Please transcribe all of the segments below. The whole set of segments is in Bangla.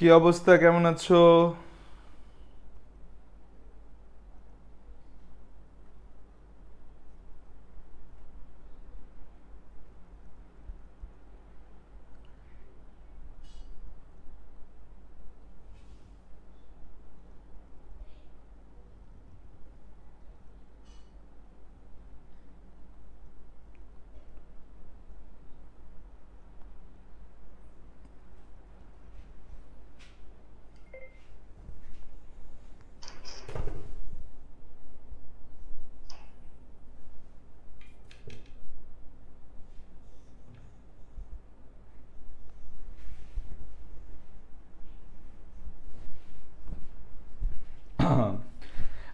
কি অবস্থা, কেমন আছো?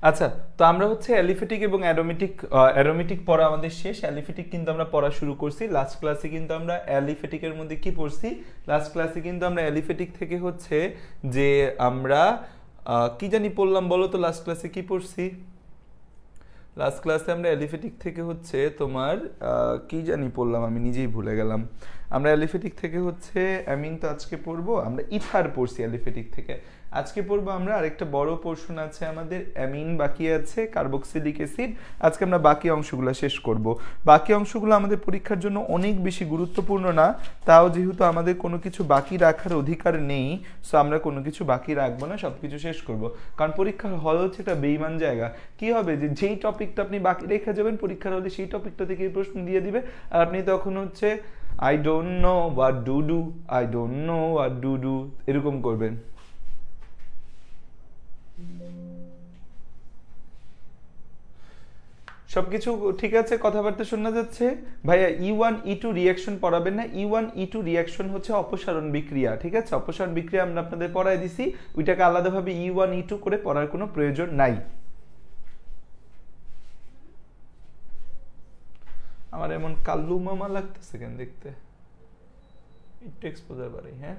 আচ্ছা, তো আমরা হচ্ছে অ্যালিফেটিক এবং অ্যারোমেটিক অ্যারোমেটিক পড়া আমাদের শেষ। অ্যালিফেটিক কিন্তু আমরা পড়া শুরু করছি লাস্ট ক্লাসে। কিন্তু আমরা অ্যালিফেটিকের মধ্যে কি পড়ছি? লাস্ট ক্লাসে কিন্তু আমরা অ্যালিফেটিক থেকে হচ্ছে যে আমরা কি জানি পড়লাম, বলো তো লাস্ট ক্লাসে কি পড়ছি? লাস্ট ক্লাসে আমরা অ্যালিফেটিক থেকে হচ্ছে তোমার কি জানি পড়লাম, আমি নিজেই ভুলে গেলাম। আমরা অ্যালিফেটিক থেকে হচ্ছে অ্যামিন তো আজকে পড়বো, আমরা ইথার পড়ছি অ্যালিফেটিক থেকে। আজকে পড়বো আমরা আরেকটা বড় পোর্শন আছে আমাদের, অ্যামিন বাকি আছে, কার্বক্সিলিক অ্যাসিড। আজকে আমরা বাকি অংশগুলো শেষ করব। বাকি অংশগুলো আমাদের পরীক্ষার জন্য অনেক বেশি গুরুত্বপূর্ণ না, তাও যেহেতু আমাদের কোনো কিছু বাকি রাখার অধিকার নেই, সো আমরা কোনো কিছু বাকি রাখবো না, সব কিছু শেষ করব। কারণ পরীক্ষার হল হচ্ছে একটা বেইমান জায়গা। কি হবে যে যেই টপিকটা আপনি বাকি রেখে যাবেন পরীক্ষার হলে, সেই টপিকটা থেকে প্রশ্ন দিয়ে দিবে, আর আপনি তখন হচ্ছে I don't know what do do, I don't know what do do এরকম করবেন। সবকিছু ঠিক আছে? কথাবার্তা শোনা যাচ্ছে? ভাইয়া E1 E2 রিয়াকশন পড়াবেন না। E1 E2 রিয়াকশন হচ্ছে অপসারণ বিক্রিয়া, ঠিক আছে? অপসারণ বিক্রিয়া আমরা আপনাদের পড়াই দিছি, ওইটাকে আলাদাভাবে E1 E2 করে পড়ার কোনো প্রয়োজন নাই। আমার এমন কাল্লু মামা লাগতেছে কেন দেখতে? একটু এক্সপোজার বাড়াই, হ্যাঁ।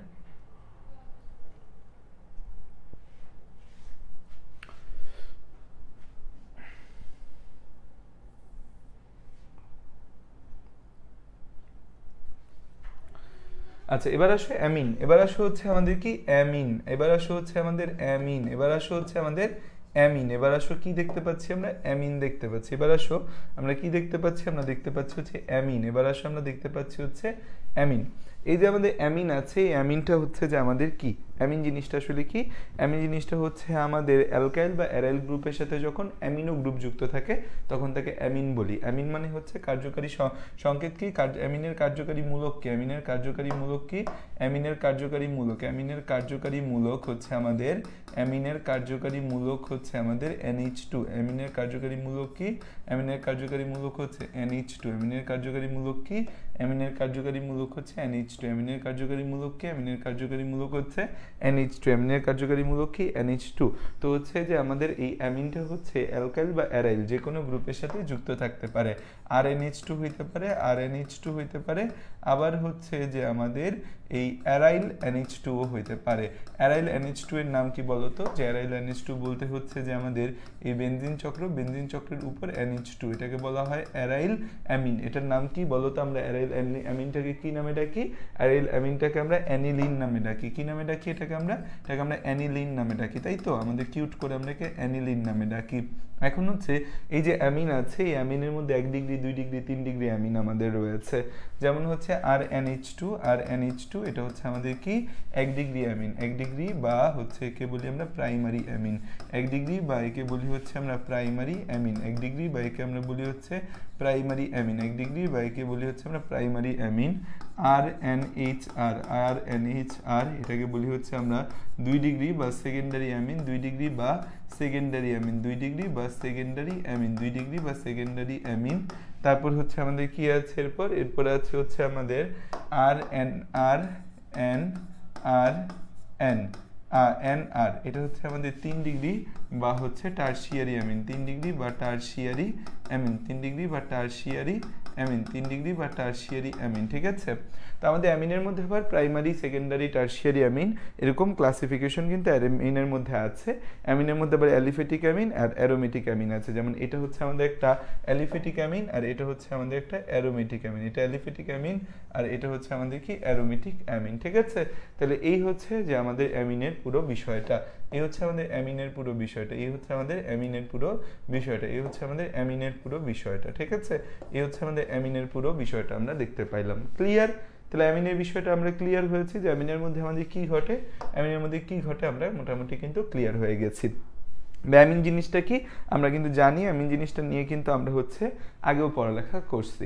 আচ্ছা, এবার আসো অ্যামিন। এবার আসো হচ্ছে আমাদের কি অ্যামিন। এবার আসো হচ্ছে আমাদের অ্যামিন। এবার আসো হচ্ছে আমাদের অ্যামিন। এবার আসো কি দেখতে পাচ্ছি আমরা? অ্যামিন দেখতে পাচ্ছি। এবার আসো আমরা কি দেখতে পাচ্ছি? আমরা দেখতে পাচ্ছি হচ্ছে অ্যামিন। এবার আসো আমরা দেখতে পাচ্ছি হচ্ছে অ্যামিন। এই যে আমাদের অ্যামিন আছে, এই অ্যামিনটা হচ্ছে যে আমাদের কি? অ্যামিন জিনিসটা আসলে কি? অ্যামিন জিনিসটা হচ্ছে আমাদের অ্যালকাইল বা অ্যারাইল গ্রুপের সাথে যখন অ্যামিনো গ্রুপ যুক্ত থাকে তখন তাকে অ্যামিন বলি। অ্যামিন মানে হচ্ছে কার্যকারী সংকেত কি? অ্যামিনের কার্যকারী মূলক কি? অ্যামিনের কার্যকারী মূলক কি? অ্যামিনের কার্যকারী মূলক, অ্যামিনের কার্যকারী মূলক হচ্ছে আমাদের, অ্যামিনের কার্যকারী মূলক হচ্ছে আমাদের NH2। অ্যামিনের কার্যকারী মূলক কি? অ্যামিনের কার্যকারী মূলক হচ্ছে NH2। অ্যামিনের কার্যকারী মূলক কি? অ্যামিনের কার্যকারী মূলক হচ্ছে NH2। অ্যামিনের কার্যকারী মূলক কি? অ্যামিনের কার্যকারী মূলক হচ্ছে NH2। অ্যামিনের কার্যকারী মূলক কি? NH2। তো হচ্ছে যে আমাদের এই অ্যামিনটা হচ্ছে অ্যালকাইল বা অ্যারাইল যে কোনো গ্রুপের সাথে যুক্ত থাকতে পারে। RNH2 হইতে পারে, RNH2 হইতে পারে, আবার হচ্ছে যে আমাদের এই অ্যারাইল NH2 ও হইতে পারে। অ্যারাইল NH2 এর নাম কি বলতো? যে অ্যারাইল NH2 বলতে হচ্ছে যে আমাদের এই বেনজিন চক্র, বেনজিন চক্রের উপর NH2, এটাকে বলা হয় অ্যারাইল অ্যামিন। এটার নাম কি বলতো? আমরা অ্যারাইল অ্যামিনটাকে কি নামে ডাকি? অ্যারাইল অ্যামিনটাকে আমরা অ্যানিলিন নামে ডাকি। কি নামে ডাকি এটাকে আমরা? এটাকে আমরা অ্যানিলিন নামে ডাকি, তাই তো? আমাদের কিউট করে আমরা একে অ্যানিলিন নামে ডাকি। এখন হচ্ছে এই যে অ্যামিন আছে, এই অ্যামিনের মধ্যে 1 ডিগ্রি 2 ডিগ্রি 3 ডিগ্রি অ্যামিন আমাদের রয়েছে। যেমন হচ্ছে RNH2, এটা হচ্ছে আমাদের কি? 1 ডিগ্রি অ্যামিন। 1 ডিগ্রি বা হচ্ছে একে বলি আমরা প্রাইমারি অ্যামিন। 1 ডিগ্রি বা একে বলি হচ্ছে আমরা প্রাইমারি অ্যামিন। 1 ডিগ্রি বা একে আমরা বলি হচ্ছে প্রাইমারি অ্যামিন। 1 ডিগ্রি বা একে বলি হচ্ছে আমরা প্রাইমারি অ্যামিন। RNHR, এটাকে বলি হচ্ছে আমরা 2 ডিগ্রি বা সেকেন্ডারি অ্যামিন। 2 ডিগ্রি বা সেকেন্ডারি অ্যামিন। 2 ডিগ্রি বা সেকেন্ডারি অ্যামিন। 2 ডিগ্রি বা সেকেন্ডারি অ্যামিন। তারপর হচ্ছে আমাদের কি আছে এরপরে আছে হচ্ছে আমাদের NR, এটা হচ্ছে আমাদের 3 ডিগ্রি বা হচ্ছে টারশিয়ারি অ্যামিন। 3 ডিগ্রি বা টারশিয়ারি অ্যামিন। 3 ডিগ্রি বা টারশিয়ারি অ্যামিন 3 ডিগ্রি বা টারশিয়ারি অ্যামিন, ঠিক আছে। তো আমাদের অ্যামিনের মধ্যে আবার প্রাইমারি, সেকেন্ডারি, টারশিয়ারি অ্যামিন এরকম ক্লাসিফিকেশন কিন্তু অ্যামিনের মধ্যে আছে। অ্যামিনের মধ্যে আবার অ্যালিফেটিক অ্যামিন আর অ্যারোমেটিক অ্যামিন আছে, যেমন এটা হচ্ছে আমাদের একটা অ্যালিফেটিক অ্যামিন আর এটা হচ্ছে আমাদের একটা অ্যারোমেটিক অ্যামিন, এটা অ্যালিফেটিক অ্যামিন আর এটা হচ্ছে আমাদের কি অ্যারোমেটিক অ্যামিন, ঠিক আছে। তাহলে এই হচ্ছে যে আমাদের অ্যামিনের পুরো বিষয়টা, এই হচ্ছে আমাদের অ্যামিনের পুরো বিষয়টা, এই হচ্ছে আমাদের অ্যামিনের পুরো বিষয়টা, এই হচ্ছে আমাদের অ্যামিনের পুরো বিষয়টা, ঠিক আছে। এই হচ্ছে আমাদের অ্যামিনের পুরো বিষয়টা আমরা দেখতে পাইলাম। ক্লিয়ার? তাহলে অ্যামিনের বিষয়টা আমরা ক্লিয়ার হয়েছি যে অ্যামিনের মধ্যে আমাদের কি ঘটে, অ্যামিনের মধ্যে কি ঘটে আমরা মোটামুটি কিন্তু ক্লিয়ার হয়ে গেছি। অ্যামিন জিনিসটা কি আমরা কিন্তু জানি, অ্যামিন জিনিসটা নিয়ে কিন্তু আমরা হচ্ছে আগেও পড়ালেখা করছি।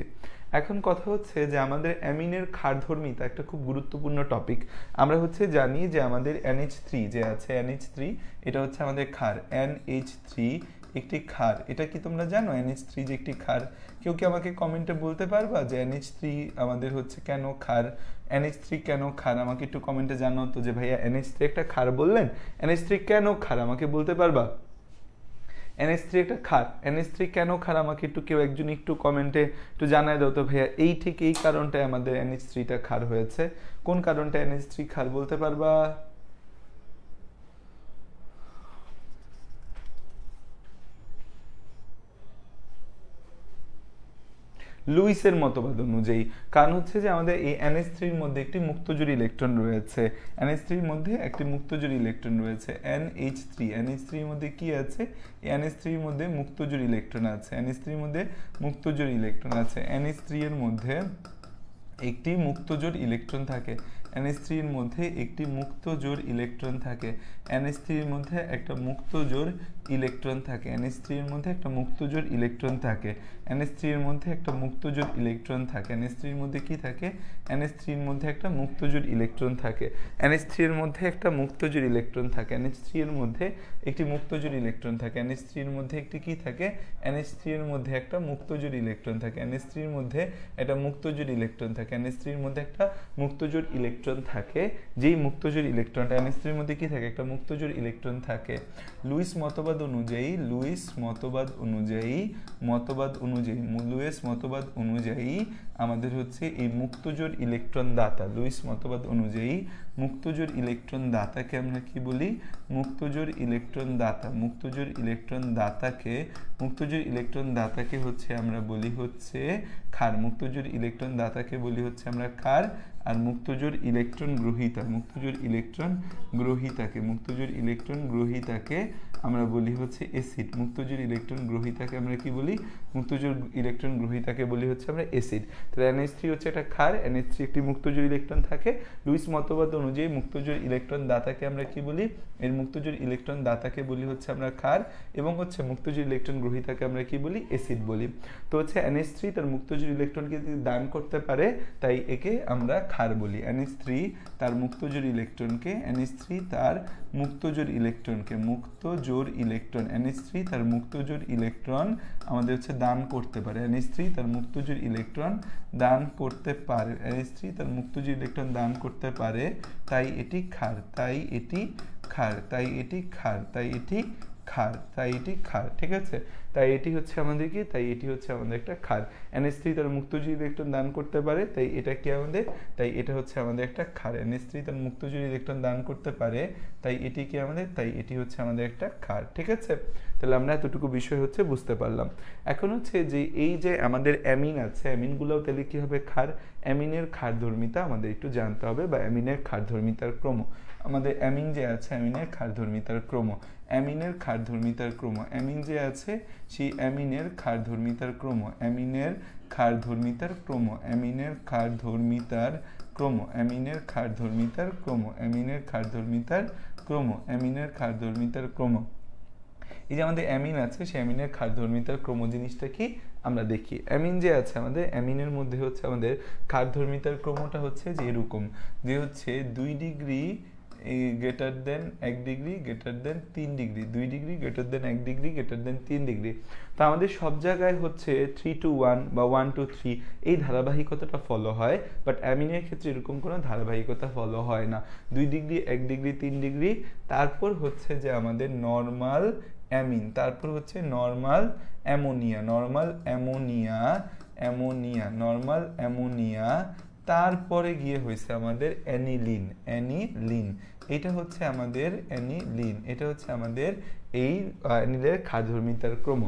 এখন কথা হচ্ছে যে আমাদের অ্যামিনের ক্ষারধর্মিতা একটা খুব গুরুত্বপূর্ণ টপিক। আমরা হচ্ছে জানি যে আমাদের NH3 যে আছে, NH3 এটা হচ্ছে আমাদের ক্ষার, NH3 একটি ক্ষার। এটা কি তোমরা জানো NH3 যে একটি ক্ষার? কেউ কি আমাকে কমেন্টে বলতে পারবা যে NH3 আমাদের হচ্ছে কেন ক্ষার, NH3 কেন ক্ষার? আমাকে একটু কমেন্টে জানাও তো যে ভাইয়া NH3 একটা ক্ষার বললেন, NH3 কেন ক্ষার আমাকে বলতে পারবা? NH3 একটা ক্ষার, NH3 কেন ক্ষার আমাকে একটু কেউ একজন একটু কমেন্টে একটু জানাই দাও তো ভাইয়া, এই ঠিক এই কারণটায় আমাদের NH3টা ক্ষার হয়েছে। কোন কারণটা NH3 ক্ষার বলতে পারবা? লুইসের মতবাদ অনুযায়ী। কারণ হচ্ছে যে আমাদের এই NH3-র মধ্যে একটি মুক্তজোড় ইলেকট্রন রয়েছে, NH3-র মধ্যে একটি মুক্তজোড় ইলেকট্রন রয়েছে, NH3-র মধ্যে কি আছে? NH3-র মধ্যে মুক্তজোড় ইলেকট্রন আছে, NH3-র মধ্যে মুক্তজোড় ইলেকট্রন আছে, NH3-এর মধ্যে একটি মুক্তজোড় ইলেকট্রন থাকে, NH3-এর মধ্যে একটি মুক্তজোড় ইলেকট্রন থাকে, NH3-এর মধ্যে একটা মুক্তজোড় ইলেকট্রন থাকে, NH3-এর মধ্যে একটা মুক্তজোড় ইলেকট্রন থাকে, NH3-এর মধ্যে একটা মুক্তজোড় ইলেকট্রন থাকে, NH3-এর মধ্যে কি থাকে? NH3-এর মধ্যে একটা মুক্তজোড় ইলেকট্রন থাকে, NH3-এর মধ্যে একটা মুক্তজোড় ইলেকট্রন থাকে, NH3-এর মধ্যে একটি মুক্তজোড় ইলেকট্রন থাকে, NH3-এর মধ্যে একটি কি থাকে? NH3-এর মধ্যে একটা মুক্তজোড় ইলেকট্রন থাকে, NH3-এর মধ্যে একটা মুক্তজোড় ইলেকট্রন থাকে, NH3-এর মধ্যে একটা মুক্তজোড় ইলেকট্রন থাকে, যেই মুক্তজোড় ইলেকট্রনটা NH3-এর মধ্যে কি থাকে? একটা মুক্তজোড় ইলেকট্রন থাকে। লুইস মতবাদ অনুযায়ী আমাদের হচ্ছে এই মুক্তজোড় ইলেকট্রন দাতা, লুইস মতবাদ অনুযায়ী মুক্তজোড় ইলেকট্রন দাতাকে আমরা কি বলি? মুক্তজোড় ইলেকট্রন দাতা, মুক্তজোড় ইলেকট্রন দাতাকে হচ্ছে আমরা বলি হচ্ছে ক্ষার, মুক্তজোড় ইলেকট্রন দাতাকে বলি হচ্ছে আমরা ক্ষার। আর মুক্তজোড় ইলেকট্রন গ্রহীতাকে আমরা বলি হচ্ছে অ্যাসিড, মুক্তজোড় ইলেকট্রন গ্রহীতাকে আমরা কি বলি? মুক্তজোড় ইলেকট্রন গ্রহীতাকে বলি হচ্ছে আমরা অ্যাসিড। তাহলে NH3 হচ্ছে একটা ক্ষার, NH3 একটি মুক্তজোড় ইলেকট্রন থাকে। লুইস মতবাদ অনুযায়ী মুক্তজোড় ইলেকট্রন দাতাকে আমরা কি বলি? এর মুক্তজোড় ইলেকট্রন দাতাকে বলি হচ্ছে আমরা ক্ষার, এবং হচ্ছে মুক্তজোড় ইলেকট্রন গ্রহীতাকে আমরা কি বলি? অ্যাসিড বলি। তো হচ্ছে NH3 তার মুক্তজোড় ইলেকট্রনকে যদি দান করতে পারে তাই একে আমরা ক্ষার বলি। NH3 তার মুক্তজোড় ইলেকট্রনকে NH3 তার মুক্তজোড় ইলেকট্রন আমাদের হচ্ছে দান করতে পারে, NH3 তার মুক্তজোড় ইলেকট্রন দান করতে পারে, NH3 তার মুক্তজোড় ইলেকট্রন দান করতে পারে, তাই এটি ক্ষার, তাই এটি ক্ষার, ঠিক আছে। তাই এটি হচ্ছে আমাদের কি? তাই এটি হচ্ছে আমাদের একটা ক্ষার। NH3 তার মুক্তজোড় ইলেকট্রন দান করতে পারে, তাই এটা কি আমাদের? তাই এটা হচ্ছে আমাদের একটা ক্ষার। NH3 তার মুক্তজোড় ইলেকট্রন দান করতে পারে, তাই এটি কি আমাদের? তাই এটি হচ্ছে আমাদের একটা ক্ষার, ঠিক আছে। তাহলে আমরা এতটুকু বিষয় হচ্ছে বুঝতে পারলাম। এখন হচ্ছে যে এই যে আমাদের অ্যামিন আছে, অ্যামিনগুলোও তাহলে কি হবে? ক্ষার। অ্যামিনের ক্ষারধর্মিতা আমাদের একটু জানতে হবে, বা অ্যামিনের ক্ষারধর্মিতার ক্রম। আমাদের অ্যামিন যে আছে, অ্যামিনের ক্ষারধর্মিতার ক্রম, অ্যামিন যে আছে সেই অ্যামিনের ক্ষারধর্মিতার ক্রম, এই যে আমাদের অ্যামিন আছে সেই অ্যামিনের ক্ষারধর্মিতার ক্রম জিনিসটা কি আমরা দেখি। অ্যামিন যে আছে আমাদের, অ্যামিনের মধ্যে হচ্ছে আমাদের ক্ষারধর্মিতার ক্রমটা হচ্ছে যে এরকম, যে হচ্ছে 2 degree greater than 1 degree greater দেন 3 degree, 2 degree greater than 1 degree greater দেন 3 ডিগ্রি। তো আমাদের সব জায়গায় হচ্ছে 3 to 1 বা 1 to 3 এই ধারাবাহিকতাটা ফলো হয়, বাট অ্যামিনের ক্ষেত্রে এরকম কোনো ধারাবাহিকতা ফলো হয় না। 2 ডিগ্রি 1 ডিগ্রি 3 ডিগ্রি, তারপর হচ্ছে যে আমাদের নর্মাল অ্যামিন, তারপর হচ্ছে normal ammonia, ammonia, normal ammonia, তারপরে গিয়ে হয়েছে আমাদের অ্যানিলিন, অ্যানিলিন, এটা হচ্ছে আমাদের অ্যানিলিন, এটা হচ্ছে আমাদের এই অ্যানিলের ক্ষারধর্মিতার ক্রম,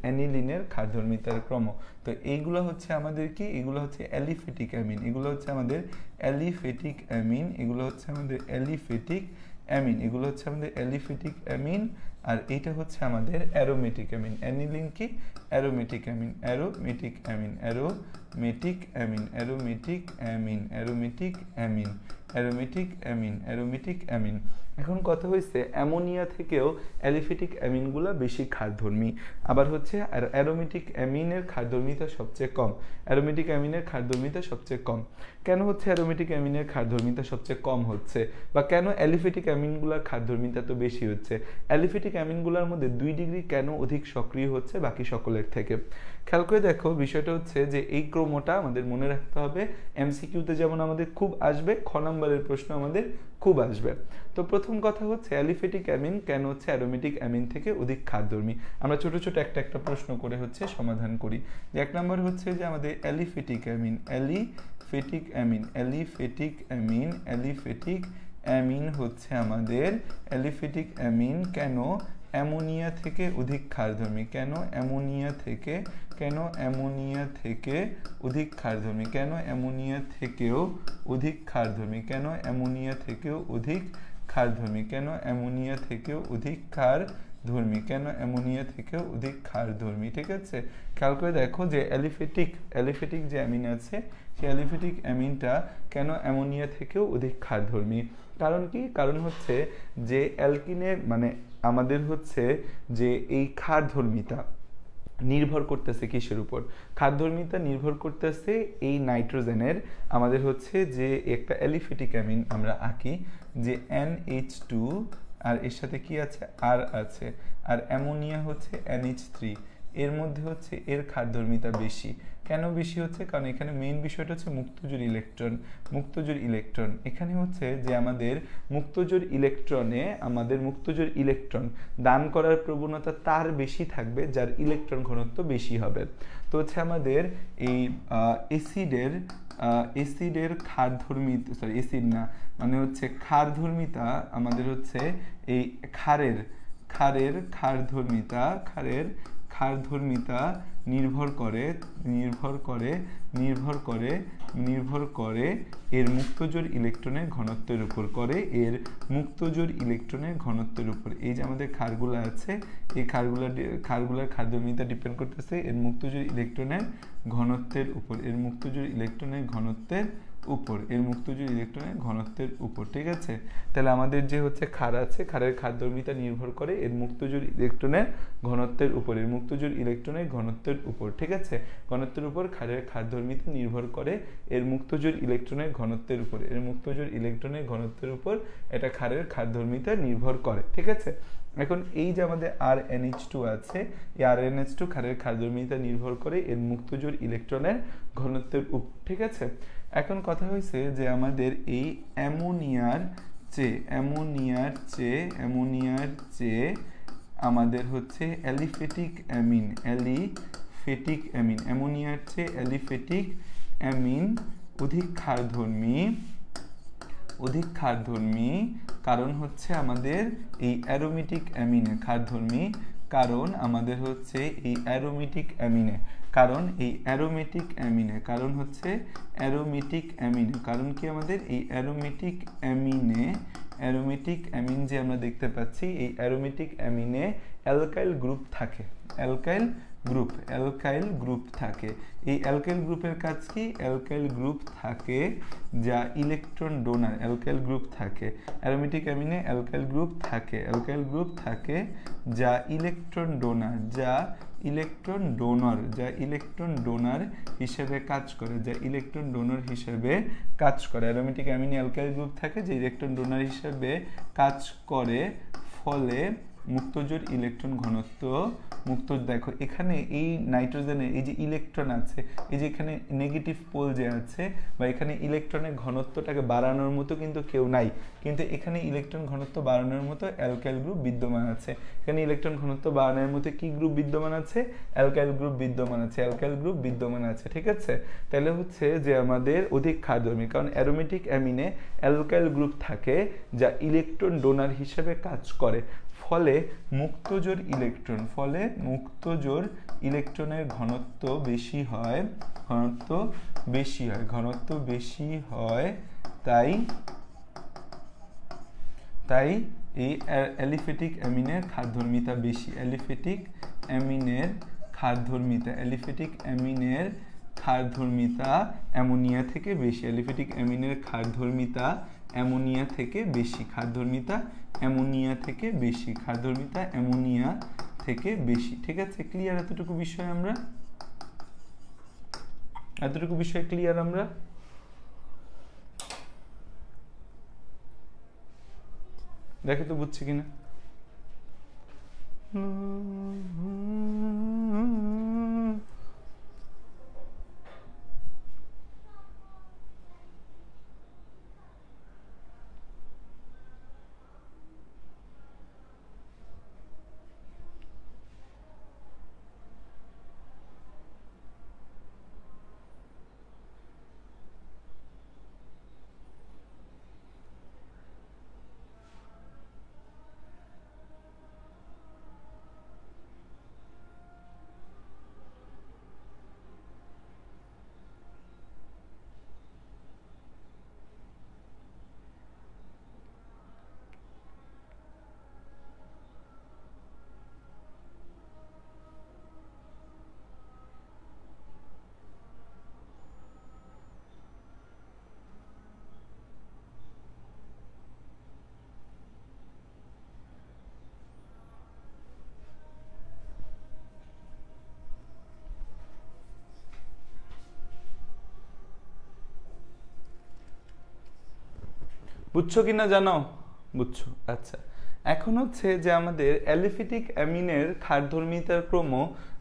অ্যানিলিনের ক্ষারধর্মিতার ক্রম। তো এইগুলো হচ্ছে আমাদের কি, এগুলো হচ্ছে অ্যালিফেটিক অ্যামিন, এগুলো হচ্ছে আমাদের অ্যালিফেটিক অ্যামিন, এগুলো হচ্ছে আমাদের অ্যালিফেটিক অ্যামিন, এগুলো হচ্ছে আমাদের অ্যালিফেটিক অ্যামিন। আর এটা হচ্ছে আমাদের অ্যারোমেটিক অ্যামিন। অ্যানিলিন কি, aromatic amine, aromatic amine, aromatic amine, aromatic amine, aromatic amine, aromatic amine, aromatic amine. এখন কথা হয়েছে অ্যামোনিয়া থেকেও অ্যালিফেটিক অ্যামিনগুলো বেশি ক্ষারধর্মী, আবার হচ্ছে অ্যারোমেটিক অ্যামিনের ক্ষারধর্মিতা সবচেয়ে কম, অ্যারোমেটিক অ্যামিনের ক্ষারধর্মিতা সবচেয়ে কম। কেন হচ্ছে অ্যারোমেটিক অ্যামিনের ক্ষারধর্মিতা সবচেয়ে কম হচ্ছে, বা কেন অ্যালিফেটিক অ্যামিনগুলোর ক্ষারধর্মিতা তো বেশি হচ্ছে? অ্যালিফেটিক অ্যামিনগুলোর মধ্যে 2 ডিগ্রি কেন অধিক সক্রিয় হচ্ছে বাকি সকলের থেকে? খেয়াল করে দেখো, বিষয়টা হচ্ছে যে এই ক্রমটা আমাদের মনে রাখতে হবে। এমসিকিউতে যেমন আমাদের খুব আসবে, খ নম্বরের প্রশ্ন আমাদের খুব আসবে। তো প্রথম কথা হচ্ছে অ্যালিফেটিক অ্যামিন কেন হচ্ছে অ্যারোমেটিক অ্যামিন থেকে অধিক ক্ষারধর্মী। আমরা ছোট ছোট একটা প্রশ্ন করে হচ্ছে সমাধান করি। যে 1 নম্বর হচ্ছে যে আমাদের aliphatic amine, aliphatic amine, aliphatic amine, aliphatic amine হচ্ছে আমাদের অ্যালিফেটিক অ্যামিন কেন অ্যামোনিয়া থেকে অধিক ক্ষারধর্মী, কেন অ্যামোনিয়া থেকে, কেন অ্যামোনিয়া থেকে অধিক ক্ষারধর্মী, কেন অ্যামোনিয়া থেকেও অধিক ক্ষারধর্মী, কেন অ্যামোনিয়া থেকেও অধিক ক্ষারধর্মী, কেন অ্যামোনিয়া থেকেও অধিক ক্ষারধর্মী, কেন অ্যামোনিয়া থেকেও অধিক ক্ষারধর্মী। ঠিক আছে, খেয়াল করে দেখো যে অ্যালিফেটিক যে অ্যামিন আছে, সেই অ্যালিফেটিক অ্যামিনটা কেন অ্যামোনিয়া থেকেও অধিক ক্ষারধর্মী। কারণ কি, কারণ হচ্ছে যে অ্যালকিনে মানে আমাদের হচ্ছে যে এই ক্ষারধর্মিতা নির্ভর করতেছে কিসের উপর? ক্ষারধর্মিতা নির্ভর করতেছে এই নাইট্রোজেনের, আমাদের হচ্ছে যে একটা অ্যালিফেটিক অ্যামিন আমরা আঁকি যে NH2, আর এর সাথে কি আছে, আর আছে, আর অ্যামোনিয়া হচ্ছে NH3, এর মধ্যে হচ্ছে এর ক্ষারধর্মিতা বেশি। কেন বেশি হচ্ছে? কারণ এখানে মেইন বিষয়টা হচ্ছে মুক্তজোড় ইলেকট্রন, মুক্তজোড় ইলেকট্রন। এখানে হচ্ছে যে আমাদের মুক্তজোড় ইলেকট্রনে, আমাদের মুক্তজোড় ইলেকট্রন দান করার প্রবণতা তার বেশি থাকবে যার ইলেকট্রন ঘনত্ব বেশি হবে। তো হচ্ছে আমাদের এই অ্যাসিডের ক্ষারধর্মিতা, সরি অ্যাসিড না, মানে হচ্ছে ক্ষারধর্মিতা আমাদের হচ্ছে এই ক্ষারের ক্ষারধর্মিতা নির্ভর করে এর মুক্তজোড় ইলেকট্রনের ঘনত্বের উপর, এর মুক্তজোড় ইলেকট্রনের ঘনত্বের উপর। এই যে আমাদের ক্ষারগুলো আছে, এই ক্ষারগুলার ক্ষারধর্মিতা ডিপেন্ড করতেছে এর মুক্তজোড় ইলেকট্রনের ঘনত্বের উপর, এর মুক্তজোড় ইলেকট্রনের ঘনত্বের উপর, এর মুক্তজোড় ইলেকট্রনের ঘনত্বের উপর। ঠিক আছে, তাহলে আমাদের যে হচ্ছে ক্ষার আছে, ক্ষারের ক্ষারধর্মিতা নির্ভর করে এর মুক্তজোড় ইলেকট্রনের ঘনত্বের উপর, এর মুক্তজোড় ইলেকট্রনের ঘনত্বের উপর। ঠিক আছে, ঘনত্বের উপর ক্ষারের ক্ষারধর্মিতা নির্ভর করে এর মুক্তজোড় ইলেকট্রনের ঘনত্বের উপর, এর মুক্তজোড় ইলেকট্রনের ঘনত্বের উপর এটা ক্ষারের ক্ষারধর্মিতা নির্ভর করে। ঠিক আছে, এখন এই যে আমাদের RNH2 আছে, এই RNH2 ক্ষারের ক্ষারধর্মিতা নির্ভর করে এর মুক্তজোড় ইলেকট্রনের ঘনত্বের উপর। ঠিক আছে, এখন কথা হয়েছে যে আমাদের এই অ্যামোনিয়ার চেয়ে আমাদের হচ্ছে অ্যালিফেটিক অ্যামিন, অ্যামোনিয়ার চেয়ে অ্যালিফেটিক অ্যামিন অধিক ক্ষারধর্মী, কারণ হচ্ছে আমাদের এই অ্যারোমেটিক অ্যামিনে ক্ষারধর্মী, কারণ আমাদের হচ্ছে এই অ্যারোমেটিক অ্যামিনে, কারণ হচ্ছে অ্যারোমেটিক অ্যামিনে, কারণ কি আমাদের এই অ্যারোমেটিক অ্যামিন যে আমরা দেখতে পাচ্ছি, এই অ্যারোমেটিক অ্যামিনে অ্যালকাইল গ্রুপ থাকে, অ্যালকাইল গ্রুপ থাকে। এই অ্যালকাইল গ্রুপের কাজ কি? অ্যালকাইল গ্রুপ থাকে যা ইলেকট্রন ডোনার, অ্যালকাইল গ্রুপ থাকে অ্যারোমেটিক অ্যামিনে, অ্যালকাইল গ্রুপ থাকে যা ইলেকট্রন ডোনার হিসেবে কাজ করে, অ্যারোমেটিক অ্যামিনে অ্যালকাইল গ্রুপ থাকে যে ইলেকট্রন ডোনার হিসেবে কাজ করে, ফলে মুক্তজোড় ইলেকট্রন ঘনত্ব দেখো এখানে এই নাইট্রোজেনের এই যে ইলেকট্রন আছে, এই যে এখানে নেগেটিভ পোল যে আছে বা এখানে ইলেকট্রনের ঘনত্বটাকে বাড়ানোর মতো কিন্তু কেউ নাই, কিন্তু এখানে ইলেকট্রন ঘনত্ব বাড়ানোর মতো অ্যালকাইল গ্রুপ বিদ্যমান আছে। এখানে ইলেকট্রন ঘনত্ব বাড়ানোর মতো কি গ্রুপ বিদ্যমান আছে? অ্যালকাইল গ্রুপ বিদ্যমান আছে, অ্যালকাইল গ্রুপ বিদ্যমান আছে, ঠিক আছে। তাহলে হচ্ছে যে আমাদের অধিক ক্ষারধর্মী, কারণ অ্যারোমেটিক অ্যামিনে অ্যালকাইল গ্রুপ থাকে যা ইলেকট্রন ডোনার হিসেবে কাজ করে, ফলে মুক্তজোড় ইলেকট্রনের ঘনত্ব বেশি হয়, তাই এই অ্যালিফেটিক অ্যামিনের ক্ষারধর্মিতা বেশি, অ্যালিফেটিক অ্যামিনের ক্ষারধর্মিতা অ্যামোনিয়া থেকে বেশি, অ্যালিফেটিক অ্যামিনের ক্ষারধর্মিতা অ্যামোনিয়া থেকে বেশি, ক্ষারধর্মিতা অ্যামোনিয়া থেকে বেশি, ঠিক আছে। ক্লিয়ার? এতটুকু বিষয় ক্লিয়ার আমরা? দেখে তো বুঝছি কিনা। বুঝছো কিনা জানো? বুঝছো, আচ্ছা। এখন হচ্ছে যে আমাদের অ্যালিফেটিক অ্যামিনের ক্ষারধর্মিতার ক্রম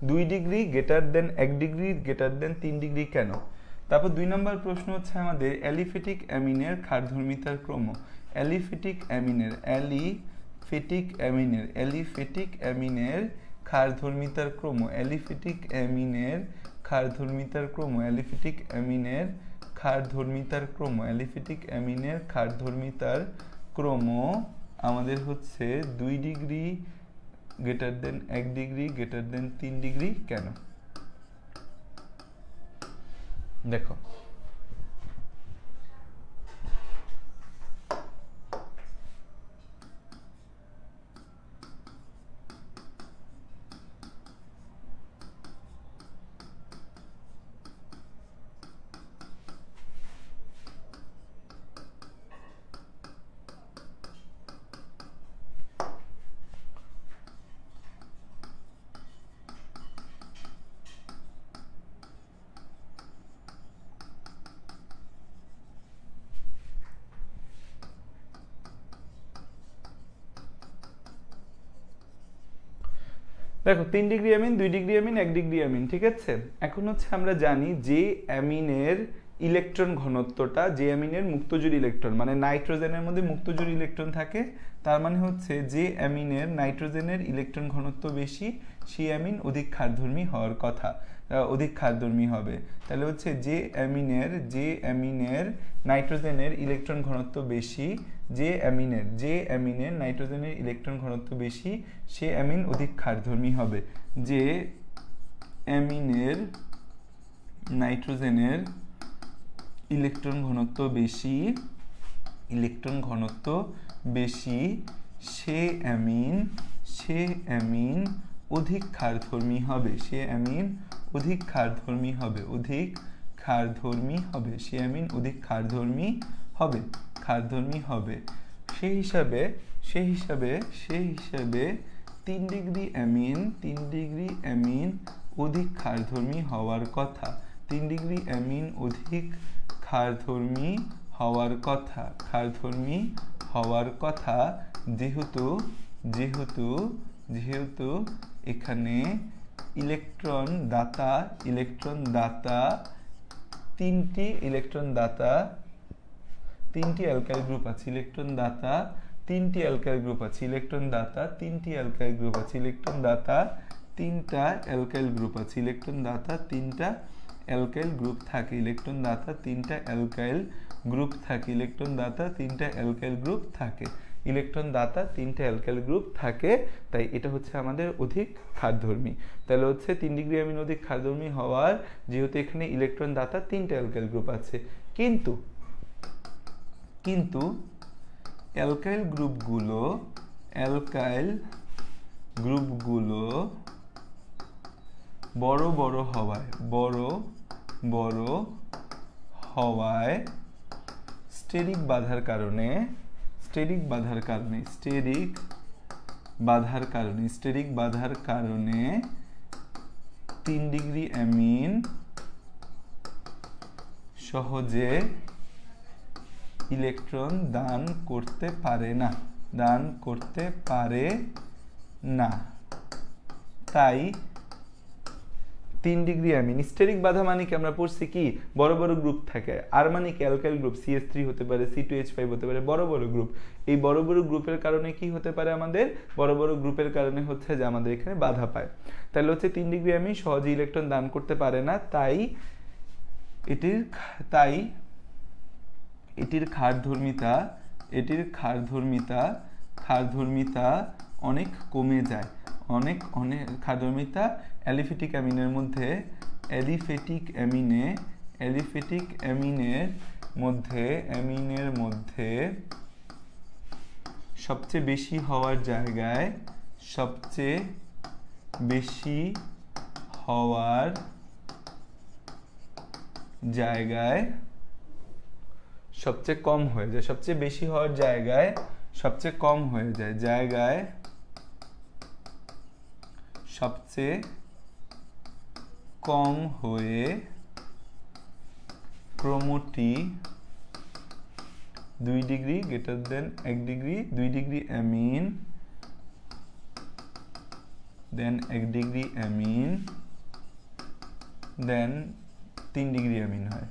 2 degree greater than 1 degree greater দেন 3 ডিগ্রি কেন? তারপর 2 নম্বর প্রশ্ন হচ্ছে আমাদের অ্যালিফেটিক অ্যামিনের ক্ষারধর্মিতার ক্রম, অ্যালিফেটিক অ্যামিনের ক্ষারধর্মিতার ক্রম, অ্যালিফেটিক অ্যামিনের ক্ষারধর্মিতার ক্রম আমাদের হচ্ছে 2 degree greater than 1 degree greater দেন 3 ডিগ্রি কেন? দেখো দেখো 3 degree amine, 2 degree amine, 1 degree amine, ঠিক আছে। এখন হচ্ছে আমরা জানি যে অ্যামিনের ইলেকট্রন ঘনত্বটা, যে অ্যামিনের মুক্তজোড় ইলেকট্রন মানে নাইট্রোজেনের মধ্যে মুক্তজোড় ইলেকট্রন থাকে, তার মানে হচ্ছে যে অ্যামিনের নাইট্রোজেনের ইলেকট্রন ঘনত্ব বেশি সেই অ্যামিন অধিক ক্ষারধর্মী হওয়ার কথা, অধিক ক্ষারধর্মী হবে। তাহলে হচ্ছে যে অ্যামিনের নাইট্রোজেনের ইলেকট্রন ঘনত্ব বেশি, যে অ্যামিনের নাইট্রোজেনের ইলেকট্রন ঘনত্ব বেশি সে অ্যামিন অধিক ক্ষারধর্মী হবে। যে অ্যামিনের নাইট্রোজেনের ইলেকট্রন ঘনত্ব বেশি সে অ্যামিন অধিক ক্ষারধর্মী হবে, সে অ্যামিন অধিক ক্ষারধর্মী হবে, সে অ্যামিন অধিক ক্ষারধর্মী হবে। সেই হিসাবে 3 ডিগ্রি অ্যামিন অধিক ক্ষারধর্মী হওয়ার কথা, 3 ডিগ্রি অ্যামিন অধিক ক্ষারধর্মী হওয়ার কথা, যেহেতু যেহেতু যেহেতু এখানে ইলেকট্রন দাতা তিনটি অ্যালকাইল গ্রুপ আছে, ইলেকট্রন দাতা তিনটা অ্যালকাইল গ্রুপ থাকে, ইলেকট্রন দাতা তিনটা অ্যালকাইল গ্রুপ থাকে, তাই এটা হচ্ছে আমাদের অধিক ক্ষারধর্মী। তাহলে হচ্ছে 3 ডিগ্রি অ্যামিন অধিক ক্ষারধর্মী হওয়ার, যেহেতু এখানে ইলেকট্রন দাতা তিনটা অ্যালকাইল গ্রুপ আছে। কিন্তু অ্যালকাইল গ্রুপগুলো বড় হওয়ায় স্টেরিক বাধার কারণে 3 ডিগ্রি অ্যামিন সহজে ইলেকট্রন দান করতে পারে না। তাই 3 ডিগ্রি অ্যামিন স্টেরিক বাধা মানে কি আমরা পড়ছি কি বড় বড় গ্রুপ থাকে, আর মানে কি অ্যালকাইল গ্রুপ CH3 হতে পারে, C2H5 হতে পারে, বড় বড় গ্রুপ। এই বড় বড় গ্রুপের কারণে কি হতে পারে, আমাদের বড় বড় গ্রুপের কারণে হচ্ছে যে আমাদের এখানে বাধা পায়। তাহলে হচ্ছে 3 ডিগ্রি অ্যামিন সহজে ইলেকট্রন দান করতে পারে না, তাই এটির ক্ষারধর্মিতা অনেক কমে যায়। অনেক ক্ষারধর্মিতা অ্যালিফেটিক অ্যামিনের মধ্যে সবচেয়ে বেশি হওয়ার জায়গায় সবচেয়ে কম হয়ে যায়, সবচেয়ে বেশি হওয়ার জায়গায় সবচেয়ে কম হয়ে যায়, সবচেয়ে কম হয়ে ক্রমটি 2 degree greater than 1 degree, 2 degree amine than 1 degree amine than 3 degree amine হয়।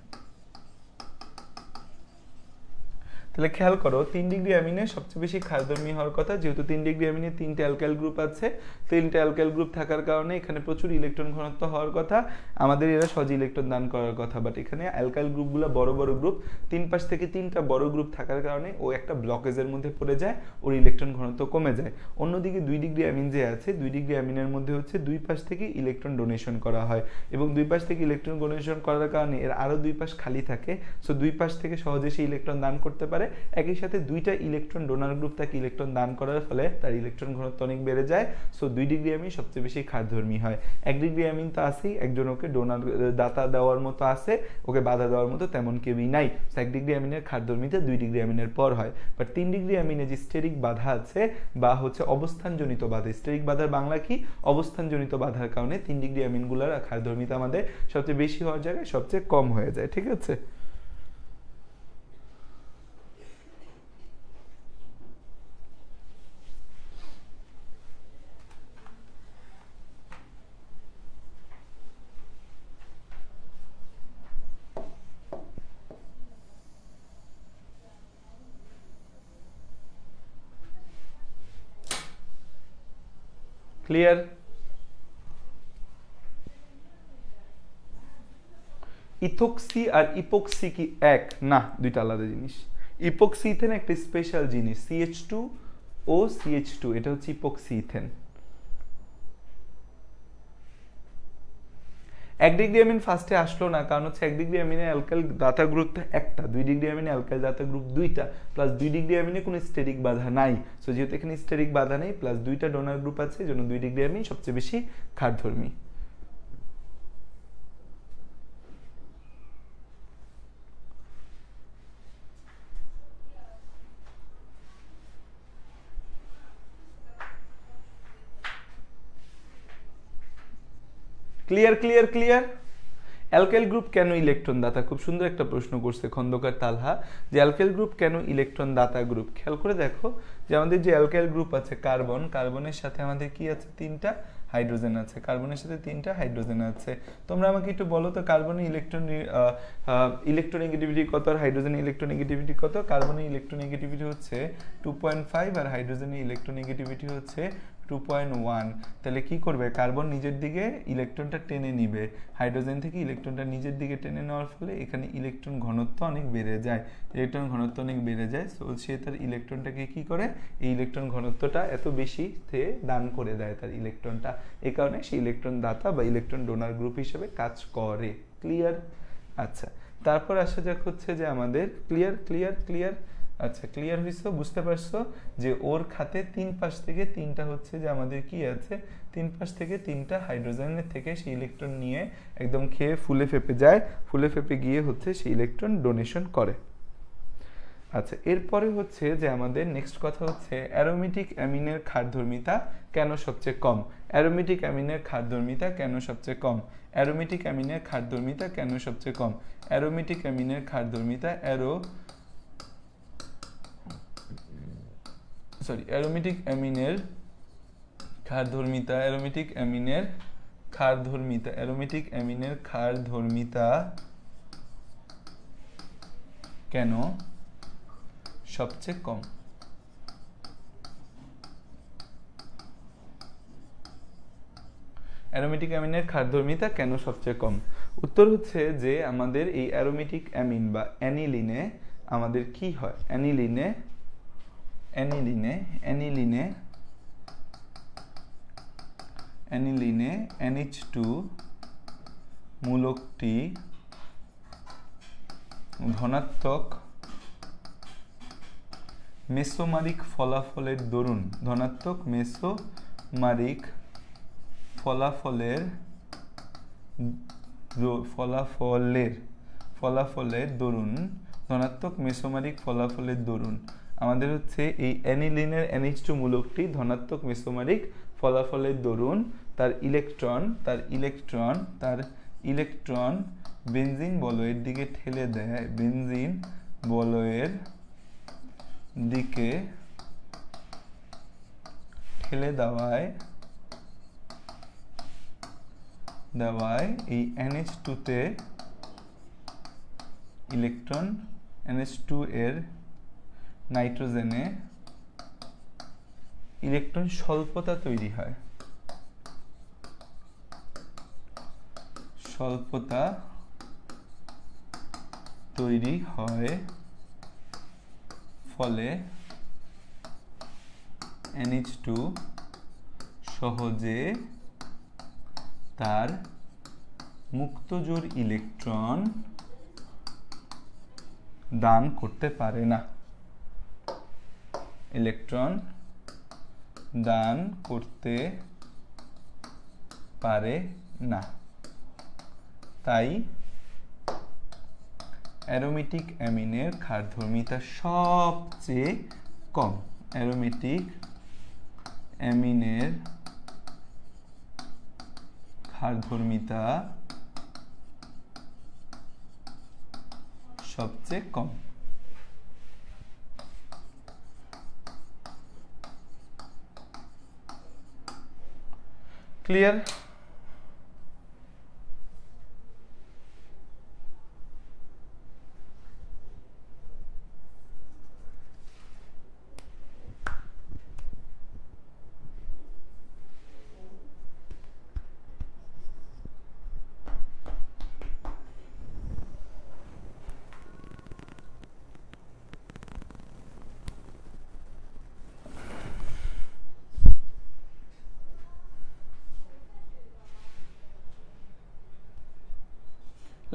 তাহলে খেয়াল করো 3 ডিগ্রি অ্যামিনে সবচেয়ে বেশি ক্ষারধর্মী হওয়ার কথা, যেহেতু 3 ডিগ্রি অ্যামিনে 3টে অ্যালকাইল গ্রুপ আছে, 3টে অ্যালকাইল গ্রুপ থাকার কারণে এখানে প্রচুর ইলেকট্রন ঘনত্ব হওয়ার কথা, আমাদের এরা সহজে ইলেকট্রন দান করার কথা। বাট এখানে অ্যালকাইল গ্রুপগুলো বড় বড় গ্রুপ, 3 পাশ থেকে 3টা বড় গ্রুপ থাকার কারণে ও একটা ব্লকেজের মধ্যে পড়ে যায়, ওর ইলেকট্রন ঘনত্ব কমে যায়। অন্যদিকে 2 ডিগ্রি অ্যামিন যে আছে, 2 ডিগ্রি অ্যামিনের মধ্যে হচ্ছে 2 পাশ থেকে ইলেকট্রন ডোনেশন করা হয়, এবং 2 পাশ থেকে ইলেকট্রন ডোনেশন করার কারণে এর আরো 2 পাশ খালি থাকে, সো 2 পাশ থেকে সহজে সে ইলেকট্রন দান করতে পারে। একই সাথে 2টা ইলেকট্রন ডোনার গ্রুপ তাকে ইলেকট্রন দান করার ফলে তার ইলেকট্রন ঘনত্ব অনেক বেড়ে যায়, সো 2 ডিগ্রি অ্যামিন সবচেয়ে বেশি ক্ষারধর্মী হয়। 1 ডিগ্রি অ্যামিন তো আছেই, একজন ওকে দাতা দেওয়ার মতো আছে, ওকে বাধা দেওয়ার মতো তেমন কেউই নাই, 1 ডিগ্রি অ্যামিনের ক্ষারধর্মিতা 2 ডিগ্রি অ্যামিনের পর হয়। বাট 3 ডিগ্রি অ্যামিনে যে স্টেরিক বাধা আছে বা হচ্ছে অবস্থানজনিত বাধা, স্টেরিক বাধার বাংলা কি, অবস্থানজনিত বাধার কারণে 3 ডিগ্রি অ্যামিনগুলোর ক্ষারধর্মিতা আমাদের সবচেয়ে বেশি হওয়ার জায়গায় সবচেয়ে কম হয়ে যায়। ঠিক আছে, ক্লিয়ার? ইথোক্সি আর ইপোক্সি কি এক? না, দুইটা আলাদা জিনিস। ইপোক্সি ইথেন একটা স্পেশাল জিনিস, CH2O CH2, এটা হচ্ছে ইপোক্সি ইথেন। 1 ডিগ্রি অ্যামিন ফার্স্টে আসলো না, কারণ হচ্ছে 1 ডিগ্রি অ্যামিনে অ্যালকাইল দাতা গ্রুপ একটা, 2 ডিগ্রি অ্যামিনে অ্যালকাইল দাতা গ্রুপ 2টা, প্লাস 2 ডিগ্রি অ্যামিনে কোনো স্টেরিক বাধা নাই, সো যেহেতু এখানে স্টেরিক বাধা নেই প্লাস 2টা ডোনার গ্রুপ আছে, এই জন্য 2 ডিগ্রি অ্যামিন সবচেয়ে বেশি ক্ষারধর্মী। Clear clear clear? Alkyl group কেন ইলেকট্রন দাতা? খুব সুন্দর একটা প্রশ্ন করছে খন্দকার তালহা, যে অ্যালকাইল গ্রুপ কেন ইলেকট্রন দাতা গ্রুপ। খেয়াল করে দেখো যে আমাদের যে অ্যালকাইল গ্রুপ আছে কার্বন, কার্বনের সাথে আমাদের কি আছে? 3টা হাইড্রোজেন আছে, কার্বনের সাথে 3টা হাইড্রোজেন আছে। তোমরা আমাকে একটু বলো তো কার্বনের ইলেকট্রোনেগেটিভিটি কত আর হাইড্রোজেনের ইলেকট্রোনেগেটিভিটি কত? কার্বনের ইলেকট্রোনেগেটিভিটি হচ্ছে 2.5 আর হাইড্রোজেনের ইলেকট্রোনেগেটিভিটি হচ্ছে 2.1। তাহলে কি করবে? কার্বন নিজের দিকে ইলেকট্রনটা টেনে নিবে, হাইড্রোজেন থেকে ইলেকট্রনটা নিজের দিকে টেনে নেওয়ার ফলে এখানে ইলেকট্রন ঘনত্ব অনেক বেড়ে যায়, ইলেকট্রন ঘনত্ব অনেক বেড়ে যায়। সো সে তার ইলেকট্রনটাকে কি করে? এই ইলেকট্রন ঘনত্বটা এত বেশি দান করে দেয় তার ইলেকট্রনটা, এই কারণে সে ইলেকট্রন দাতা বা ইলেকট্রন ডোনার গ্রুপ হিসেবে কাজ করে। ক্লিয়ার? আচ্ছা, তারপর আসা যাক হচ্ছে যে আমাদের ক্লিয়ার ক্লিয়ার ক্লিয়ার আচ্ছা, ক্লিয়ার হয়েছে? বুঝতে পারছো যে ওর খাতে 3 পাশ থেকে 3টা হচ্ছে যে আমাদের কি আছে, 3 পাশ থেকে 3টা হাইড্রোজেনের থেকে সেই ইলেকট্রন নিয়ে একদম খেয়ে ফুলে ফেপে যায়, ফুলে ফেপে গিয়ে হচ্ছে সেই ইলেকট্রন ডোনেশন করে। আচ্ছা, এরপরে হচ্ছে যে আমাদের নেক্সট কথা হচ্ছে অ্যারোমেটিক অ্যামিনের ক্ষারধর্মিতা কেন সবচেয়ে কম? অ্যারোমেটিক অ্যামিনের ক্ষারধর্মিতা কেন সবচেয়ে কম? অ্যারোমেটিক অ্যামিনের ক্ষারধর্মিতা কেন সবচেয়ে কম? অ্যারোমেটিক অ্যামিনের ক্ষারধর্মিতা অ্যারোমেটিক অ্যামিনের ক্ষারধর্মিতা, অ্যারোমেটিক অ্যামিনের ক্ষারধর্মিতা, অ্যারোমেটিক অ্যামিনের ক্ষারধর্মিতা কেন সবচেয়ে কম? অ্যারোমেটিক অ্যামিনের ক্ষারধর্মিতা কেন সবচেয়ে কম? উত্তর হচ্ছে যে আমাদের এই অ্যারোমেটিক অ্যামিন বা অ্যানিলিনে আমাদের কি হয়? অ্যানিলিনে NH2 মূলকটি ধনাত্মক মেসোমারিক ফলাফলের দরুন, ধনাত্মক মেসোমারিক ফলাফলের দরুন, ধনাত্মক মেসোমারিক ফলাফলের দরুন আমাদের হচ্ছে এই অ্যানিলিনের NH2 মূলকটি ধনাত্মক মেসোমারিক ফলাফলের দরুন তার ইলেকট্রন বেনজিন বলয়ের দিকে ঠেলে দেয়, বেনজিন বলয়ের দিকে ঠেলে দেওয়ায় এই NH2 তে ইলেকট্রন, NH2 এর নাইট্রোজেনে ইলেকট্রন স্বল্পতা তৈরি হয়, ফলে NH2 সহজে তার মুক্তজোড় ইলেকট্রন দান করতে পারে না, ইলেকট্রন দান করতে পারে না। তাই অ্যারোমেটিক অ্যামিনের ক্ষারধর্মিতা সবচেয়ে কম, অ্যারোমেটিক অ্যামিনের ক্ষারধর্মিতা সবচেয়ে কম। ক্লিয়ার?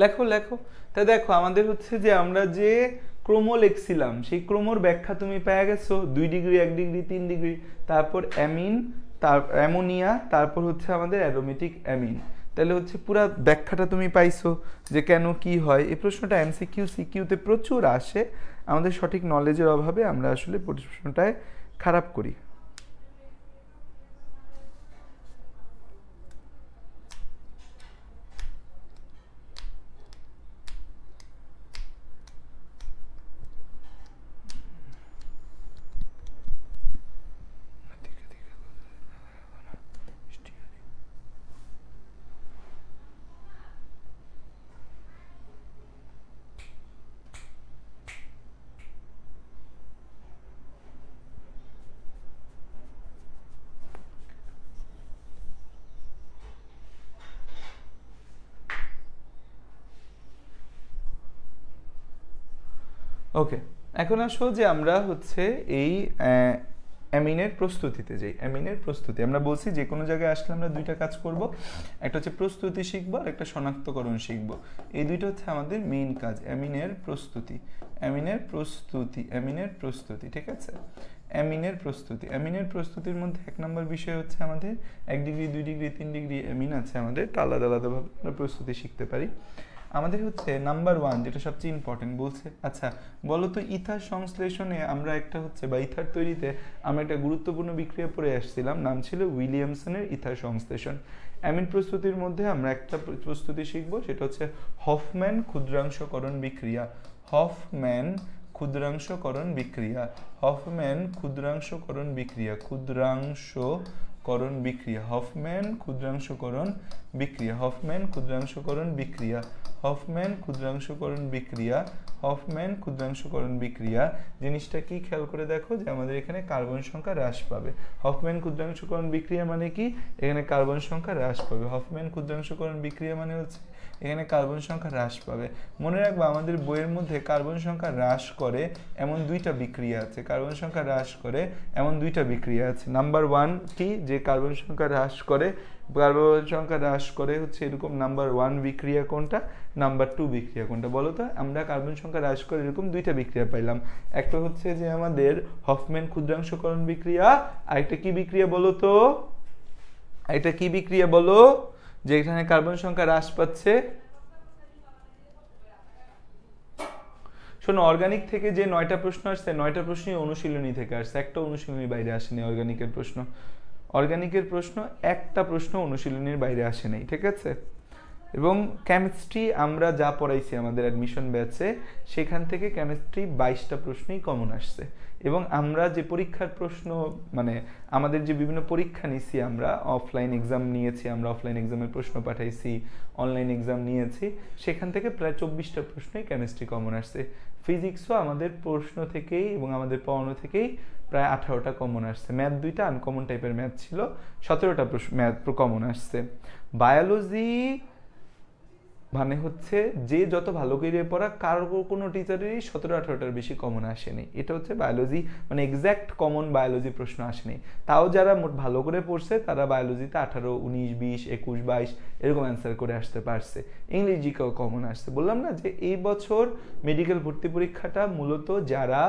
লেখো লেখো। তা দেখো আমাদের হচ্ছে যে আমরা যে ক্রম লিখছিলাম সেই ক্রমর ব্যাখ্যা তুমি পেয়ে গেছো, 2 ডিগ্রি 1 ডিগ্রি 3 ডিগ্রি, তারপর অ্যামিন, অ্যামোনিয়া, তারপর হচ্ছে আমাদের অ্যারোমেটিক অ্যামিন। তাহলে হচ্ছে পুরো ব্যাখ্যাটা তুমি পাইছো যে কেন কি হয়। এই প্রশ্নটা MCQ CQতে প্রচুর আসে, আমাদের সঠিক নলেজের অভাবে আমরা আসলে প্রশ্নটায় খারাপ করি। ওকে, এখন আসো যে আমরা হচ্ছে এই অ্যামিনের প্রস্তুতিতে যাই। অ্যামিনের প্রস্তুতি আমরা বলছি যে কোনো জায়গায় আসলে আমরা দুইটা কাজ করব, একটা হচ্ছে প্রস্তুতি শিখবো আর একটা শনাক্তকরণ শিখবো। এই দুইটা হচ্ছে আমাদের মেইন কাজ, অ্যামিনের প্রস্তুতি, অ্যামিনের প্রস্তুতি, অ্যামিনের প্রস্তুতি, ঠিক আছে। অ্যামিনের প্রস্তুতি, অ্যামিনের প্রস্তুতির মধ্যে 1 নম্বর বিষয় হচ্ছে আমাদের 1 ডিগ্রি 2 ডিগ্রি 3 ডিগ্রি অ্যামিন আছে আমাদের, আলাদা আলাদাভাবে আমরা প্রস্তুতি শিখতে পারি। আমাদের হচ্ছে নাম্বার 1 যেটা সবচেয়ে ইম্পর্টেন্ট বলছে, আচ্ছা বলো তো ইথার সংশ্লেষণে আমরা একটা হচ্ছে বা ইথার তৈরিতে আমরা একটা গুরুত্বপূর্ণ বিক্রিয়া পড়ে আসছিলাম, নাম ছিল উইলিয়ামসনের ইথার সংশ্লেষণ। অ্যামিন প্রস্তুতির মধ্যে আমরা একটা প্রস্তুতি শিখব, সেটা হচ্ছে হফম্যান ক্ষুদ্রাংশকরণ বিক্রিয়া। হফম্যান ক্ষুদ্রাংশকরণ বিক্রিয়া, হফম্যান ক্ষুদ্রাংশকরণ বিক্রিয়া, ক্ষুদ্রাংশকরণ বিক্রিয়া, হফম্যান ক্ষুদ্রাংশকরণ বিক্রিয়া, হফম্যান ক্ষুদ্রাংশকরণ বিক্রিয়া, হফম্যান ক্ষুদ্রাংশকরণ বিক্রিয়া, হফম্যান ক্ষুদ্রাংশকরণ বিক্রিয়া। জিনিসটা কি খেয়াল করে দেখো যে আমাদের এখানে কার্বন সংখ্যা হ্রাস পাবে। হফম্যান ক্ষুদ্রাংশকরণ বিক্রিয়া মানে কি, এখানে কার্বন সংখ্যা হ্রাস পাবে। হফম্যান ক্ষুদ্রাংশকরণ বিক্রিয়া মানে হচ্ছে এখানে কার্বন সংখ্যা হ্রাস পাবে। মনে রাখবা আমাদের বইয়ের মধ্যে কার্বন সংখ্যা হ্রাস করে এমন দুইটা বিক্রিয়া আছে, কার্বন সংখ্যা হ্রাস করে এমন দুইটা বিক্রিয়া আছে। নাম্বার 1 কি, যে কার্বন সংখ্যা হ্রাস করে, কার্বন সংখ্যা হ্রাস করে হচ্ছে এরকম নাম্বার 1 বিক্রিয়া কোনটা, নাম্বার 2 বিক্রিয়া কোনটা বলো তো। আমরা কার্বন সংখ্যা হ্রাস করে এরকম দুইটা বিক্রিয়া পাইলাম, একটা হচ্ছে যে আমাদের হফম্যান ক্ষুদ্রাংশকরণ বিক্রিয়া, আরেকটা কি বিক্রিয়া বলো তো, আরেকটা কি বিক্রিয়া বলো, যে এখানে কার্বন সংখ্যা হ্রাস পাচ্ছে। শোনো, অর্গানিক থেকে যে 9টা প্রশ্ন আসছে 9টা প্রশ্নই অনুশীলনী থেকে আসছে, একটা অনুশীলনীর বাইরে আসেনি অর্গানিকের প্রশ্ন। অর্গানিকের প্রশ্ন একটা প্রশ্ন অনুশীলনীর বাইরে আসে নাই, ঠিক আছে। এবং কেমিস্ট্রি আমরা যা পড়াইছি আমাদের অ্যাডমিশন ব্যাচে, সেখান থেকে কেমিস্ট্রি 22টা প্রশ্নই কমন আসছে। এবং আমরা যে পরীক্ষার প্রশ্ন মানে আমাদের যে বিভিন্ন পরীক্ষা নিয়েছি, আমরা অফলাইন এক্সাম নিয়েছি, আমরা অফলাইন এক্সামের প্রশ্ন পাঠাইছি, অনলাইন এক্সাম নিয়েছি, সেখান থেকে প্রায় 24টা প্রশ্নই কেমিস্ট্রি কমন আসছে। ফিজিক্সও আমাদের প্রশ্ন থেকেই এবং আমাদের পড়ানো থেকেই প্রায় 18টা কমন আসছে। ম্যাথ 2টা আনকমন টাইপের ম্যাথ ছিল, 17টা ম্যাথ কমন আসছে। বায়োলজি মানে হচ্ছে যে যত ভালো করে পড়া, কারো কোনো টিচারেরই 17-18টার বেশি কমন আসেনি। এটা হচ্ছে বায়োলজি, মানে এক্স্যাক্ট কমন বায়োলজি প্রশ্ন আসেনি। তাও যারা ভালো করে পড়ছে তারা বায়োলজিতে 18, 19, 20, 21, 22 এরকম অ্যান্সার করে আসতে পারছে। ইংরেজিকেও কমন আসছে। বললাম না যে এই বছর মেডিকেল ভর্তি পরীক্ষাটা মূলত যারা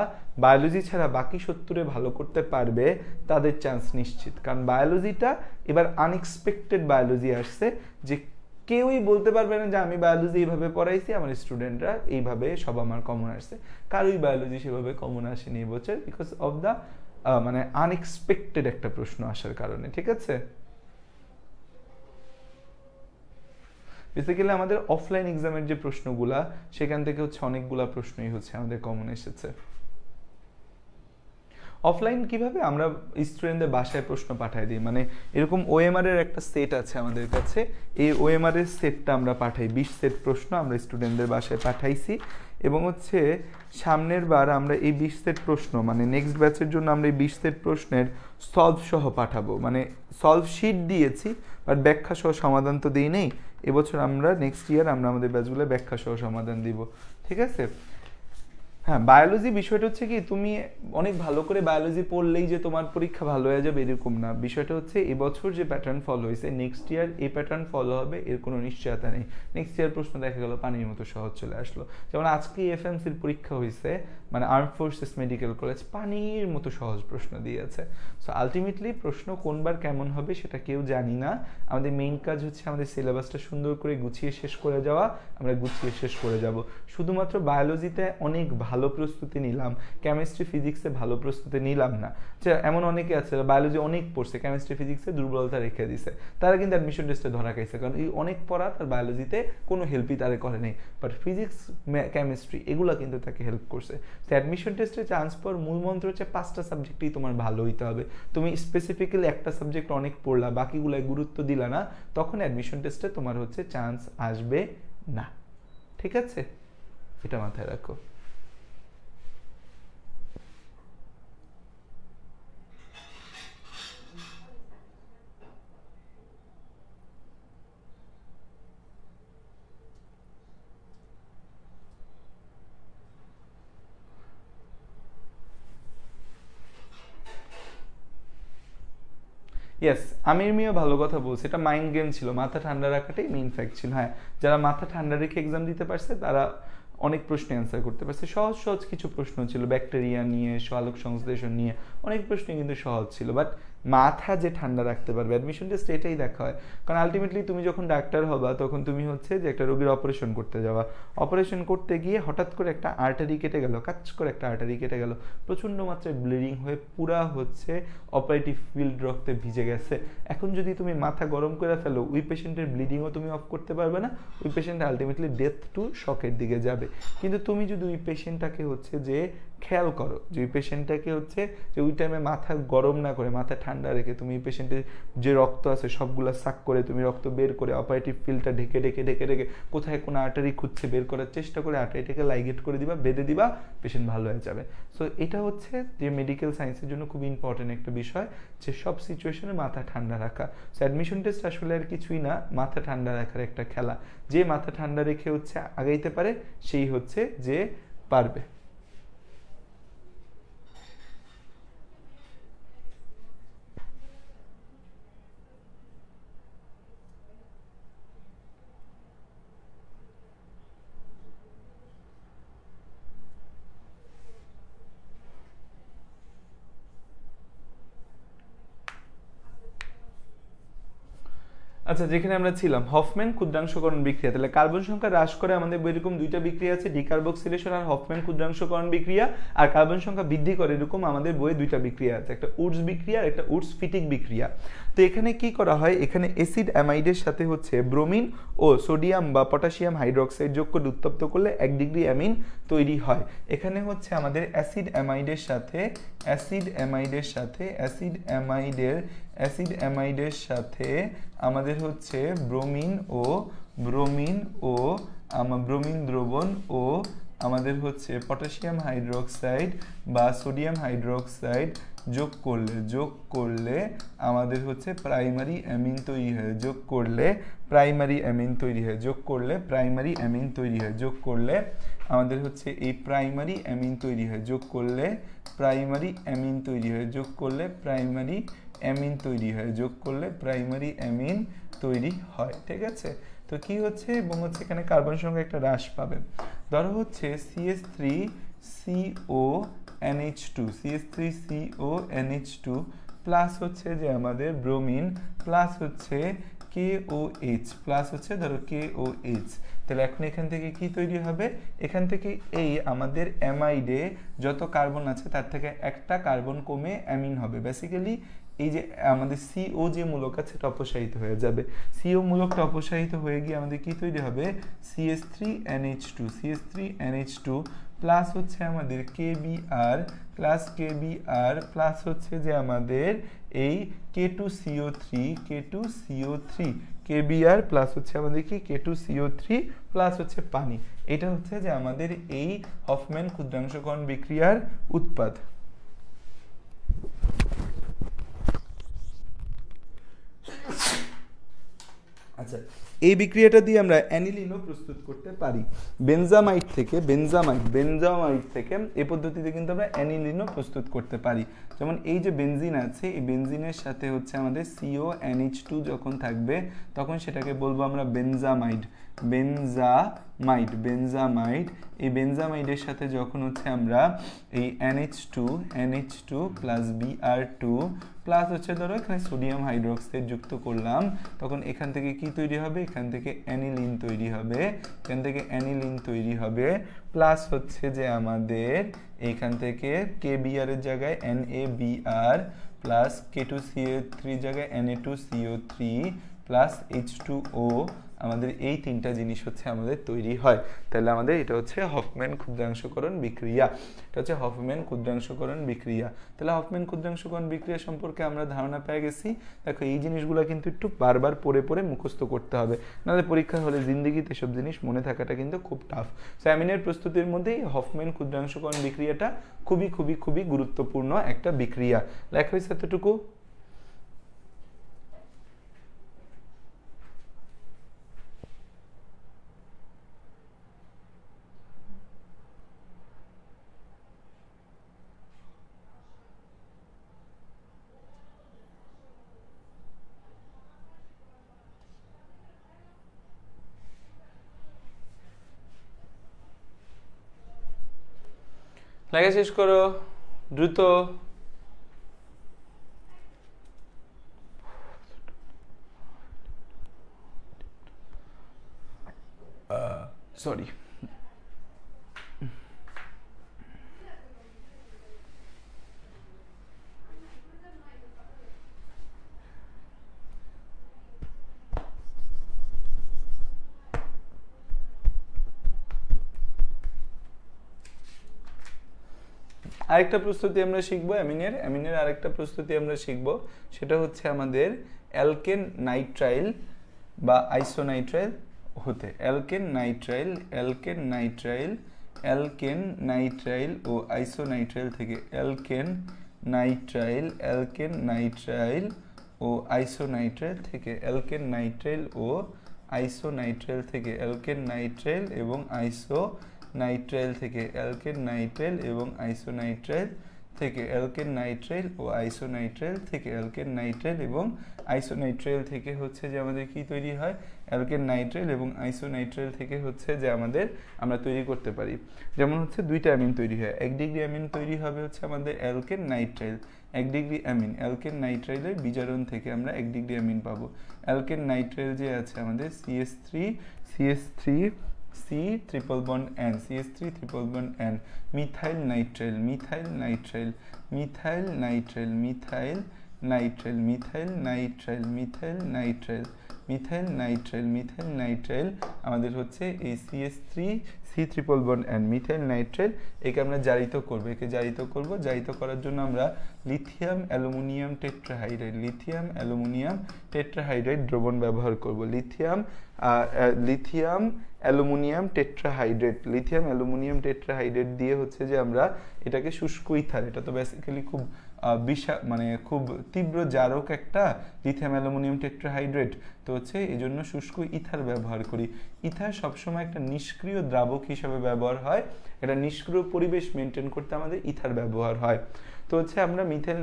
বায়োলজি ছাড়া বাকি 70-এ ভালো করতে পারবে তাদের চান্স নিশ্চিত। কারণ বায়োলজিটা এবার আনএক্সপেক্টেড বায়োলজি আসছে, যে কেউই বলতে পারবে না যে আমি বায়োলজি এইভাবে পড়াইছি, আমার স্টুডেন্টরা এইভাবে সব আমার কমন আসছে। কারোই বায়োলজি সেভাবে কমন আসেনি এবছর, বিকজ অফ দ্য মানে আনএক্সপেক্টেড একটা প্রশ্ন আসার কারণে, ঠিক আছে। বেসিক্যালি আমাদের অফলাইন এক্সামের যে প্রশ্নগুলা, সেখান থেকে হচ্ছে অনেকগুলা প্রশ্নই হচ্ছে আমাদের কমন এসেছে। অফলাইন কিভাবে আমরা স্টুডেন্টদের বাসায় প্রশ্ন পাঠাই দিই, মানে এরকম ওএমআর এর একটা সেট আছে আমাদের কাছে, এই ওএমআর এর সেটটা আমরা পাঠাই, 20 সেট প্রশ্ন আমরা স্টুডেন্টদের বাসায় পাঠাইছি। এবং হচ্ছে সামনের বার আমরা এই 20 সেট প্রশ্ন, মানে নেক্সট ব্যাচের জন্য আমরা এই 20 সেট প্রশ্নের সলভ সহ পাঠাবো। মানে সলভ শিট দিয়েছি, বাট ব্যাখ্যা সহ সমাধান তো দিই নেই। এবছর আমরা নেক্সট ইয়ার আমরা আমাদের ব্যাচগুলো ব্যাখ্যা সহ সমাধান দিব, ঠিক আছে। হ্যাঁ, বায়োলজি বিষয়টা হচ্ছে কি, তুমি অনেক ভালো করে বায়োলজি পড়লেই যে তোমার পরীক্ষা ভালো হয়ে যাবে এরকম না। বিষয়টা হচ্ছে এবছর যে প্যাটার্ন ফলো হয়েছে, নেক্সট ইয়ার এই প্যাটার্ন ফলো হবে এর কোনো নিশ্চয়তা নেই। নেক্সট ইয়ার প্রশ্ন দেখা গেল পানির মতো সহজ চলে আসলো। যেমন আজকে এফএমসির পরীক্ষা হয়েছে, মানে আর্ম ফোর্সেস মেডিকেল কলেজ, পানির মতো সহজ প্রশ্ন দিয়েছে। সো আলটিমেটলি প্রশ্ন কোনবার কেমন হবে সেটা কেউ জানি না। আমাদের মেইন কাজ হচ্ছে আমাদের সিলেবাসটা সুন্দর করে গুছিয়ে শেষ করে যাওয়া, আমরা গুছিয়ে শেষ করে যাব। শুধুমাত্র বায়োলজিতে অনেক ভালো প্রস্তুতি নিলাম, কেমিস্ট্রি ফিজিক্সে ভালো প্রস্তুতি নিলাম না। যে এমন অনেকে আছে বায়োলজি অনেক পড়ছে, কেমিস্ট্রি ফিজিক্সে দুর্বলতা রেখে দিছে, তারা কিন্তু অ্যাডমিশন টেস্টে ধরা খাইছে, কারণ এই অনেক পড়া তার বায়োলজিতে কোনো হেল্পই তারে করে নেই। বাট ফিজিক্স, কেমিস্ট্রি এগুলো কিন্তু তাকে হেল্প করছে। তো অ্যাডমিশন টেস্টে চান্স পাওয়ার মূল মন্ত্র হচ্ছে 5টা সাবজেক্টেই তোমার ভালো হইতে হবে। তুমি স্পেসিফিক্যালি একটা সাবজেক্ট অনেক পড়লা, বাকিগুলোয় গুরুত্ব দিলা না, তখন অ্যাডমিশন টেস্টে তোমার হচ্ছে চান্স আসবে না, ঠিক আছে। এটা মাথায় রাখো। ইয়েস, আমির মিয়া ভালো কথা বলছে, এটা মাইন্ড গেম ছিল, মাথা ঠান্ডা রাখাটাই মেইন ফ্যাক্ট ছিল। হ্যাঁ, যারা মাথা ঠান্ডা রেখে এক্সাম দিতে পারছে তারা অনেক প্রশ্ন অ্যান্সার করতে পারছে। সহজ সহজ কিছু প্রশ্ন ছিল, ব্যাকটেরিয়া নিয়ে, আলোক সংশ্লেষণ নিয়ে, অনেক প্রশ্ন কিন্তু সহজ ছিল। বাট মাথা যে ঠান্ডা রাখতে পারবে, অ্যাডমিশন টেস্ট এটাই দেখা হয়। কারণ আলটিমেটলি তুমি যখন ডাক্তার হবা তখন তুমি হচ্ছে যে একটা রোগীর অপারেশন করতে যাওয়া, অপারেশন করতে গিয়ে হঠাৎ করে একটা আর্টারি কেটে গেল, কাজ করে একটা আর্টারি কেটে গেল, প্রচণ্ড মাত্রায় ব্লিডিং হয়ে পুরা হচ্ছে অপারেটিভ ফিল্ড রক্তে ভিজে গেছে। এখন যদি তুমি মাথা গরম করে ফেলো, ওই পেশেন্টের ব্লিডিংও তুমি অফ করতে পারবে না, ওই পেশেন্ট আলটিমেটলি ডেথ টু শকের দিকে যাবে। কিন্তু তুমি যদি ওই পেশেন্টটাকে হচ্ছে যে খেয়াল করো, যে ওই পেশেন্টটাকে হচ্ছে যে ওই টাইমে মাথা গরম না করে মাথা ঠান্ডা রেখে তুমি এই পেশেন্টের যে রক্ত আছে সবগুলো সাক করে তুমি রক্ত বের করে অপারেটিভ ফিল্ডটা ঢেকে ঢেকে ঢেকে ঢেকে কোথায় কোনো আর্টারি খুঁজছে বের করার চেষ্টা করে আর্টারিটাকে লাইগেট করে দিবা, বেঁধে দিবা, পেশেন্ট ভালো হয়ে যাবে। সো এটা হচ্ছে যে মেডিকেল সায়েন্সের জন্য খুব ইম্পর্টেন্ট একটা বিষয়, যে সব সিচুয়েশনে মাথা ঠান্ডা রাখা। সো অ্যাডমিশন টেস্ট আসলে আর কিছুই না, মাথা ঠান্ডা রাখার একটা খেলা। যে মাথা ঠান্ডা রেখে হচ্ছে আগাইতে পারে সেই হচ্ছে যে পারবে। আচ্ছা, যেখানে আমরা ছিলাম হফম্যান ক্ষুদ্রাংশকরণ বিক্রিয়া, তাহলে কার্বন সংখ্যা হ্রাস করে আমাদের এরকম দুইটা বিক্রিয়া আছে, ডিকার্বক্সিলেশন আর হফম্যান ক্ষুদ্রাংশকরণ বিক্রিয়া। আর কার্বন সংখ্যা বৃদ্ধি করে এরকম আমাদের বইয়ে দুইটা বিক্রিয়া আছে, একটা উডস বিক্রিয়া আর একটা উডস ফিটিক বিক্রিয়া। তো এখানে কি করা হয়, এখানে অ্যাসিড অ্যামাইডের সাথে হচ্ছে ব্রোমিন ও সোডিয়াম বা পটাশিয়াম হাইড্রোক্সাইড যোগ করে উত্তপ্ত করলে 1 ডিগ্রি অ্যামিন তৈরি হয়। এখানে হচ্ছে আমাদের অ্যাসিড অ্যামাইডের সাথে আমাদের হচ্ছে ব্রোমিন দ্রবণ ও আমাদের হচ্ছে পটাশিয়াম হাইড্রোক্সাইড বা সোডিয়াম হাইড্রোক্সাইড যোগ করলে আমাদের হচ্ছে প্রাইমারি অ্যামিন তৈরি হয়, যোগ করলে আমাদের হচ্ছে এই প্রাইমারি অ্যামিন তৈরি হয়, প্রাইমারি অ্যামিন তৈরি হয়। ঠিক আছে, তো কি হচ্ছে এবং হচ্ছে এখানে কার্বন সংখ্যা একটা হ্রাস পাবে। ধরো হচ্ছে CH3CONH2 প্লাস হচ্ছে যে আমাদের ব্রোমিন প্লাস হচ্ছে KOH, তাহলে এখন এখান থেকে কি তৈরি হবে, এখান থেকে এই আমাদের অ্যামাইডে যত কার্বন আছে তার থেকে একটা কার্বন কমে অ্যামিন হবে। বেসিক্যালি এই যে আমাদের সিও যে মূলক আছে এটা অপসারিত হয়ে যাবে, সিও মূলকটা অপসারিত হয়ে গিয়ে আমাদের কি তৈরি হবে, CH3NH2 প্লাস হচ্ছে আমাদের KBr প্লাস হচ্ছে যে আমাদের এই K2CO3 KBr প্লাস হচ্ছে আমাদের কি K2CO3 প্লাস হচ্ছে পানি। এটা হচ্ছে যে আমাদের এই হফম্যান ক্ষুদ্রাংশকরণ বিক্রিয়ার উৎপাদ। আচ্ছা, এই বিক্রিয়াটা দিয়ে আমরা অ্যানিলিনও প্রস্তুত করতে পারি। বেনজামাইড থেকে এই পদ্ধতিতে কিন্তু আমরা অ্যানিলিনও প্রস্তুত করতে পারি। যেমন এই যে বেনজিন আছে, এই বেনজিনের সাথে হচ্ছে আমাদের CONH2 যখন থাকবে তখন সেটাকে বলবো আমরা বেনজামাইড। এই বেনজামাইডের সাথে যখন হচ্ছে আমরা এই NH2 প্লাস Br2 প্লাস হচ্ছে ধরো এখানে সোডিয়াম হাইড্রোক্সাইড যুক্ত করলাম, তখন এখান থেকে কি তৈরি হবে, এখান থেকে অ্যানিলিন তৈরি হবে প্লাস হচ্ছে যে আমাদের এইখান থেকে KBr এর জায়গায় NaBr প্লাস K2CO3 জায়গায় Na2CO3 প্লাস H2O, আমাদের এই তিনটা জিনিস হচ্ছে আমাদের তৈরি হয়। তাহলে আমাদের এটা হচ্ছে হফম্যান ক্ষুদ্রাংশকরণ বিক্রিয়া। তাহলে হফম্যান ক্ষুদ্রাংশকরণ বিক্রিয়া সম্পর্কে আমরা ধারণা পেয়ে গেছি। দেখো এই জিনিসগুলো কিন্তু একটু বারবার পড়ে মুখস্থ করতে হবে, নাহলে পরীক্ষা হলে জিন্দেগিতে এসব জিনিস মনে থাকাটা কিন্তু খুব টাফ। সো অ্যামিনের প্রস্তুতির মধ্যে এই হফম্যান ক্ষুদ্রাংশকরণ বিক্রিয়াটা খুবই গুরুত্বপূর্ণ একটা বিক্রিয়া। লেখা হয়েছে এতটুকু। লেখা শেষ করো দ্রুত। সরি, আরেকটা প্রস্তুতি আমরা শিখবো অ্যামিনের আরেকটা প্রস্তুতি আমরা শিখবো, সেটা হচ্ছে আমাদের অ্যালকেন নাইট্রাইল বা আইসোনাইট্রাইল হতে। অ্যালকেন নাইট্রাইল ও আইসোনাইট্রাইল থেকে, অ্যালকেন নাইট্রাইল ও আইসোনাইট্রাইল থেকে, অ্যালকেন নাইট্রাইল ও আইসোনাইট্রাইল থেকে, অ্যালকেন নাইট্রাইল এবং আইসোনাইট্রাইল থেকে, অ্যালকেন নাইট্রাইল এবং আইসোনাইট্রাইল থেকে, অ্যালকেন নাইট্রাইল ও আইসোনাইট্রাইল থেকে, অ্যালকেন নাইট্রাইল এবং আইসোনাইট্রাইল থেকে হচ্ছে যে আমাদের কি তৈরি হয়, অ্যালকেন নাইট্রাইল এবং আইসোনাইট্রাইল থেকে হচ্ছে যে আমাদের আমরা তৈরি করতে পারি। যেমন হচ্ছে দুইটা অ্যামিন তৈরি হয়, 1 ডিগ্রি অ্যামিন তৈরি হবে হচ্ছে আমাদের alkane nitrile, 1 degree amine, alkane নাইট্রাইলের বিজারণ থেকে আমরা 1 ডিগ্রি অ্যামিন পাবো। অ্যালকেন নাইট্রাইল যে আছে আমাদের CH3 C triple bond N, CH3 triple bond N, methyl nitrile আমাদের হচ্ছে এই CH3 C triple bond N, methyl nitrile. একে আমরা জারিত করব, জারিত করার জন্য আমরা লিথিয়াম অ্যালুমিনিয়াম টেট্রাহাইড্রাইড দ্রবণ ব্যবহার করব। লিথিয়াম অ্যালুমিনিয়াম টেট্রাহাইড্রেট দিয়ে হচ্ছে যে আমরা এটাকে শুষ্ক ইথার, এটা তো বেসিক্যালি খুব মানে খুব তীব্র জারক একটা লিথিয়াম অ্যালুমিনিয়াম টেট্রাহাইড্রেট, তো হচ্ছে এই জন্য শুষ্ক ইথার ব্যবহার করি। ইথার সবসময় একটা নিষ্ক্রিয় দ্রাবক হিসাবে ব্যবহার হয়, এটা নিষ্ক্রিয় পরিবেশ মেনটেন করতে আমাদের ইথার ব্যবহার হয়। তো হচ্ছে আমরা মিথাইল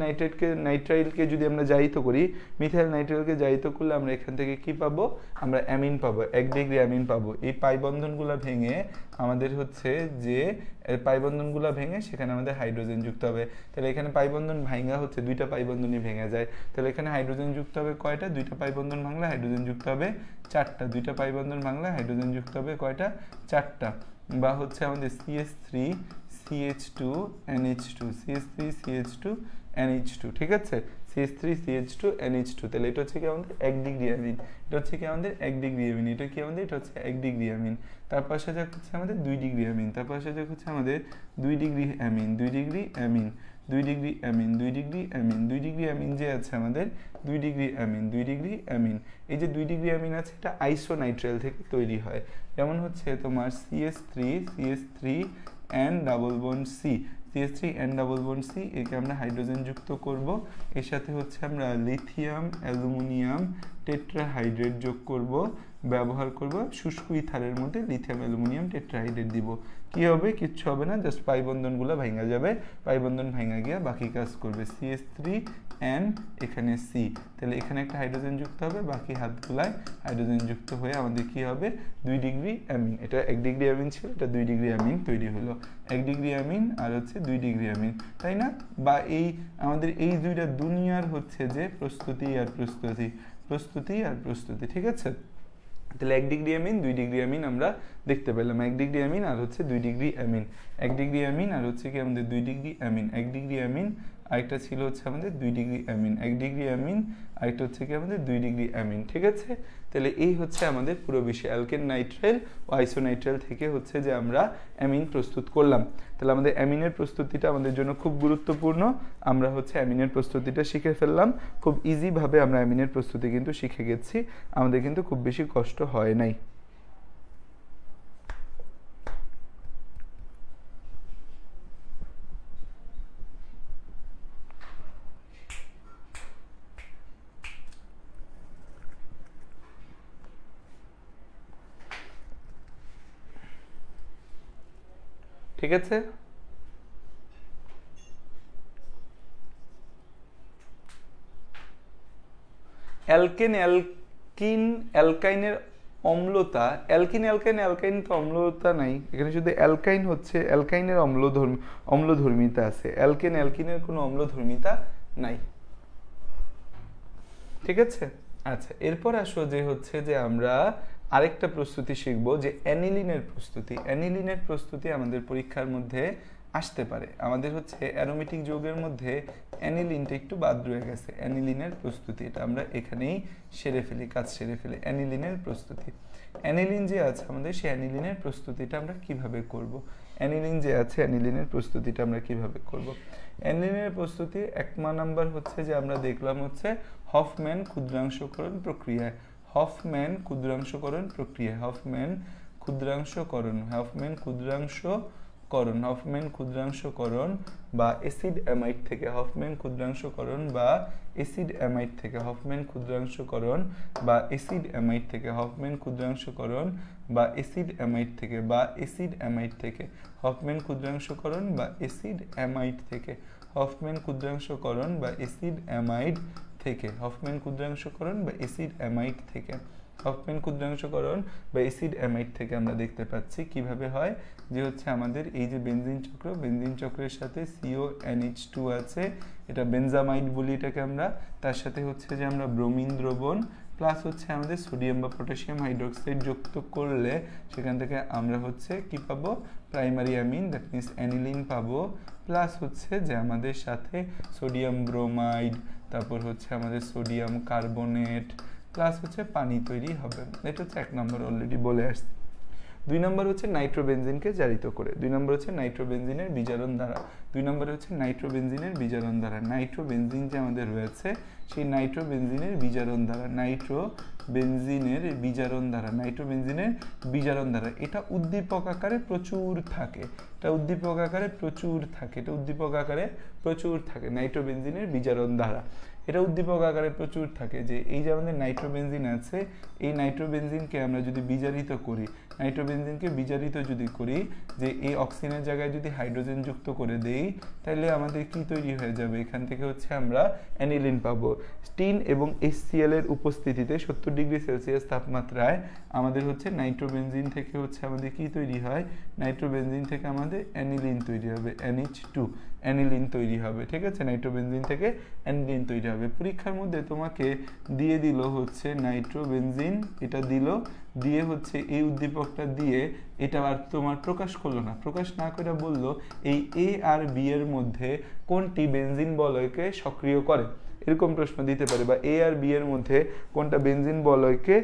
নাইট্রাইলকে যদি আমরা জারিত করি, মিথাইল নাইট্রাইলকে জারিত করলে আমরা এখান থেকে কি পাবো, আমরা অ্যামিন পাবো, 1 ডিগ্রি অ্যামিন পাবো। এই পাই বন্ধনগুলো ভেঙে আমাদের হচ্ছে যে পাই বন্ধনগুলো ভেঙে সেখানে আমাদের হাইড্রোজেন যুক্ত হবে। তাহলে এখানে পাই বন্ধন ভাঙা হচ্ছে, 2টা পাই বন্ধনই ভেঙে যায়, তাহলে এখানে হাইড্রোজেন যুক্ত হবে কয়টা, 2টা পাই বন্ধন ভাঙলে হাইড্রোজেন যুক্ত হবে 4টা, 2টা পাই বন্ধন ভাঙলে হাইড্রোজেন যুক্ত হবে কয়টা, 4টা। বা হচ্ছে আমাদের CH3 CH2 NH2, ঠিক আছে, CH3 CH2 NH2। তাহলে এটা হচ্ছে কি আমাদের 1 ডিগ্রি অ্যামিন, এটা হচ্ছে কি আমাদের 1 ডিগ্রি অ্যামিন, এটা কি আমাদের, এটা হচ্ছে 1 ডিগ্রি অ্যামিন। তার পাশে যা হচ্ছে আমাদের 2 ডিগ্রি অ্যামিন, তার পাশে যা হচ্ছে আমাদের 2 degree amine, 2 degree amine, 2 degree amine, 2 degree amine, 2 degree amine যে আছে আমাদের 2 ডিগ্রি অ্যামিন, 2 ডিগ্রি অ্যামিন। এই যে 2 ডিগ্রি অ্যামিন আছে এটা আইসোনাইট্রাইল থেকে তৈরি হয়। যেমন হচ্ছে তোমার CH3 N double bond C, CH3 N double bond C, একে আমরা হাইড্রোজেন যুক্ত করব, এর সাথে হচ্ছে আমরা লিথিয়াম অ্যালুমিনিয়াম টেট্রাহাইড্রেট যোগ করব, ব্যবহার করব শুষ্ক ইথারের মধ্যে লিথিয়াম অ্যালুমিনিয়াম টেট্রাহাইড্রেট দিব। কি হবে, কিচ্ছু হবে না, জাস্ট পাই বন্ধনগুলো ভাঙা যাবে, পাই বন্ধন ভাঙা গিয়ে বাকি কাজ করবে। CH3 N এখানে C, তাহলে এখানে একটা হাইড্রোজেন যুক্ত হবে, বাকি হাতগুলায় হাইড্রোজেন যুক্ত হয়ে আমাদের কি হবে, 2 ডিগ্রি অ্যামিন। এটা 1 ডিগ্রি অ্যামিন ছিল, এটা 2 ডিগ্রি অ্যামিন তৈরি হলো, 1 ডিগ্রি অ্যামিন আর হচ্ছে 2 ডিগ্রি অ্যামিন, তাই না? বা এই আমাদের এই দুইটা দুনিয়ার হচ্ছে যে প্রস্তুতি আর প্রস্তুতি, ঠিক আছে? তাহলে 1 ডিগ্রি অ্যামিন 2 ডিগ্রি অ্যামিন আমরা দেখতে পেলাম, 1 ডিগ্রি অ্যামিন আর হচ্ছে 2 ডিগ্রি অ্যামিন, 1 ডিগ্রি অ্যামিন আর হচ্ছে কি আমাদের 2 ডিগ্রি অ্যামিন, 1 ডিগ্রি অ্যামিন আরেকটা ছিল হচ্ছে আমাদের 2 ডিগ্রি অ্যামিন, 1 ডিগ্রি অ্যামিন আরেকটা হচ্ছে কি আমাদের 2 ডিগ্রি অ্যামিন, ঠিক আছে? তাহলে এই হচ্ছে আমাদের পুরো বিষয়, অ্যালকেন নাইট্রাইল ও আইসোনাইট্রাইল থেকে হচ্ছে যে আমরা অ্যামিন প্রস্তুত করলাম। তাহলে আমাদের অ্যামিনের প্রস্তুতিটা আমাদের জন্য খুব গুরুত্বপূর্ণ, আমরা হচ্ছে অ্যামিনের প্রস্তুতিটা শিখে ফেললাম, খুব ইজিভাবে আমরা অ্যামিনের প্রস্তুতি কিন্তু শিখে গেছি, আমাদের কিন্তু খুব বেশি কষ্ট হয় নাই। ঠিক আছে, অ্যালকাইনের অম্লতা, অ্যালকিন অ্যালকাইন, অ্যালকাইন তো অম্লতা নাই, এখানে শুধু অ্যালকাইন হচ্ছে, অ্যালকাইনের অম্লধর্মিতা আছে, অ্যালকেন অ্যালকিনের কোনো অম্লধর্মিতা নাই। ঠিক আছে, আচ্ছা এরপর আসো যে হচ্ছে যে আমরা আরেকটা প্রস্তুতি শিখবো, যে অ্যানিলিনের প্রস্তুতি। অ্যানিলিনের প্রস্তুতি আমাদের পরীক্ষার মধ্যে আসতে পারে। আমাদের হচ্ছে অ্যারোমেটিক যৌগের মধ্যে অ্যানিলিনটা একটু বাদ রয়ে গেছে। অ্যানিলিনের প্রস্তুতি এটা আমরা এখানেই সেরে ফেলি, কাজ সেরে ফেলি। অ্যানিলিনের প্রস্তুতি, অ্যানিলিন যে আছে আমাদের, সেই অ্যানিলিনের প্রস্তুতিটা আমরা কিভাবে করব। অ্যানিলিন যে আছে, অ্যানিলিনের প্রস্তুতিটা আমরা কিভাবে করব। অ্যানিলিনের প্রস্তুতি 1 নাম্বার হচ্ছে যে আমরা দেখলাম হচ্ছে হফম্যান ক্ষুদ্রাংশকরণ প্রক্রিয়ায়। হফম্যান ক্ষুদ্রাংশকরণ প্রক্রিয়া, হফম্যান ক্ষুদ্রাংশকরণ, হফম্যান ক্ষুদ্রাংশকরণ, হফম্যান ক্ষুদ্রাংশকরণ বা অ্যাসিড অ্যামাইড থেকে, হফম্যান ক্ষুদ্রাংশকরণ বা অ্যাসিড অ্যামাইড থেকে, হফম্যান ক্ষুদ্রাংশকরণ বা অ্যাসিড অ্যামাইড থেকে, হফম্যান ক্ষুদ্রাংশকরণ বা অ্যাসিড অ্যামাইড থেকে, বা অ্যাসিড অ্যামাইড থেকে, হফম্যান ক্ষুদ্রাংশকরণ বা অ্যাসিড অ্যামাইড থেকে, হফম্যান ক্ষুদ্রাংশকরণ বা অ্যাসিড অ্যামাইড থেকে, হফম্যান ক্ষুদ্রাংশকরণ বা অ্যাসিড অ্যামাইড থেকে, হফম্যান ক্ষুদ্রাংশকরণ বা অ্যাসিড অ্যামাইড থেকে আমরা দেখতে পাচ্ছি কিভাবে হয়, যে হচ্ছে আমাদের এই যে বেনজিন চক্র, বেনজিন চক্রের সাথে CONH2 আছে, এটা বেনজামাইড বলি এটাকে আমরা, তার সাথে হচ্ছে যে আমরা ব্রোমিন দ্রবণ প্লাস হচ্ছে আমাদের সোডিয়াম বা পটাশিয়াম হাইড্রোক্সাইড যুক্ত করলে সেখান থেকে আমরা হচ্ছে কি পাবো, primary amine, that means aniline পাবো, প্লাস হচ্ছে যে আমাদের সাথে সোডিয়াম ব্রোমাইড, তারপর হচ্ছে আমাদের সোডিয়াম কার্বনেট, প্লাস হচ্ছে পানি তৈরি হবে। এটা হচ্ছে 1 নম্বর, অলরেডি বলে আসছি। 2 নম্বর হচ্ছে নাইট্রোবেনজিনকে জারিত করে, 2 নম্বর হচ্ছে নাইট্রোবেনজিনের বিজারণ দ্বারা, 2 নম্বরে হচ্ছে নাইট্রোবেনজিনের বিজারণ দ্বারা। নাইট্রোবেনজিন যে আমাদের রয়েছে, সেই নাইট্রোবেনজিনের বিজারণ দ্বারা, নাইট্রোবেনজিনের বিজারণ দ্বারা, নাইট্রোবেনজিনের বিজারণ দ্বারা। এটা উদ্দীপক আকারে প্রচুর থাকে, এটা উদ্দীপক আকারে প্রচুর থাকে, এটা উদ্দীপক আকারে প্রচুর থাকে নাইট্রোবেনজিনের বিজারণ দ্বারা। এটা উদ্দীপক আকারে প্রচুর থাকে, যে এই যে আমাদের নাইট্রোবেনজিন আছে, এই নাইট্রোবেনজিনকে আমরা যদি বিজারিত করি, নাইট্রোবেনজিনকে বিজারিত যদি করি, যে এই অক্সিজেনের জায়গায় যদি হাইড্রোজেন যুক্ত করে দেই, তাহলে আমাদের কি তৈরি হয়ে যাবে, এখান থেকে হচ্ছে আমরা অ্যানিলিন পাবো। স্টিন এবং HCl এর উপস্থিতিতে 70 ডিগ্রি সেলসিয়াস তাপমাত্রায় আমাদের হচ্ছে নাইট্রোবেনজিন থেকে হচ্ছে আমাদের কি তৈরি হয়, নাইট্রোবেনজিন থেকে আমাদের অ্যানিলিন তৈরি হবে, NH2 অ্যানিলিন তৈরি হবে। ঠিক আছে, নাইট্রোবেনজিন থেকে অ্যানিলিন তৈরি হবে। পরীক্ষার মধ্যে তোমাকে দিয়ে দিল হচ্ছে নাইট্রোবেনজিন, এটা দিল, দিয়ে হচ্ছে এই উদ্দীপকটা দিয়ে, এটা আর তোমার প্রকাশ করলো না, প্রকাশ না করে বললো এই A আর B এর মধ্যে কোনটি বেনজিন বলয়কে সক্রিয় করে, এরকম প্রশ্ন দিতে পারে, বা A আর B এর মধ্যে কোনটা বেনজিন বলয়কে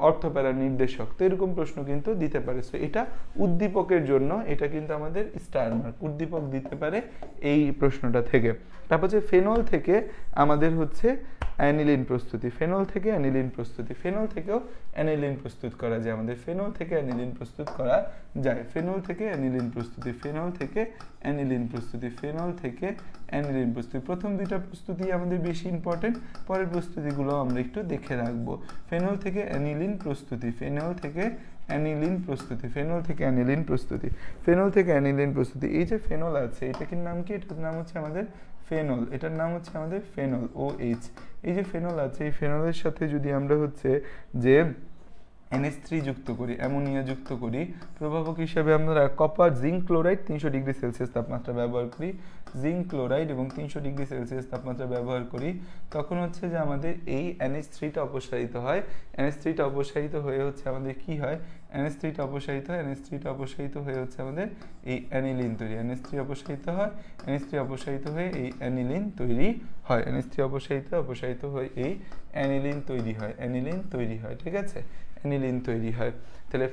অর্থপ্যারা নির্দেশক, তো এরকম প্রশ্ন কিন্তু দিতে পারে। সো এটা উদ্দীপকের জন্য, এটা কিন্তু আমাদের স্টার মার্ক, উদ্দীপক দিতে পারে এই প্রশ্নটা থেকে। তারপর যে ফেনল থেকে আমাদের হচ্ছে অ্যানিলিন প্রস্তুতি, ফেনল থেকে অ্যানিলিন প্রস্তুতি, ফেনল থেকেও অ্যানিলিন প্রস্তুত করা যায়, আমাদের ফেনল থেকে অ্যানিলিন প্রস্তুত করা যায়, ফেনল থেকে অ্যানিলিন প্রস্তুতি, ফেনল থেকে অ্যানিলিন প্রস্তুতি, ফেনল থেকে অ্যানিলিন প্রস্তুতি। প্রথম দুইটা প্রস্তুতি আমাদের বেশি ইম্পর্টেন্ট, পরের প্রস্তুতিগুলো আমরা একটু দেখে রাখবো। ফেনল থেকে অ্যানিলিন প্রস্তুতি, ফেনল থেকে অ্যানিলিন প্রস্তুতি, ফেনল থেকে অ্যানিলিন প্রস্তুতি, ফেনল থেকে অ্যানিলিন প্রস্তুতি। এই যে ফেনল আছে, এটার নাম কি, এটার নাম হচ্ছে আমাদের ফেনল, এটার নাম হচ্ছে আমাদের ফেনল, OH। এই যে ফেনল আছে, এই ফেনলের সাথে যদি আমরা হচ্ছে যে NH3 যুক্ত করি, অ্যামোনিয়া যুক্ত করি, প্রভাবক হিসেবে আমরা copper zinc chloride 300 degree Celsius তাপমাত্রা ব্যবহার করি, জিঙ্ক ক্লোরাইড এবং 300 ডিগ্রি সেলসিয়াস তাপমাত্রা ব্যবহার করি, তখন হচ্ছে যে আমাদের এই NH3টা অপসারিত হয়, NH3টা অপসারিত হয়ে হচ্ছে আমাদের কি হয়, NH3টা অপসারিত হয়, NH3টা অপসারিত হয়ে হচ্ছে আমাদের এই অ্যানিলিন তৈরি, NH3 অপসারিত হয়, NH3 অপসারিত হয়ে এই অ্যানিলিন তৈরি হয়, NH3 অপসারিত হয়ে এই অ্যানিলিন তৈরি হয়, অ্যানিলিন তৈরি হয়। ঠিক আছে, অ্যানিলিন তৈরি হয়। তাহলে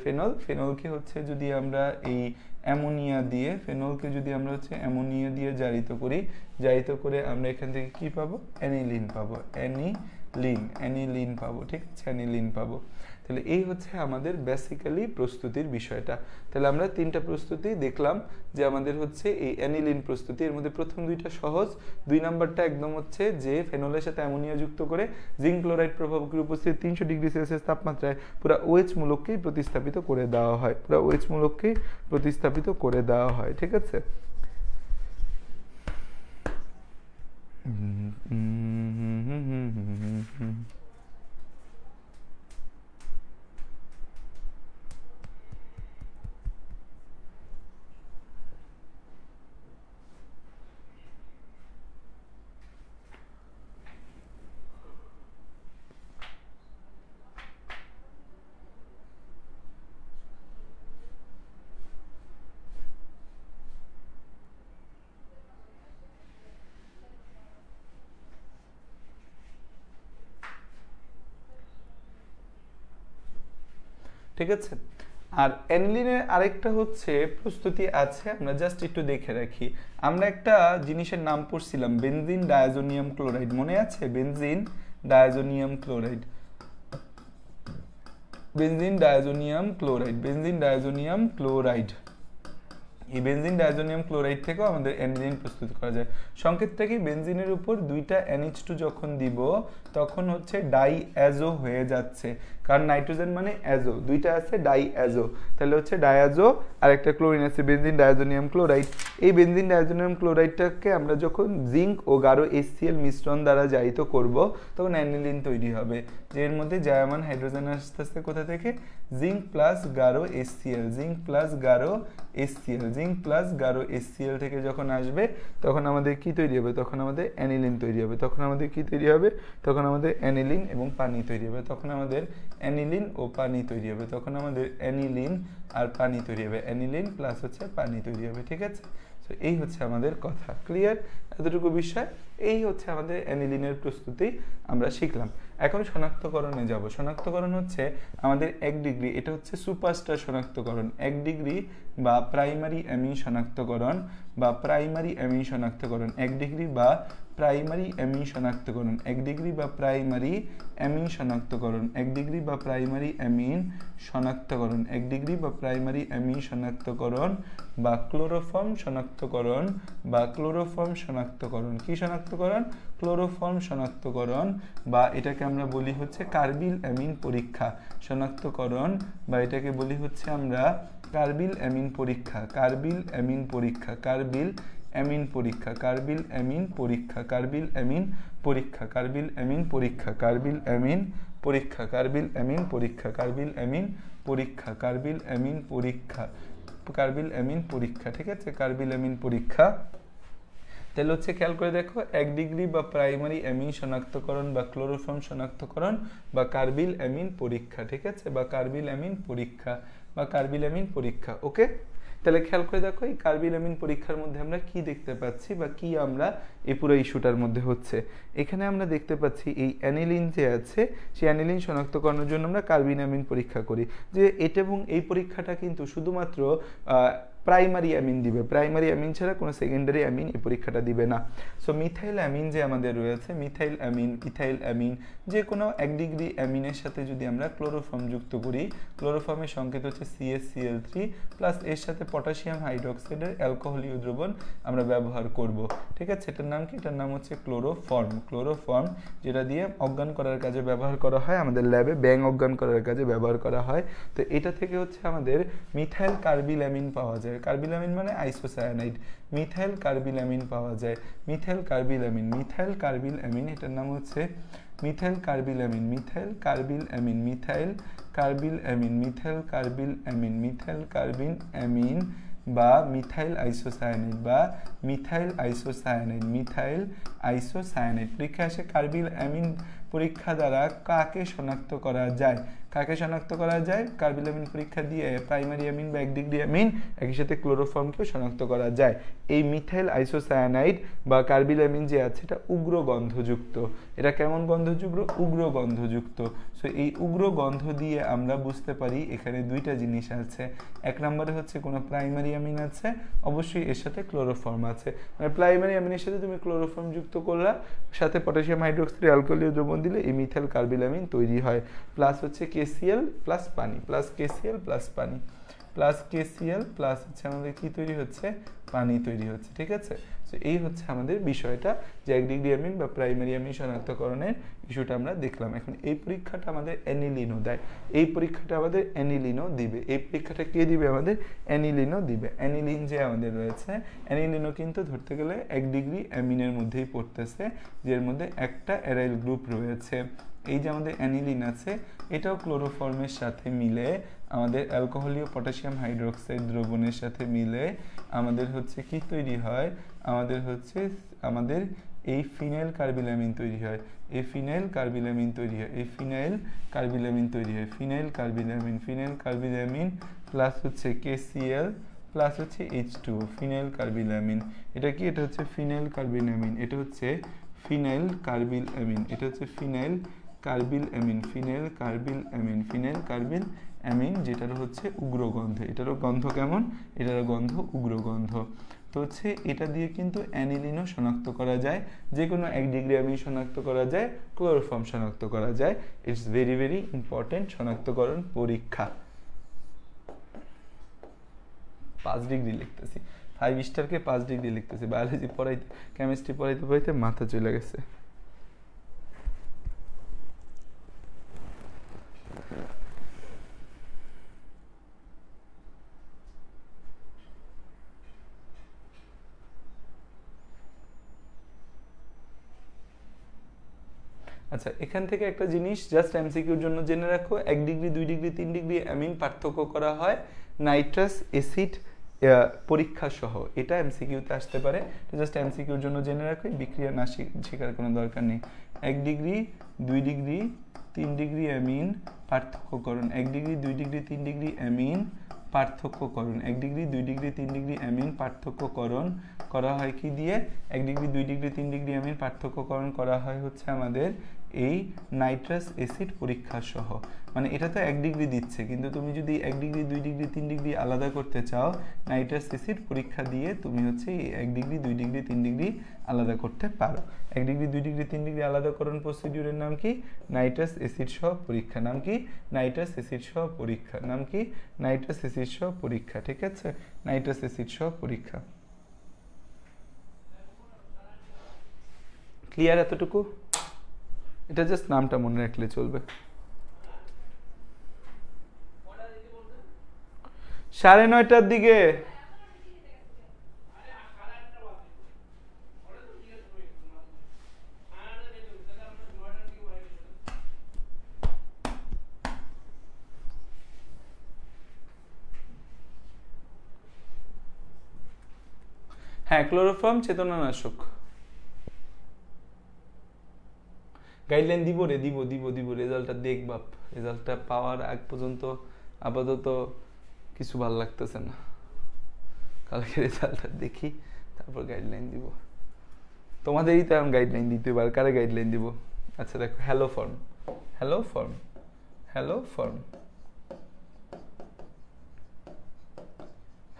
ফেনলকে হচ্ছে যদি আমরা এই অ্যামোনিয়া দিয়ে, ফেনলকে যদি আমরা হচ্ছে অ্যামোনিয়া দিয়ে জারিত করি, জারিত করে আমরা এখান থেকে কি পাবো, অ্যানিলিন পাবো, অ্যানিলিন পাবো। ঠিক আছে, অ্যানিলিন পাবো। তাহলে এই হচ্ছে আমাদের বেসিক্যালি প্রস্তুতির বিষয়টা। তাহলে আমরা 3টা প্রস্তুতি দেখলাম, যে আমাদের হচ্ছে এই অ্যানিলিন প্রস্তুতি, এর মধ্যে প্রথম 2টা সহজ, 2 নাম্বারটা একদম হচ্ছে যে ফেনলের সাথে অ্যামোনিয়া যুক্ত করে জিঙ্ক ক্লোরাইড প্রভাবকের উপস্থিতি 300 ডিগ্রি সেলসিয়াস তাপমাত্রায় পুরো OH মূলককেই প্রতিস্থাপিত করে দেওয়া হয়, পুরো OH মূলককেই প্রতিস্থাপিত করে দেওয়া হয়। ঠিক আছে, ঠিক আছে। আর অ্যানিলিনের আরেকটা হচ্ছে প্রস্তুতি আছে, আমরা জাস্ট একটু দেখে রাখি। আমরা একটা জিনিসের নাম পড়ছিলাম বেনজিন ডায়াজোনিয়াম ক্লোরাইড, মনে আছে? Benzene diazonium chloride, benzene diazonium chloride, benzene diazonium chloride. এই বেনজিন ডায়াজোনিয়াম ক্লোরাইড থেকেও আমাদের অ্যানিলিন প্রস্তুত করা যায়। সংকেতটা কি, বেনজিনের উপর দুইটা NH2 যখন দিব তখন হচ্ছে ডাই অ্যাজো হয়ে যাচ্ছে, কারণ নাইট্রোজেন মানে অ্যাজো, দুইটা আছে ডাই অ্যাজো, তাহলে হচ্ছে ডায়াজো আর একটা ক্লোরিন আছে, বেনজিন ডায়াজোনিয়াম ক্লোরাইড। এই বেনজিন ডায়াজোনিয়াম ক্লোরাইডটাকে আমরা যখন জিঙ্ক ও গাঢ় HCl মিশ্রণ দ্বারা জারিত করব তখন অ্যানিলিন তৈরি হবে, যে এর মধ্যে জায়মান হাইড্রোজেন আসতে আসতে কোথা থেকে, জিঙ্ক প্লাস গাঢ় HCl, জিঙ্ক প্লাস গাঢ় HCl, জিঙ্ক প্লাস গাঢ় HCl থেকে যখন আসবে তখন আমাদের কি তৈরি হবে, তখন আমাদের অ্যানিলিন তৈরি হবে, তখন আমাদের কি তৈরি হবে, তখন আমাদের অ্যানিলিন এবং পানি তৈরি হবে, তখন আমাদের অ্যানিলিন ও পানি তৈরি হবে, তখন আমাদের অ্যানিলিন আর পানি তৈরি হবে, অ্যানিলিন প্লাস হচ্ছে পানি তৈরি হবে, ঠিক আছে। তো এই হচ্ছে আমাদের কথা, ক্লিয়ার? এতটুকু বিষয়, এই হচ্ছে আমাদের অ্যানিলিনের প্রস্তুতি আমরা শিখলাম। এখন শনাক্তকরণে যাব। শনাক্তকরণ হচ্ছে আমাদের 1 ডিগ্রি, এটা হচ্ছে সুপারস্টার শনাক্তকরণ, 1 ডিগ্রি বা প্রাইমারি অ্যামিন শনাক্তকরণ, বা প্রাইমারি অ্যামিন শনাক্তকরণ, 1 ডিগ্রি বা প্রাইমারি অ্যামিন শনাক্তকরণ, 1 ডিগ্রি বা প্রাইমারি অ্যামিন শনাক্তকরণ, 1 ডিগ্রি বা প্রাইমারি অ্যামিন শনাক্তকরণ, 1 ডিগ্রি বা প্রাইমারি অ্যামিন শনাক্তকরণ, বা ক্লোরোফর্ম শনাক্তকরণ, বা ক্লোরোফর্ম শনাক্তকরণ। কি শনাক্তকরণ? ক্লোরোফর্ম শনাক্তকরণ, বা এটাকে আমরা বলি হচ্ছে কার্বিল অ্যামিন পরীক্ষা শনাক্তকরণ, বা এটাকে বলি হচ্ছে আমরা কার্বিল অ্যামিন পরীক্ষা, কার্বিল অ্যামিন পরীক্ষা, কার্বিল অ্যামিন পরীক্ষা, কার্বিল অ্যামিন পরীক্ষা, কার্বিল অ্যামিন পরীক্ষা, কার্বিল অ্যামিন পরীক্ষা, কার্বিল অ্যামিন পরীক্ষা, কার্বিল অ্যামিন পরীক্ষা, কার্বিল অ্যামিন পরীক্ষা, কার্বিল অ্যামিন পরীক্ষা, কার্বিল অ্যামিন পরীক্ষা, ঠিক আছে, কার্বিল অ্যামিন পরীক্ষা। তাহলে হচ্ছে খেয়াল করে দেখো, 1 ডিগ্রি বা প্রাইমারি অ্যামিন শনাক্তকরণ বা ক্লোরোফর্ম শনাক্তকরণ বা কার্বিল অ্যামিন পরীক্ষা, ঠিক আছে, বা কার্বিল অ্যামিন পরীক্ষা, বা কার্বিল অ্যামিন পরীক্ষা। ওকে, তাহলে খেয়াল করে দেখো এই কার্বিল অ্যামিন পরীক্ষার মধ্যে আমরা কি দেখতে পাচ্ছি বা কি আমরা এই পুরো ইস্যুটার মধ্যে হচ্ছে। এখানে আমরা দেখতে পাচ্ছি এই অ্যানিলিন যে আছে সেই অ্যানিলিন শনাক্তকরণের জন্য আমরা কার্বিল অ্যামিন পরীক্ষা করি, যে এটা এবং এই পরীক্ষাটা কিন্তু শুধুমাত্র প্রাইমারি অ্যামিন দিবে, প্রাইমারি অ্যামিন ছাড়া কোনো সেকেন্ডারি অ্যামিন এই পরীক্ষাটা দিবে না। সো মিথাইল অ্যামিন যে আমাদের রয়েছে, মিথাইল অ্যামিন, ইথাইল অ্যামিন, যে কোনো 1 ডিগ্রি অ্যামিনের সাথে যদি আমরা ক্লোরোফর্ম যুক্ত করি, ক্লোরোফর্মের সংকেত হচ্ছে CaCl3 প্লাস এর সাথে পটাশিয়াম হাইড্রোক্সাইডের অ্যালকোহলীয় দ্রবণ আমরা ব্যবহার করব, ঠিক আছে। এটার নাম কি? এটার নাম হচ্ছে ক্লোরোফর্ম, ক্লোরোফর্ম, যেটা দিয়ে অজ্ঞান করার কাজে ব্যবহার করা হয়, আমাদের ল্যাবে ব্যাঙ অজ্ঞান করার কাজে ব্যবহার করা হয়। তো এটা থেকে হচ্ছে আমাদের মিথাইল কার্বিল অ্যামিন পাওয়া যায়, কার্বিল অ্যামিন মানে আইসোসায়ানাইড, মিথাইল কার্বিল অ্যামিন পাওয়া যায়, methyl carbyl amine, methyl carbyl amine, এটার নাম হচ্ছে methyl carbyl amine, methyl carbyl amine, methyl carbyl amine, methyl carbyl amine, methyl carbyl amine, বা মিথাইল আইসোসায়ানাইড, বা মিথাইল আইসোসায়ানাইড, মিথাইল আইসোসায়ানাইড। পরীক্ষা আসে কার্বিল অ্যামিন পরীক্ষা দ্বারা কাকে শনাক্ত করা যায়, কাকে শনাক্ত করা যায়? কার্বিল অ্যামিন পরীক্ষা দিয়ে প্রাইমারি অ্যামিন বা 1 ডিগ্রি অ্যামিন, একই সাথে ক্লোরোফর্মকেও শনাক্ত করা যায়। এই মিথাইল আইসোসায়ানাইড বা কার্বিল অ্যামিন যে আছে এটা উগ্র গন্ধযুক্ত, এটা কেমন গন্ধযুক্ত? উগ্র গন্ধযুক্ত। সো এই উগ্র গন্ধ দিয়ে আমরা বুঝতে পারি এখানে দুইটা জিনিস আছে। 1 নম্বরে হচ্ছে কোনো প্রাইমারি অ্যামিন আছে, অবশ্যই এর সাথে ক্লোরোফর্ম আছে, মানে প্রাইমারি অ্যামিনের সাথে তুমি ক্লোরোফর্ম যুক্ত করলা, সাথে পটাশিয়াম হাইড্রোক্সাইড অ্যালকোহলীয় দ্রবণ দিলে এই মিথাইল কার্বিল অ্যামিন তৈরি হয়, প্লাস হচ্ছে KCl প্লাস পানি, প্লাস KCl প্লাস পানি, প্লাস KCl প্লাস হচ্ছে আমাদের কি তৈরি হচ্ছে? পানি তৈরি হচ্ছে, ঠিক আছে। তো এই হচ্ছে আমাদের বিষয়টা, যে 1 ডিগ্রি অ্যামিন বা প্রাইমারি অ্যামিন শনাক্তকরণের ইস্যুটা আমরা দেখলাম। এখন এই পরীক্ষাটা আমাদের অ্যানিলিনও দেয়, এই পরীক্ষাটা আমাদের অ্যানিলিনও দিবে, এই পরীক্ষাটা কে দিবে? আমাদের অ্যানিলিনও দিবে। অ্যানিলিন যে আমাদের রয়েছে, অ্যানিলিনও কিন্তু ধরতে গেলে 1 ডিগ্রি অ্যামিনের মধ্যেই পড়তেছে, যের মধ্যে একটা অ্যারাইল গ্রুপ রয়েছে। এই যে আমাদের অ্যানিলিন আছে, এটাও ক্লোরোফর্মের সাথে মিলে আমাদের অ্যালকোহলীয় পটাশিয়াম হাইড্রোক্সাইড দ্রবণের সাথে মিলে আমাদের হচ্ছে কি তৈরি হয়? আমাদের হচ্ছে আমাদের এই ফিনাইল কার্বিল অ্যামিন তৈরি হয়, এই ফিনাইল কার্বিল অ্যামিন তৈরি হয়, এই ফিনাইল কার্বিল অ্যামিন তৈরি হয়, phenyl carbyl amine, phenyl carbyl amine plus হচ্ছে KCl প্লাস হচ্ছে H2, ফিনাইল কার্বিল অ্যামিন। এটা কি? এটা হচ্ছে ফিনাইল কার্বিল অ্যামিন, এটা হচ্ছে ফিনাইল কার্বিল অ্যামিন, এটা হচ্ছে phenyl carbyl amine, phenyl carbyl amine, phenyl carbyl amine, যেটার হচ্ছে উগ্র গন্ধ। এটারও গন্ধ কেমন? এটারও গন্ধ উগ্র গন্ধ। তো হচ্ছে এটা দিয়ে কিন্তু অ্যানিলিনও শনাক্ত করা যায়, যে কোনো 1 ডিগ্রি অ্যামিন শনাক্ত করা যায়, ক্লোরোফর্ম শনাক্ত করা যায়। ইটস ভেরি ভেরি ইম্পর্টেন্ট শনাক্তকরণ পরীক্ষা। 5 ডিগ্রি লিখতেছি, 5 স্টারকে 5 ডিগ্রি লিখতেছি। বায়োলজি পড়াইতে, কেমিস্ট্রি পড়াইতে পড়াইতে মাথা চলে গেছে। আচ্ছা, এখান থেকে একটা জিনিস জাস্ট এমসিকিউর জন্য জেনে রাখো, 1 ডিগ্রি 2 ডিগ্রি 3 ডিগ্রি অ্যামিন পার্থক্য করা হয় নাইট্রাস অ্যাসিড পরীক্ষা সহ। এটা এমসিকিউতে আসতে পারে, জাস্ট এমসিকিউর জন্য জেনে রাখো, বিক্রিয়া না শেখার কোনো দরকার নেই। 1 ডিগ্রি 2 ডিগ্রি 3 ডিগ্রি অ্যামিন পার্থক্যকরণ, 1 ডিগ্রি 2 ডিগ্রি 3 ডিগ্রি অ্যামিন পার্থক্যকরণ, 1 ডিগ্রি 2 ডিগ্রি 3 ডিগ্রি অ্যামিন পার্থক্যকরণ করা হয় কি দিয়ে? 1 ডিগ্রি 2 ডিগ্রি 3 ডিগ্রি অ্যামিন পার্থক্যকরণ করা হয় হচ্ছে আমাদের এই নাইট্রাস অ্যাসিড পরীক্ষা সহ। মানে এটা তো 1 ডিগ্রি দিচ্ছে, কিন্তু তুমি যদি 1 ডিগ্রি 2 ডিগ্রি 3 ডিগ্রি আলাদা করতে চাও, নাইট্রাস অ্যাসিড পরীক্ষা দিয়ে তুমি হচ্ছে এই 1 ডিগ্রি 2 ডিগ্রি 3 ডিগ্রি আলাদা করতে পারো। 1 ডিগ্রি 2 ডিগ্রি 3 ডিগ্রি আলাদাকরণ প্রসিডিউরের নাম কি? নাইট্রাস অ্যাসিড সহ পরীক্ষা। নাম কি? নাইট্রাস অ্যাসিড সহ পরীক্ষা। নাম কি? নাইট্রাস অ্যাসিড সহ পরীক্ষা। ঠিক আছে, নাইট্রাস অ্যাসিড সহ পরীক্ষা। ক্লিয়ার এতটুকু? এটা জাস্ট নামটা মনে রাখলে চলবে। 9:30টার দিকে। হ্যাঁ, ক্লোরোফর্ম চেতনানাশক। গাইডলাইন দিব রে, দিব দিব দিব, রেজাল্টটা দেখ বাপ। রেজাল্টটা পাওয়ার আগ পর্যন্ত আপাতত কিছু ভালো লাগতেছে না, কালকে রেজাল্টটা দেখি তারপর গাইডলাইন দিব। তোমাদেরই তো আমি গাইডলাইন দিতে পারি, কারে গাইডলাইন দিব? আচ্ছা দেখো, hello form, hello form, hello form,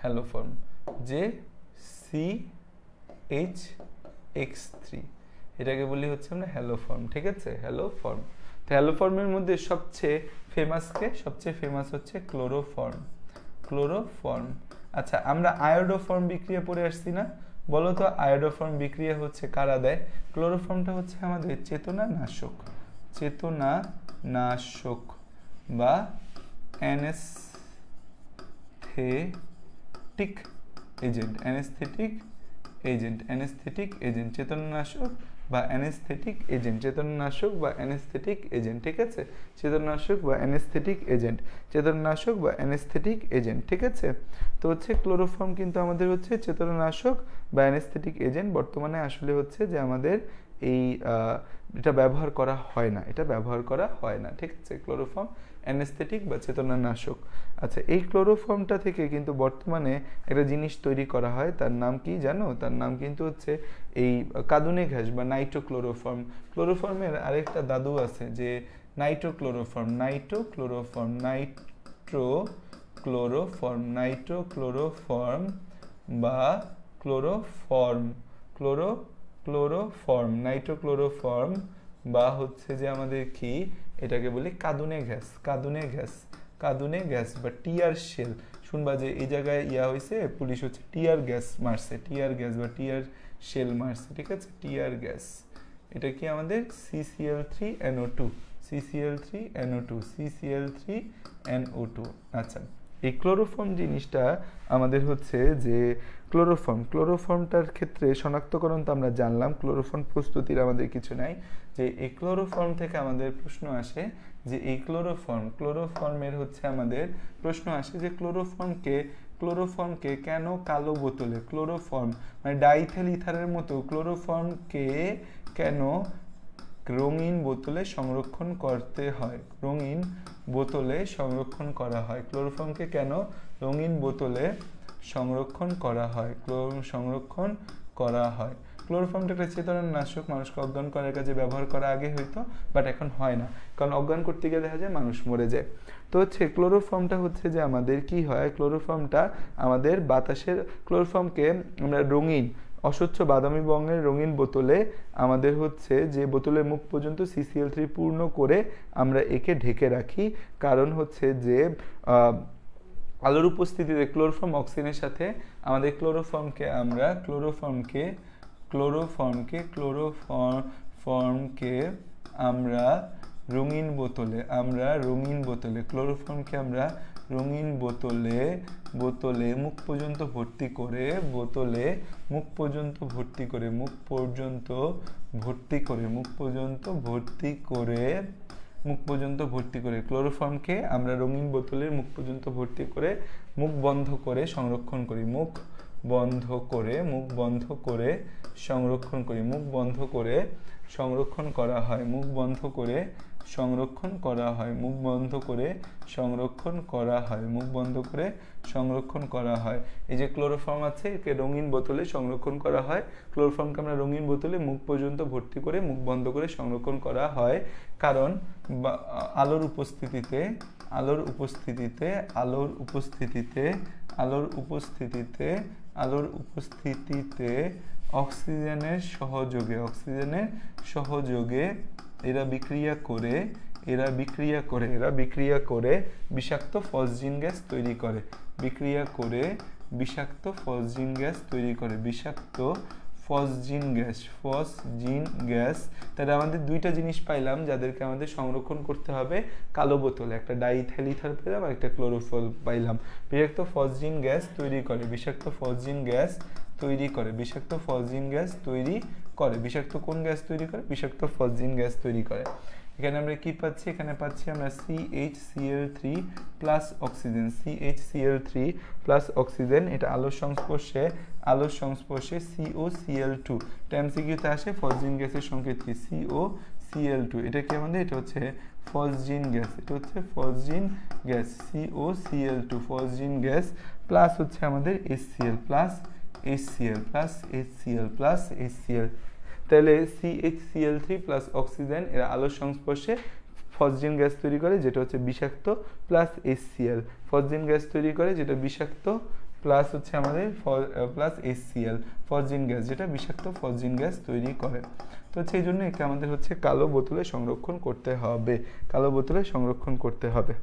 hello form, যে CH3, এটাকে বলি হচ্ছে আমরা হ্যালো ফর্ম। ঠিক আছে, হ্যালো ফর্ম। তো হ্যালো ফর্মের মধ্যে সবচেয়ে ফেমাস কে? সবচেয়ে ফেমাস হচ্ছে ক্লোরোফর্ম, ক্লোরোফর্ম। আচ্ছা, আমরা আয়োডোফর্ম বিক্রিয়া পড়ে আসছি না? বলো তো, আয়োডোফর্ম বিক্রিয়া হচ্ছে কারা দেয়? ক্লোরোফর্মটা হচ্ছে আমাদের চেতনানাশক, চেতনানাশক বা anaesthetic agent, anaesthetic agent, anaesthetic agent, চেতনানাশক বা অ্যানেস্থেটিক এজেন্ট, চেতনানাশক বা অ্যানেস্থেটিক এজেন্ট। ঠিক আছে, চেতনানাশক বা অ্যানেস্থেটিক এজেন্ট, চেতনানাশক বা অ্যানেস্থেটিক এজেন্ট। ঠিক আছে, তো হচ্ছে ক্লোরোফর্ম কিন্তু আমাদের হচ্ছে চেতনানাশক বা অ্যানেস্থেটিক এজেন্ট। বর্তমানে আসলে হচ্ছে যে আমাদের এই এটা ব্যবহার করা হয় না, এটা ব্যবহার করা হয় না। ঠিক আছে, ক্লোরোফর্ম অ্যানেস্থেটিক বা চেতনানাশক। আচ্ছা, এই ক্লোরোফর্মটা থেকে কিন্তু বর্তমানে একটা জিনিস তৈরি করা হয়, তার নাম কি জানো? তার নাম কিন্তু হচ্ছে এই কাঁদুনে ঘাস বা নাইট্রোক্লোরোফর্ম। ক্লোরোফর্মের আরেকটা দাদু আছে যে নাইট্রোক্লোরোফর্ম, নাইট্রোক্লোরোফর্ম, নাইট্রোক্লোরোফর্ম, নাইট্রোক্লোরোফর্ম বা ক্লোরোফর্ম, ক্লোরোফর্ম, নাইট্রোক্লোরোফর্ম বা হচ্ছে যে আমাদের কি, এটাকে বলি কাঁদুনে গ্যাস, কাঁদুনে গ্যাস, কাঁদুনে গ্যাস বা টিয়ার শেল। শুনবা যে এই জায়গায় ইয়া হয়েছে, পুলিশ হচ্ছে টিয়ার গ্যাস মারছে, টিয়ার গ্যাস বা টিয়ার শেল মারছে। ঠিক আছে, টিয়ার গ্যাস। এটা কি আমাদের CCl3NO2, CCl3NO2, CCl3NO2। আচ্ছা, এই ক্লোরোফর্ম জিনিসটা আমাদের হচ্ছে যে ক্লোরোফর্মটার ক্ষেত্রে শনাক্তকরণ তো আমরা জানলাম, ক্লোরোফর্ম প্রস্তুতির আমাদের কিছু নাই। যে এই ক্লোরোফর্ম থেকে আমাদের প্রশ্ন আসে যে এই ক্লোরোফর্মের হচ্ছে আমাদের প্রশ্ন আসে যে ক্লোরোফর্মকে কেন কালো বোতলে, ক্লোরোফর্ম মানে ডাইথেল ইথারের মতো ক্লোরোফর্মকে কেন রঙিন বোতলে সংরক্ষণ করতে হয়, রঙিন বোতলে সংরক্ষণ করা হয়, ক্লোরোফর্মকে কেন রঙিন বোতলে সংরক্ষণ করা হয়, সংরক্ষণ করা হয়। ক্লোরোফর্মটা একটা চেতনানাশক, মানুষকে অজ্ঞান করার কাজে ব্যবহার করা আগে হইতো, বাট এখন হয় না, কারণ অজ্ঞান করতে গিয়ে দেখা যায় মানুষ মরে যায়। তো হচ্ছে ক্লোরোফর্মটা হচ্ছে যে আমাদের কি হয়, ক্লোরোফর্মটা আমাদের বাতাসের, ক্লোরোফর্মকে আমরা রঙিন অস্বচ্ছ বাদামি বর্ণের রঙিন বোতলে আমাদের হচ্ছে যে বোতলের মুখ পর্যন্ত CCl3 পূর্ণ করে আমরা একে ঢেকে রাখি, কারণ হচ্ছে যে আলোর উপস্থিতিতে ক্লোরোফর্ম অক্সিজেনের সাথে আমাদের ক্লোরোফর্মকে আমরা রঙিন বোতলে ক্লোরোফর্মকে আমরা রঙিন বোতলে মুখ পর্যন্ত ভর্তি করে ক্লোরোফর্মকে আমরা রঙিন বোতলের মুখ পর্যন্ত ভর্তি করে মুখ বন্ধ করে সংরক্ষণ করি, মুখ বন্ধ করে সংরক্ষণ করা হয়। এই যে ক্লোরোফর্ম আছে একে রঙিন বোতলে সংরক্ষণ করা হয়, ক্লোরোফর্মকে আমরা রঙিন বোতলে মুখ পর্যন্ত ভর্তি করে মুখ বন্ধ করে সংরক্ষণ করা হয়, কারণ আলোর উপস্থিতিতে অক্সিজেনের সহযোগে এরা বিক্রিয়া করে বিষাক্ত ফসজিন গ্যাস তৈরি করে, তাহলে আমাদের দুইটা জিনিস পাইলাম যাদেরকে আমাদের সংরক্ষণ করতে হবে কালো বোতলে, একটা ডাইইথাইল পেলাম আর একটা ক্লোরোফর্ম পাইলাম। বিষাক্ত ফসজিন গ্যাস তৈরি করে বিষাক্ত কোন গ্যাস তৈরি করে? বিষাক্ত ফসজিন গ্যাস তৈরি করে। এখানে আমরা কি পাচ্ছি? এখানে পাচ্ছি আমরা CHCl3 প্লাস অক্সিজেন, এটা আলোর সংস্পর্শে COCl2, এমসিকিউতে আসে ফসজিন গ্যাসের সংকেত কি? COCl2, এটা কি আমাদের? এটা হচ্ছে phosgene gas, COCl2 phosgene gas, plus হচ্ছে আমাদের HCl, তাহলে CHCl3 প্লাস অক্সিজেন এরা আলোর সংস্পর্শে ফসজিন গ্যাস তৈরি করে যেটা হচ্ছে বিষাক্ত, প্লাস HCl ফসজিন গ্যাস তৈরি করে যেটা বিষাক্ত, প্লাস হচ্ছে আমাদের প্লাস HCl ফসজিন গ্যাস যেটা বিষাক্ত ফসজিন গ্যাস তৈরি করে। তো সেই জন্য একে আমাদের হচ্ছে কালো বোতলে সংরক্ষণ করতে হবে।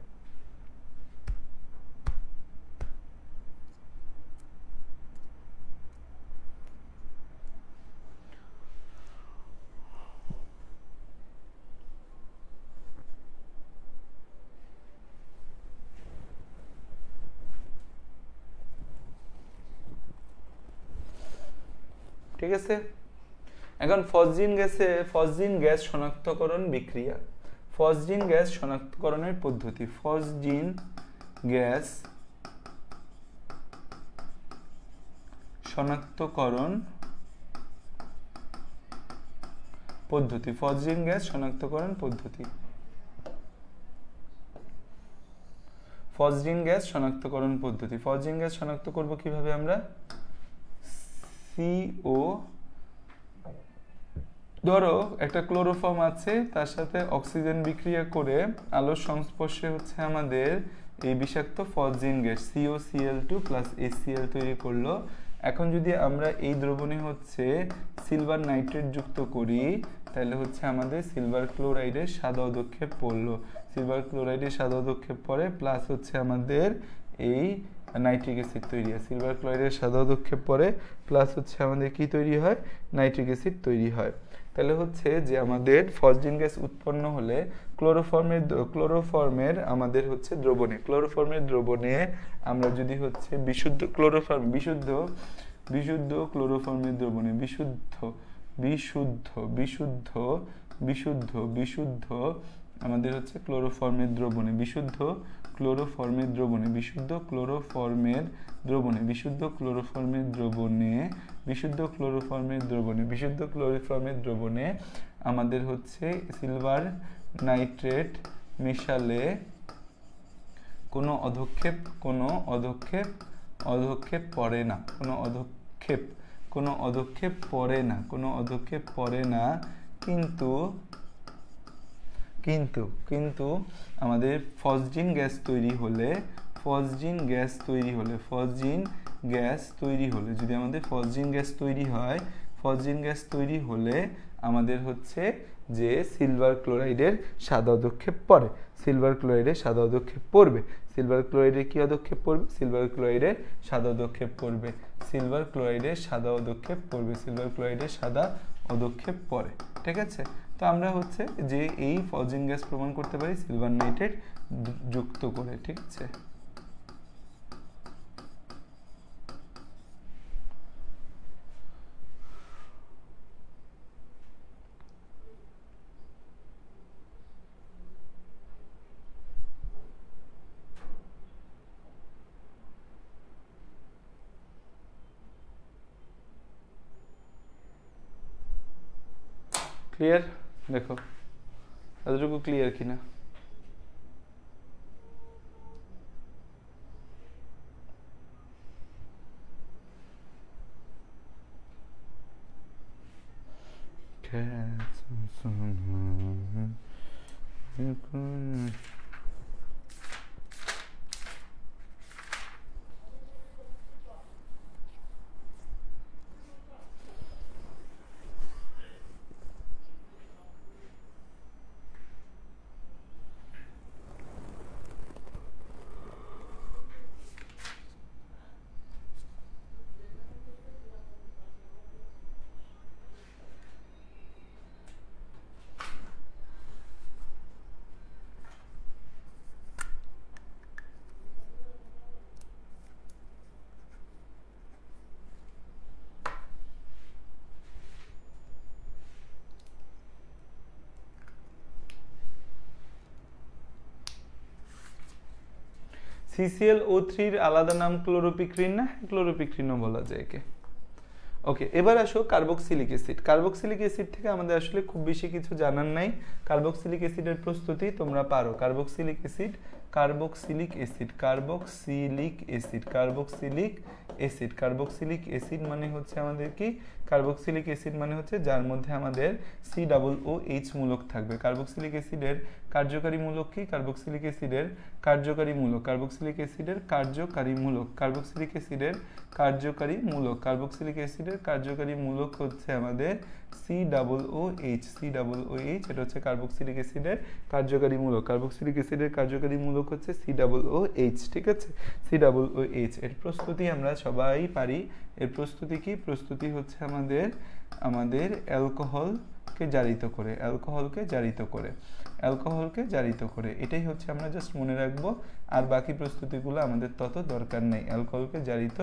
ঠিক আছে, এখন ফসজিন গ্যাস শনাক্তকরণ বিক্রিয়া, ফসজিন গ্যাস শনাক্তকরণের পদ্ধতি, ফসজিন গ্যাস শনাক্তকরণ পদ্ধতি, ফসজিন গ্যাস শনাক্ত করব কিভাবে আমরা? ধরো একটা ক্লোরোফর্ম আছে, তার সাথে অক্সিজেন বিক্রিয়া করে আলোর সংস্পর্শে হচ্ছে আমাদের এই বিষাক্ত phosgene gas COCl2 plus HCl তৈরি করলো। এখন যদি আমরা এই দ্রবণে হচ্ছে সিলভার নাইট্রেট যুক্ত করি, তাহলে হচ্ছে আমাদের সিলভার ক্লোরাইডের সাদা অধক্ষেপ পড়লো, প্লাস হচ্ছে আমাদের এই নাইট্রিক অ্যাসিড তৈরি হয়, সিলভার ক্লোরাইডের সাদা অধক্ষেপ পরে প্লাস হচ্ছে আমাদের কি তৈরি হয়? নাইট্রিক অ্যাসিড তৈরি হয়। তাহলে হচ্ছে যে আমাদের ফসজিন গ্যাস উৎপন্ন হলে ক্লোরোফর্মের আমাদের হচ্ছে দ্রবণে আমরা যদি হচ্ছে বিশুদ্ধ ক্লোরোফর্মের দ্রবণে আমাদের হচ্ছে ক্লোরোফর্মের দ্রবণে আমাদের হচ্ছে সিলভার নাইট্রেট মেশালে কোনো অধক্ষেপ পড়ে না, কোনো অধক্ষেপ পড়ে না, কোনো অধক্ষেপ পড়ে না, কিন্তু কিন্তু কিন্তু আমাদের ফসজিন গ্যাস তৈরি হলে, ফসজিন গ্যাস তৈরি হলে, ফসজিন গ্যাস তৈরি হলে, যদি আমাদের ফসজিন গ্যাস তৈরি হয়, ফসজিন গ্যাস তৈরি হলে আমাদের হচ্ছে যে সিলভার ক্লোরাইডের সাদা অধক্ষেপ পড়ে, সিলভার ক্লোরাইডের সাদা অধক্ষেপ পড়বে। সিলভার ক্লোরাইডের কি অধক্ষেপ পড়বে? সিলভার ক্লোরাইডের সাদা অধক্ষেপ পড়বে, সিলভার ক্লোরাইডের সাদা অধক্ষেপ পড়বে, সিলভার ক্লোরাইডের সাদা অধক্ষেপ পড়ে। ঠিক আছে, তো আমরা হচ্ছে যে এই ফসজিন গ্যাস প্রমাণ করতে পারি সিলভার নাইট্রেট যুক্ত করে। ঠিক আছে, ক্লিয়ার? দেখো এতটুকু ক্লিয়ার কিনা? CClO3 এর আলাদা নাম ক্লোরোপিক্রিন না? ক্লোরোপিক্রিনও বলা যায় একে। ওকে, এবার আসো কার্বক্সিলিক অ্যাসিড। কার্বক্সিলিক অ্যাসিড থেকে আমাদের আসলে খুব বেশি কিছু জানার নাই। কার্বক্সিলিক অ্যাসিডের প্রস্তুতি তোমরা পারো। Carboxylic acid, carboxylic acid, carboxylic acid, carboxylic acid, carboxylic acid মানে হচ্ছে আমাদের কি? কার্বক্সিলিক অ্যাসিড মানে হচ্ছে যার মধ্যে আমাদের COOH মূলক থাকবে। কার্বক্সিলিক অ্যাসিডের কার্যকারী মূলক কি? কার্বক্সিলিক অ্যাসিডের কার্যকারী মূলক, কার্বক্সিলিক অ্যাসিডের কার্যকারী মূলক, কার্বক্সিলিক অ্যাসিডের কার্যকারী মূলক, কার্বক্সিলিক অ্যাসিডের কার্যকারী মূলক হচ্ছে আমাদের COOH, COOH এটা হচ্ছে কার্বক্সিলিক অ্যাসিডের কার্যকারী মূলক, কার্বক্সিলিক অ্যাসিডের কার্যকারী মূলক হচ্ছে COOH। ঠিক আছে, COOH এর প্রস্তুতি আমরা সবাই পারি। এর প্রস্তুতি কি? প্রস্তুতি হচ্ছে আমাদের অ্যালকোহলকে জারিত করে, অ্যালকোহলকে জারিত করে, অ্যালকোহলকে জারিত করে, এটাই হচ্ছে আমরা জাস্ট মনে রাখবো। আর বাকি প্রস্তুতিগুলো আমাদের তত দরকার নেই। অ্যালকোহলকে জারিত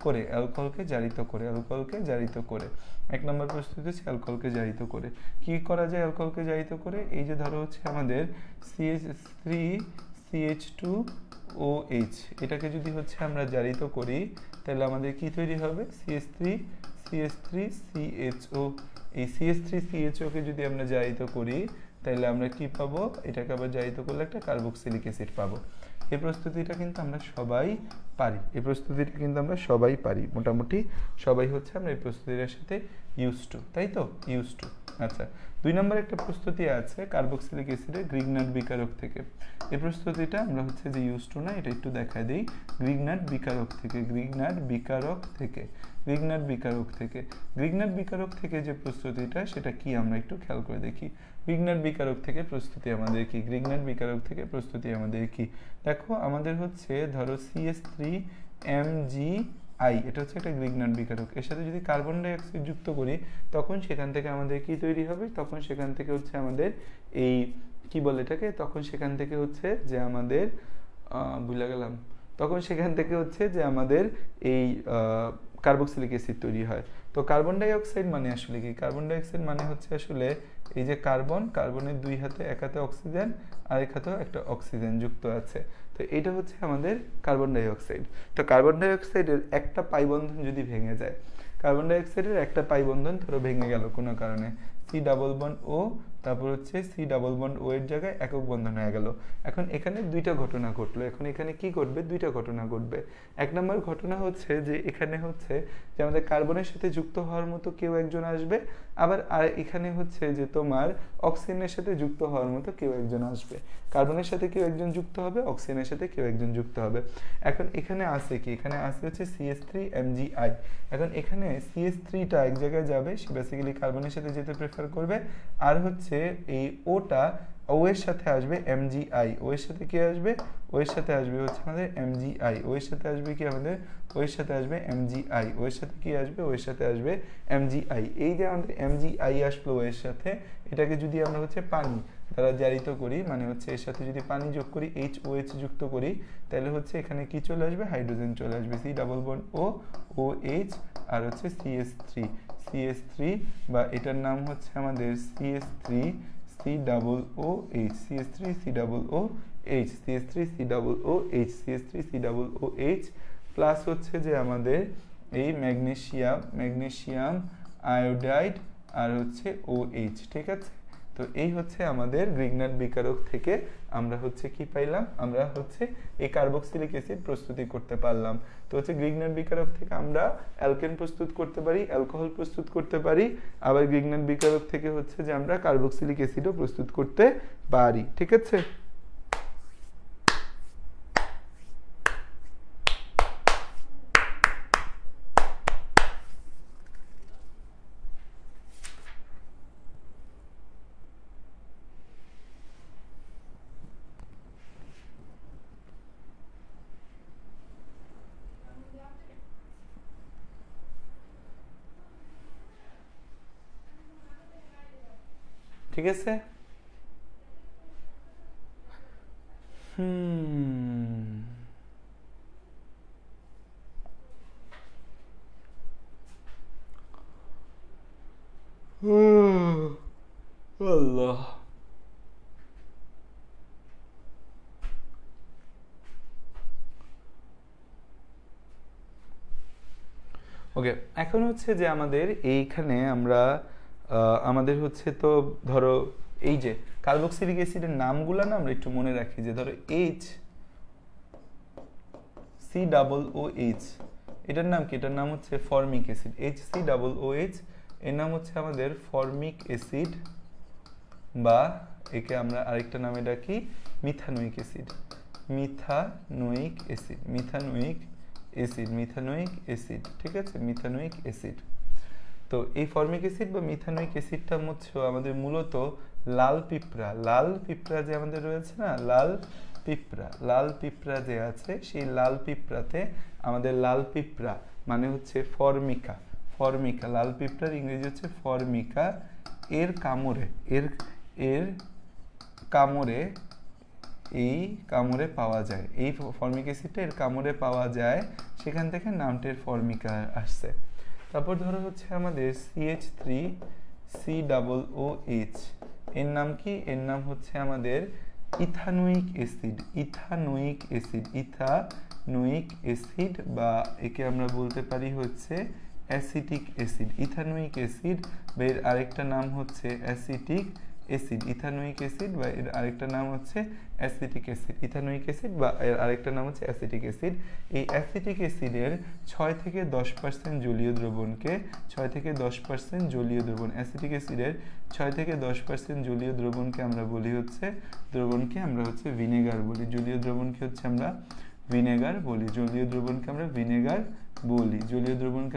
করে, অ্যালকোহলকে জারিত করে, অ্যালকোহলকে জারিত করে। এক নম্বর প্রস্তুতি হচ্ছে অ্যালকোহলকে জারিত করে। কি করা যায় অ্যালকোহলকে জারিত করে? এই যে ধরো হচ্ছে আমাদের CH3CH2OH এটাকে যদি হচ্ছে আমরা জারিত করি তাহলে আমাদের কি তৈরি হবে? CH3CHO। এই CH3CHO কে যদি আমরা জারিত করি তাহলে আমরা কি পাবো? এটাকে আবার জারিত করলে একটা কার্বক্সিলিক অ্যাসিড পাবো। এই প্রস্তুতিটা কিন্তু আমরা সবাই পারি, এই প্রস্তুতিটা কিন্তু আমরা সবাই পারি, মোটামুটি সবাই হচ্ছে আমরা এই প্রস্তুতিটার সাথে ইউজ টু, তাই তো? Use to. আচ্ছা, 2 নম্বর একটা প্রস্তুতি আছে কার্বক্সিলিক অ্যাসিডের গ্রিগনাট বিকারক থেকে। এই প্রস্তুতিটা আমরা হচ্ছে যে ইউজ টু না, এটা একটু দেখাই দিই। গ্রিগনাট বিকারক থেকে, গ্রিগনাট বিকারক থেকে, গ্রিগনাট বিকারক থেকে, গ্রিগনাট বিকারক থেকে যে প্রস্তুতিটা সেটা কি আমরা একটু খেয়াল করে দেখি। গ্রিগনাট বিকারক থেকে প্রস্তুতি আমাদের কি? গ্রিগনাট বিকারক থেকে প্রস্তুতি আমাদের কি? দেখো আমাদের হচ্ছে ধরো CH3MgI এটা হচ্ছে একটা গ্রিগনাট বিকারক। এর সাথে যদি কার্বন ডাই অক্সাইড যুক্ত করি তখন সেখান থেকে আমাদের কি তৈরি হবে? তখন সেখান থেকে হচ্ছে আমাদের এই কি বলে এটাকে? তখন সেখান থেকে হচ্ছে যে আমাদের ভুলে গেলাম, তখন সেখান থেকে হচ্ছে যে আমাদের এই কার্বক্সিলিক অ্যাসিড তৈরি হয়। তো কার্বন ডাই অক্সাইড মানে আসলে কি? কার্বন ডাই অক্সাইড মানে হচ্ছে আসলে এই যে কার্বন, কার্বনের দুই হাতে, এক হাতে অক্সিজেন আর এক হাতেও একটা অক্সিজেন যুক্ত আছে। তো এটা হচ্ছে আমাদের কার্বন ডাই অক্সাইড। তো কার্বন ডাই অক্সাইডের একটা পাই বন্ধন যদি ভেঙে যায়, কার্বন ডাই অক্সাইডের একটা পাই বন্ধন ধরো ভেঙে গেল কোনো কারণে, C ডাবল বন্ড O তারপর হচ্ছে সি ডাবল বন্ড ও এর জায়গায় একক বন্ধন হয়ে গেল। এখন এখানে দুইটা ঘটনা ঘটলো। এখন এখানে কি ঘটবে? দুইটা ঘটনা ঘটবে। এক নম্বর ঘটনা হচ্ছে যে এখানে হচ্ছে যে আমাদের কার্বনের সাথে যুক্ত হওয়ার মতো কেউ একজন আসবে, আবার আর এখানে হচ্ছে যে তোমার অক্সিজেনের সাথে যুক্ত হওয়ার মতো কেউ একজন আসবে। কার্বনের সাথে কেউ একজন যুক্ত হবে, অক্সিজেনের সাথে কেউ একজন যুক্ত হবে। এখন এখানে আছে কি? এখানে আছে হচ্ছে CH3MgI। এখন এখানে CH3টা এক জায়গায় যাবে, সে বেসিক্যালি কার্বনের সাথে যেতে প্রেফার করবে, আর হচ্ছে এই ওটা ও এর সাথে আসবে MgI। ও এর সাথে কি আসবে? ও এর সাথে আসবে হচ্ছে আমাদের MgI। ও এর সাথে আসবে কি আমাদের? ও এর সাথে আসবে MgI। ও এর সাথে কি আসবে? ও এর সাথে আসবে MgI। এই যে আমাদের MgI আসলো ও এর সাথে, এটাকে যদি আমরা হচ্ছে পানি দ্বারা জারিত করি, মানে হচ্ছে এর সাথে যদি পানি যোগ করি, HOH যুক্ত করি, তাহলে হচ্ছে এখানে কি চলে আসবে? হাইড্রোজেন চলে আসবে। সি ডাবল বন্ড ও OH আর হচ্ছে CH3 বা এটার নাম হচ্ছে আমাদের CH3 C double OH, CH3 C double OH, CH3 C double OH, CH3 C double OH plus হচ্ছে যে আমাদের এই ম্যাগনেসিয়াম আয়োডাইড আর হচ্ছে OH। ঠিক আছে, তো এই হচ্ছে আমাদের গ্রিগনার্ড বিকারক থেকে আমরা হচ্ছে কি পাইলাম? আমরা হচ্ছে এই কার্বক্সিলিক অ্যাসিড প্রস্তুতি করতে পারলাম। তো হচ্ছে গ্রিগনার্ড বিকারক থেকে আমরা অ্যালকেন প্রস্তুত করতে পারি, অ্যালকোহল প্রস্তুত করতে পারি, আবার গ্রিগনার্ড বিকারক থেকে হচ্ছে যে আমরা কার্বক্সিলিক অ্যাসিডও প্রস্তুত করতে পারি। ঠিক আছে, ঠিক আছে। আল্লাহ, ওকে। এখন হচ্ছে যে আমাদের এইখানে আমরা আমাদের হচ্ছে তো ধরো এই যে কার্বক্সিলিক অ্যাসিডের নামগুলো না আমরা একটু মনে রাখি, যে ধরো HCOOH, এটার নাম কি? এটার নাম হচ্ছে ফর্মিক অ্যাসিড। HCOOH এর নাম হচ্ছে আমাদের ফর্মিক অ্যাসিড, বা একে আমরা আরেকটা নামে ডাকি methanoic acid. Methanoic acid, methanoic acid, methanoic acid. ঠিক আছে, মিথানোয়িক অ্যাসিড। তো এই ফর্মিক অ্যাসিড বা মিথানোয়িক অ্যাসিডটা হচ্ছে আমাদের মূলত লাল পিঁপড়া যে আমাদের রয়েছে না, লাল পিঁপড়া যে আছে, সেই লাল পিঁপড়াতে আমাদের লাল পিঁপড়া মানে হচ্ছে ফর্মিকা, লাল পিঁপড়ার ইংরেজি হচ্ছে ফর্মিকা, এর কামড়ে এই কামড়ে পাওয়া যায়, এই ফর্মিক অ্যাসিডটা এর কামড়ে পাওয়া যায়, সেখান থেকে নামটির ফর্মিকা আসছে। তারপর ধরো হচ্ছে আমাদের CH3COOH, এর নাম কি? এর নাম হচ্ছে আমাদের ইথানোয়িক অ্যাসিড, বা একে আমরা বলতে পারি হচ্ছে অ্যাসিটিক অ্যাসিড। ইথানোয়িক অ্যাসিড বা এর আরেকটা নাম হচ্ছে অ্যাসিটিক অ্যাসিড। ইথানোয়িক অ্যাসিড বা এর আরেকটা নাম হচ্ছে অ্যাসিটিক অ্যাসিড। ইথানোয়িক অ্যাসিড বা এর আরেকটা নাম হচ্ছে অ্যাসিটিক অ্যাসিড। এই অ্যাসিটিক অ্যাসিডের 6 থেকে 10% জলীয় দ্রবণকে, 6 থেকে 10% জলীয় দ্রবণ, অ্যাসিটিক অ্যাসিডের 6 থেকে 10% জলীয় দ্রবণকে আমরা বলি হচ্ছে, ভিনেগার বলি। জলীয় দ্রবণকে হচ্ছে আমরা ভিনেগার বলি, জলীয় দ্রবণকে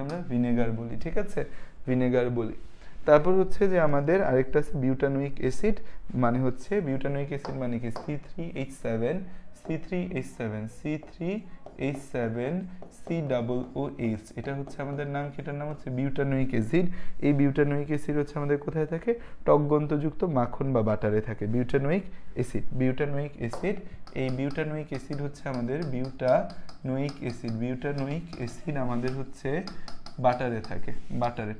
আমরা ভিনেগার বলি। ঠিক আছে, ভিনেগার বলি। তারপর হচ্ছে যে আমাদের আরেকটা আছে বিউটানোয়িক অ্যাসিড, মানে হচ্ছে বিউটানোয়িক অ্যাসিড মানে কি? C3H7COOH, এটা হচ্ছে আমাদের নাম কি? এটার নাম হচ্ছে বিউটানোয়িক অ্যাসিড। এই বিউটানোয়িক অ্যাসিড হচ্ছে আমাদের কোথায় থাকে? টক গন্ধযুক্ত মাখন বা বাটারে থাকে বিউটানোয়িক অ্যাসিড। এই বিউটানোয়িক অ্যাসিড হচ্ছে আমাদের বিউটানোয়িক অ্যাসিড আমাদের হচ্ছে বাটারে থাকে,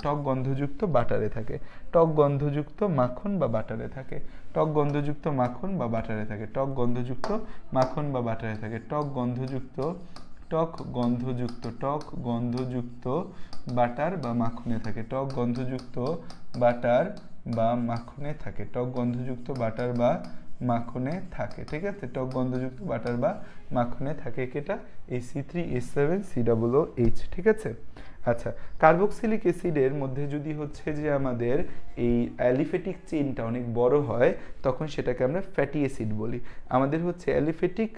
টক গন্ধযুক্ত বাটারে থাকে, টক গন্ধযুক্ত মাখন বা বাটারে থাকে, টক গন্ধযুক্ত বাটার বা মাখনে থাকে, টক গন্ধযুক্ত বাটার বা মাখনে থাকে, টক গন্ধযুক্ত বাটার বা মাখনে থাকে, ঠিক আছে, টক গন্ধযুক্ত বাটার বা মাখনে থাকে কেটা এই C3H7COOH, ঠিক আছে। আচ্ছা, কার্বক্সিলিক অ্যাসিডের মধ্যে যদি হচ্ছে যে আমাদের এই অ্যালিফেটিক চেইনটা অনেক বড় হয় তখন সেটাকে আমরা ফ্যাটি অ্যাসিড বলি। আমাদের হচ্ছে অ্যালিফেটিক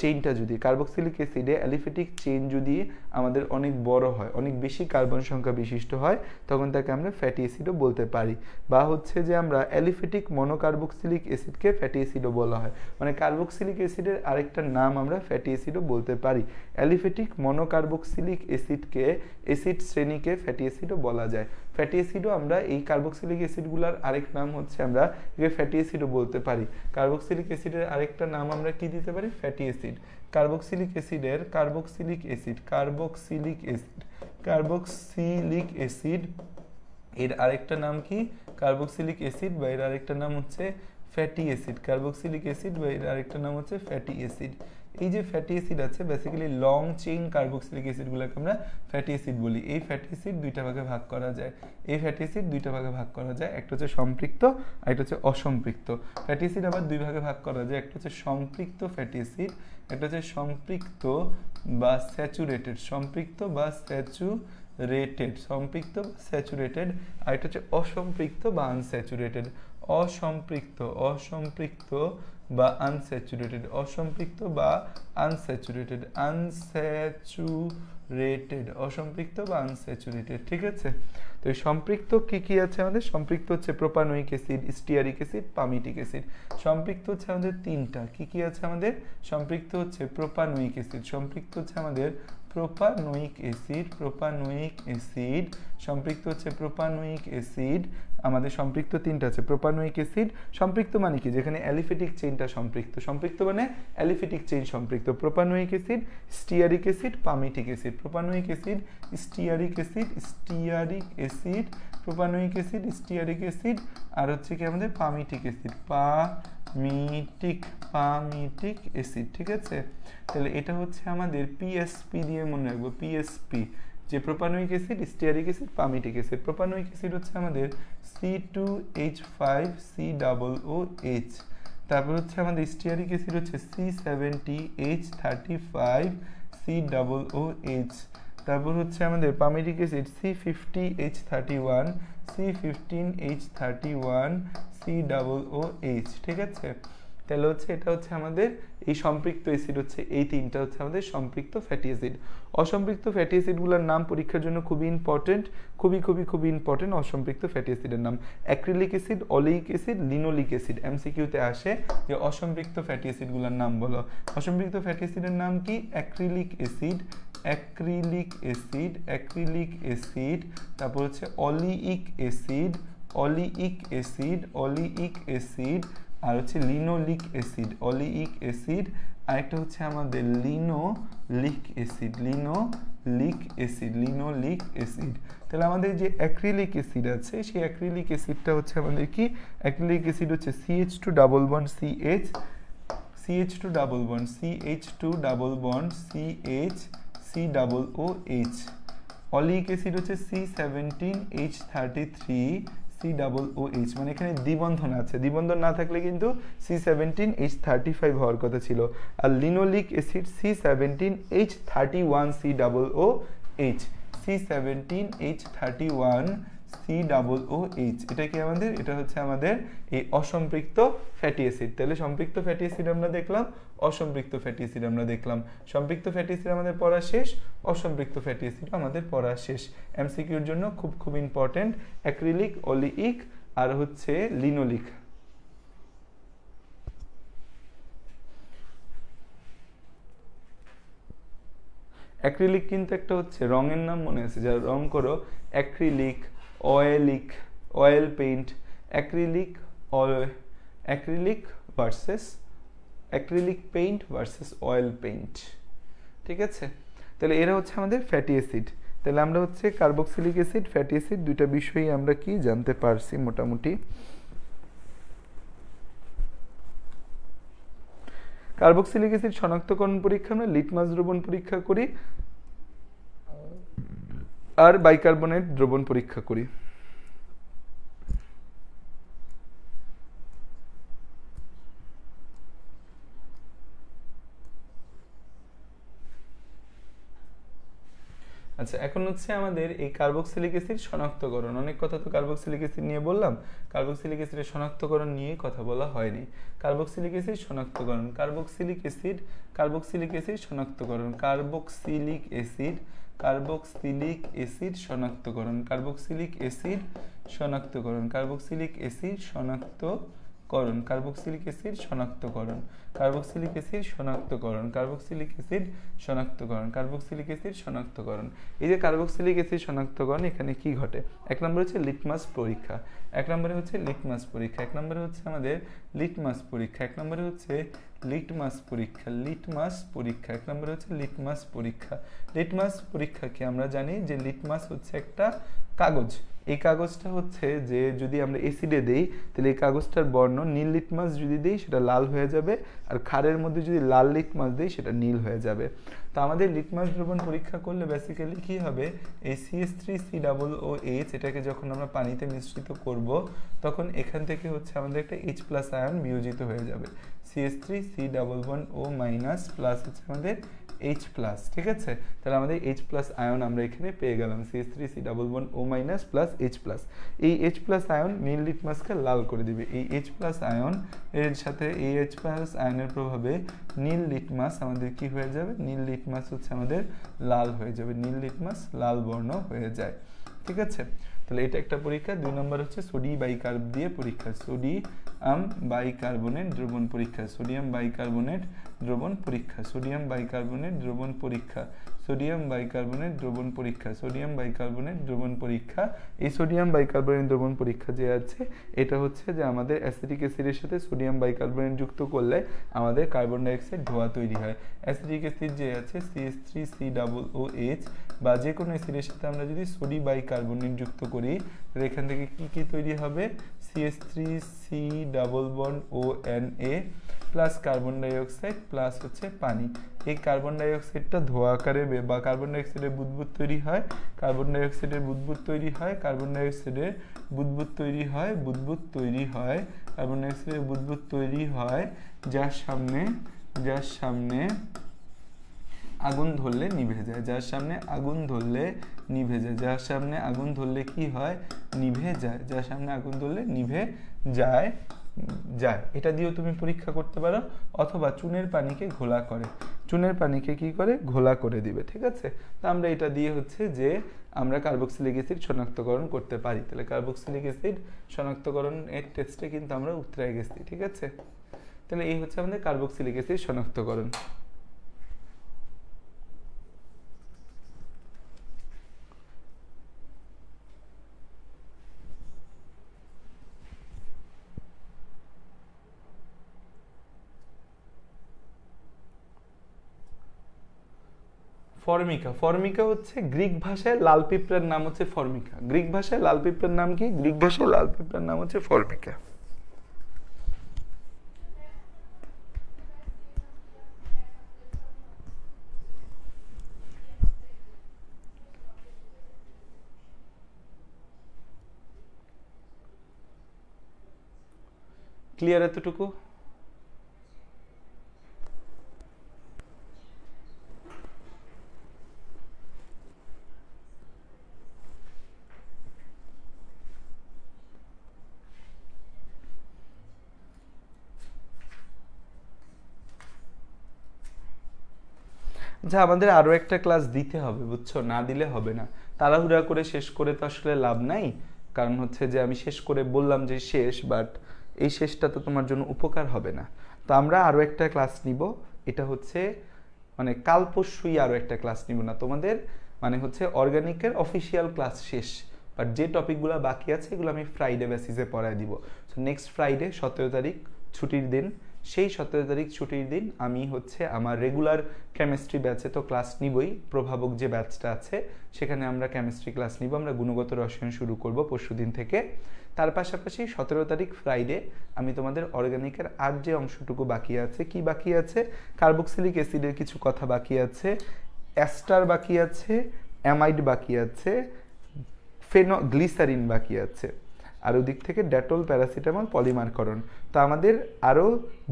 চেইনটা যদি কার্বক্সিলিক অ্যাসিডে অ্যালিফেটিক চেইন যদি আমাদের অনেক বড় হয়, অনেক বেশি কার্বন সংখ্যা বিশিষ্ট হয়, তখন তাকে আমরা ফ্যাটি অ্যাসিডও বলতে পারি। বা হচ্ছে যে আমরা অ্যালিফেটিক মনোকার্বক্সিলিক অ্যাসিডকে ফ্যাটি অ্যাসিডও বলা হয়, মানে কার্বক্সিলিক অ্যাসিডের আরেকটা নাম আমরা ফ্যাটি অ্যাসিডও বলতে পারি। অ্যালিফেটিক মনোকার্বক্সিলিক অ্যাসিডকে অ্যাসিড শ্রেণীকে ফ্যাটি অ্যাসিডও বলা যায়। ফ্যাটি অ্যাসিডও আমরা এই কার্বক্সিলিক অ্যাসিডগুলোর আরেক নাম হচ্ছে আমরা একে ফ্যাটি অ্যাসিডও বলতে পারি। কার্বক্সিলিক অ্যাসিডের আরেকটা নাম আমরা কি দিতে পারি? Fatty acid. কার্বক্সিলিক অ্যাসিডের কার্বক্সিলিক অ্যাসিড এর আরেকটা নাম কি? কার্বক্সিলিক অ্যাসিড বা এর আরেকটা নাম হচ্ছে ফ্যাটি অ্যাসিড। কার্বক্সিলিক অ্যাসিড বা এর আরেকটা নাম হচ্ছে ফ্যাটি অ্যাসিড। এই যে ফ্যাটি অ্যাসিড আছে বেসিক্যালি লং চেইন কার্বক্সিলিক অ্যাসিডগুলোকে আমরা ফ্যাটি অ্যাসিড বলি। এই ফ্যাটি অ্যাসিড দুইটা ভাগে ভাগ করা যায়, একটা হচ্ছে সম্পৃক্ত আর একটা হচ্ছে অসম্পৃক্ত। ফ্যাটি অ্যাসিড আবার দুই ভাগে ভাগ করা যায়, একটা হচ্ছে সম্পৃক্ত ফ্যাটি অ্যাসিড, একটা হচ্ছে সম্পৃক্ত বা স্যাচুরেটেড, আর এটা হচ্ছে অসম্পৃক্ত বা আনস্যাচুরেটেড। অসম্পৃক্ত বা আনস্যাচুরেটেড, ঠিক আছে। তো এই সম্পৃক্ত কি আছে আমাদের? সম্পৃক্ত হচ্ছে propanoic acid, stearic acid, palmitic acid. সম্পৃক্ত হচ্ছে আমাদের তিনটা, কি আছে আমাদের? সম্পৃক্ত হচ্ছে প্রোপানোয়িক অ্যাসিড, আমাদের সম্পৃক্ত তিনটা আছে। প্রোপানোয়িক অ্যাসিড সম্পৃক্ত মানে কি? যেখানে অ্যালিফেটিক চেইনটা সম্পৃক্ত মানে অ্যালিফেটিক চেইন সম্পৃক্ত। Propanoic acid, stearic acid, palmitic acid. Propanoic acid, stearic acid, আর হচ্ছে কি আমাদের পামিটিক অ্যাসিড, পামিটিক অ্যাসিড, ঠিক আছে। তাহলে এটা হচ্ছে আমাদের পিএসপি দিয়ে মনে রাখবো, পিএসপি, যে propanoic acid, stearic acid, palmitic acid. Propanoic acid হচ্ছে আমাদের C2H5COOH, তারপর হচ্ছে আমাদের স্টিয়ারিক অ্যাসিড হচ্ছে C70H35COOH, তারপর হচ্ছে আমাদের পামিটিক অ্যাসিড C15H31COOH, ঠিক আছে। তাহলে হচ্ছে এটা হচ্ছে আমাদের এই সম্পৃক্ত অ্যাসিড, হচ্ছে এই তিনটা হচ্ছে আমাদের সম্পৃক্ত ফ্যাটি অ্যাসিড। অসম্পৃক্ত ফ্যাটি অ্যাসিডগুলোর নাম পরীক্ষার জন্য খুবই ইম্পর্টেন্ট, খুবই ইম্পর্টেন্ট অসম্পৃক্ত ফ্যাটি অ্যাসিডের নাম। অ্যাক্রিলিক অ্যাসিড, অলিক অ্যাসিড, লিনোলিক অ্যাসিড। এমসিকিউতে আসে যে অসম্পৃক্ত ফ্যাটি অ্যাসিডগুলোর নাম বলো। অসম্পৃক্ত ফ্যাটি অ্যাসিডের নাম কি? অ্যাক্রিলিক অ্যাসিড, তারপর হচ্ছে অলিইক অ্যাসিড, আর হচ্ছে লিনোলিক অ্যাসিড, আরেকটা হচ্ছে আমাদের লিনোলিক অ্যাসিড। তাহলে আমাদের যে অ্যাক্রিলিক অ্যাসিড আছে সেই অ্যাক্রিলিক অ্যাসিডটা হচ্ছে আমাদের কি? অ্যাক্রিলিক অ্যাসিড হচ্ছে CH2 ডাবল বন্ড COOH। অলিক অ্যাসিড হচ্ছে C17H33COOH, মানে এখানে দ্বিবন্ধন আছে, দ্বিবন্ধন না থাকলে কিন্তু C17H35 হওয়ার কথা ছিল। আর লিনোলিক অ্যাসিড C17H31COOH, এটা কি আমাদের? এটা হচ্ছে আমাদের এই অসম্পৃক্ত ফ্যাটি অ্যাসিড। তাহলে সম্পৃক্ত ফ্যাটি অ্যাসিড আমরা দেখলাম, অসম্পৃক্ত ফ্যাটি অ্যাসিড আমরা দেখলাম। সম্পৃক্ত ফ্যাটি অ্যাসিড আমাদের পড়া শেষ, অসম্পৃক্ত ফ্যাটি অ্যাসিড আমাদের পড়া শেষ। এমসিকিউর জন্য খুব ইম্পর্টেন্ট অ্যাক্রিলিক, অলিইক আর হচ্ছে লিনোলিক। অ্যাক্রিলিক কিন্তু একটা হচ্ছে রঙের নাম মনে আছে, যারা রং করো, acrylic, oil paint, acrylic paint versus oil paint, ঠিক আছে। তাহলে এরা হচ্ছে আমাদের ফ্যাটি অ্যাসিড। তাহলে আমরা হচ্ছে কার্বক্সিলিক অ্যাসিড, ফ্যাটি অ্যাসিড দুইটা বিষয়ই আমরা কি জানতে পারছি মোটামুটি। কার্বক্সিলিক অ্যাসিড শনাক্তকরণ পরীক্ষা আমরা লিটমাস দ্রবণ পরীক্ষা করি আর বাইকার্বনেট দ্রবণ পরীক্ষা করি। আচ্ছা, এখন হচ্ছে আমাদের এই কার্বক্সিলিক অ্যাসিড শনাক্তকরণ। অনেক কথা তো কার্বক্সিলিক অ্যাসিড নিয়ে বললাম, কার্বক্সিলিক অ্যাসিডের শনাক্তকরণ নিয়ে কথা বলা হয়নি। কার্বক্সিলিক অ্যাসিড শনাক্তকরণ, কার্বক্সিলিক অ্যাসিড শনাক্তকরণ, কার্বক্সিলিক অ্যাসিড শনাক্তকরণ, কার্বক্সিলিক অ্যাসিড শনাক্তকরণ, কার্বক্সিলিক অ্যাসিড শনাক্তকরণ, কার্বক্সিলিক অ্যাসিড শনাক্তকরণ, কার্বক্সিলিক অ্যাসিড শনাক্তকরণ, কার্বক্সিলিক অ্যাসিড শনাক্তকরণ, কার্বক্সিলিক অ্যাসিড শনাক্তকরণ। এই যে কার্বক্সিলিক অ্যাসিড শনাক্তকরণ, এখানে কি ঘটে? এক নম্বরে হচ্ছে লিটমাস পরীক্ষা, এক নম্বরে হচ্ছে লিটমাস পরীক্ষা, এক নম্বরে হচ্ছে আমাদের লিটমাস পরীক্ষা, এক নম্বরে হচ্ছে লিটমাস পরীক্ষা, লিটমাস পরীক্ষা, এক নম্বরে হচ্ছে লিটমাস পরীক্ষা। লিটমাস পরীক্ষাকে আমরা জানি যে লিটমাস হচ্ছে একটা কাগজ। এই কাগজটা হচ্ছে যে যদি আমরা অ্যাসিডে দেই তাহলে এই কাগজটার বর্ণ নীল লিটমাস যদি দেই সেটা লাল হয়ে যাবে, আর ক্ষারের মধ্যে যদি লাল লিটমাস দেই সেটা নীল হয়ে যাবে। তো আমাদের লিটমাস দ্রবণ পরীক্ষা করলে বেসিক্যালি কি হবে, এই CH3COOH এটাকে যখন আমরা পানিতে মিশ্রিত করব তখন এখান থেকে হচ্ছে আমাদের একটা H+ আয়ন বিয়োজিত হয়ে যাবে। CH3C++ প্লাস হচ্ছে আমাদের H+, ঠিক আছে? তাহলে আমাদের H+ আয়ন আমরা এখানে পেয়ে গেলাম, CH3C++ প্লাস H+। এই H+ আয়ন নীল লিটমাসকে লাল করে দিবে। এই H+ আয়ন এর সাথে এই H+ আয়নের প্রভাবে নীল লিটমাস আমাদের কি হয়ে যাবে, নীল লিটমাস হচ্ছে আমাদের লাল হয়ে যাবে, নীল লিটমাস লাল বর্ণ হয়ে যায়, ঠিক আছে? তাহলে এটা একটা পরীক্ষা। 2 নম্বর হচ্ছে সোডিয়াম বাইকার্ব দিয়ে পরীক্ষা, সোডিয়াম বাইকার্বনেট দ্রবণ পরীক্ষা, সোডিয়াম বাইকার্বনেট দ্রবণ পরীক্ষা, সোডিয়াম বাইকার্বনেট দ্রবণ পরীক্ষা, সোডিয়াম বাইকার্বনেট দ্রবণ পরীক্ষা, সোডিয়াম বাইকার্বনেট দ্রবণ পরীক্ষা। এই সোডিয়াম বাইকার্বনেট দ্রবণ পরীক্ষা যে আছে এটা হচ্ছে যে আমাদের অ্যাসিটিক অ্যাসিডের সাথে সোডিয়াম বাইকার্বনেট যুক্ত করলে আমাদের কার্বন ডাই অক্সাইড ধোঁয়া তৈরি হয়। অ্যাসিটিক অ্যাসিড যে আছে CH3COOH বা যে কোনো অ্যাসিডের সাথে আমরা যদি সোডি বাইকার্বনেট যুক্ত করি তাহলে এখান থেকে কি কি তৈরি হবে, CH3C++ plus carbon die oxide plus হচ্ছে পানি। এই কার্বন ডাই অক্সাইডটা ধোঁয়া আকারে বা কার্বন ডাই অক্সাইডের বুদবুদ তৈরি হয়, কার্বন ডাই অক্সাইডের বুদবুদ তৈরি হয়, কার্বন ডাই অক্সাইডের বুদবুদ তৈরি হয়, বুদবুদ তৈরি হয়, কার্বন ডাই অক্সাইডের বুদবুদ তৈরি হয়, যার সামনে আগুন ধরলে নিভে যায়, যার সামনে আগুন ধরলে নিভে যায়, যার সামনে আগুন ধরলে কি হয়, নিভে যায়, যার সামনে আগুন ধরলে নিভে যায়। এটা দিয়েও তুমি পরীক্ষা করতে পারো, অথবা চুনের পানিকে ঘোলা করে, চুনের পানিকে কি করে, ঘোলা করে দিবে, ঠিক আছে? তো আমরা এটা দিয়ে হচ্ছে যে আমরা কার্বক্সিলিক অ্যাসিড শনাক্তকরণ করতে পারি। তাহলে কার্বক্সিলিক অ্যাসিড শনাক্তকরণ এর টেস্টে কিন্তু আমরা উতরে গেছি, ঠিক আছে? তাহলে এই হচ্ছে আমাদের কার্বক্সিলিক অ্যাসিড শনাক্তকরণ। ফর্মিকা, ফর্মিকা হচ্ছে গ্রিক ভাষায় লাল পিঁপড়ার নাম হচ্ছে ফর্মিকা। গ্রিক ভাষায় লাল পিঁপড়ার নাম কি? গ্রিক ভাষায় লাল পিঁপড়ার নাম হচ্ছে ফর্মিকা। ক্লিয়ার এতটুকু? যা আমাদের আরো একটা ক্লাস দিতে হবে, বুঝছো? না দিলে হবে না, তাড়াহুড়া করে শেষ করে তো আসলে লাভ নাই। কারণ হচ্ছে যে আমি শেষ করে বললাম যে শেষ, বাট এই শেষটা তো তোমার জন্য উপকার হবে না। তো আমরা আরো একটা ক্লাস নিব, এটা হচ্ছে মানে কাল পরশুই আরো একটা ক্লাস নিব না তোমাদের, মানে হচ্ছে অর্গানিকের অফিসিয়াল ক্লাস শেষ, বাট যে টপিকগুলো বাকি আছে এগুলো আমি ফ্রাইডে বেসিসে পড়ায় দিব। সো নেক্সট ফ্রাইডে 17 তারিখ ছুটির দিন, সেই 17 তারিখ ছুটির দিন আমি হচ্ছে আমার রেগুলার কেমিস্ট্রি ব্যাচে তো ক্লাস নিবই, প্রভাবক যে ব্যাচটা আছে সেখানে আমরা কেমিস্ট্রি ক্লাস নিব, আমরা গুণগত রসায়ন শুরু করব পরশু দিন থেকে। তার পাশাপাশি 17 তারিখ ফ্রাইডে আমি তোমাদের অর্গানিকের আর যে অংশটুকু বাকি আছে, কি বাকি আছে, কার্বক্সিলিক অ্যাসিডের কিছু কথা বাকি আছে, অ্যাস্টার বাকি আছে, অ্যামাইড বাকি আছে, গ্লিসারিন বাকি আছে। আর ওদিক থেকে ডেটল, প্যারাসিটামল, পলিমারকরন। তো আমাদের আরও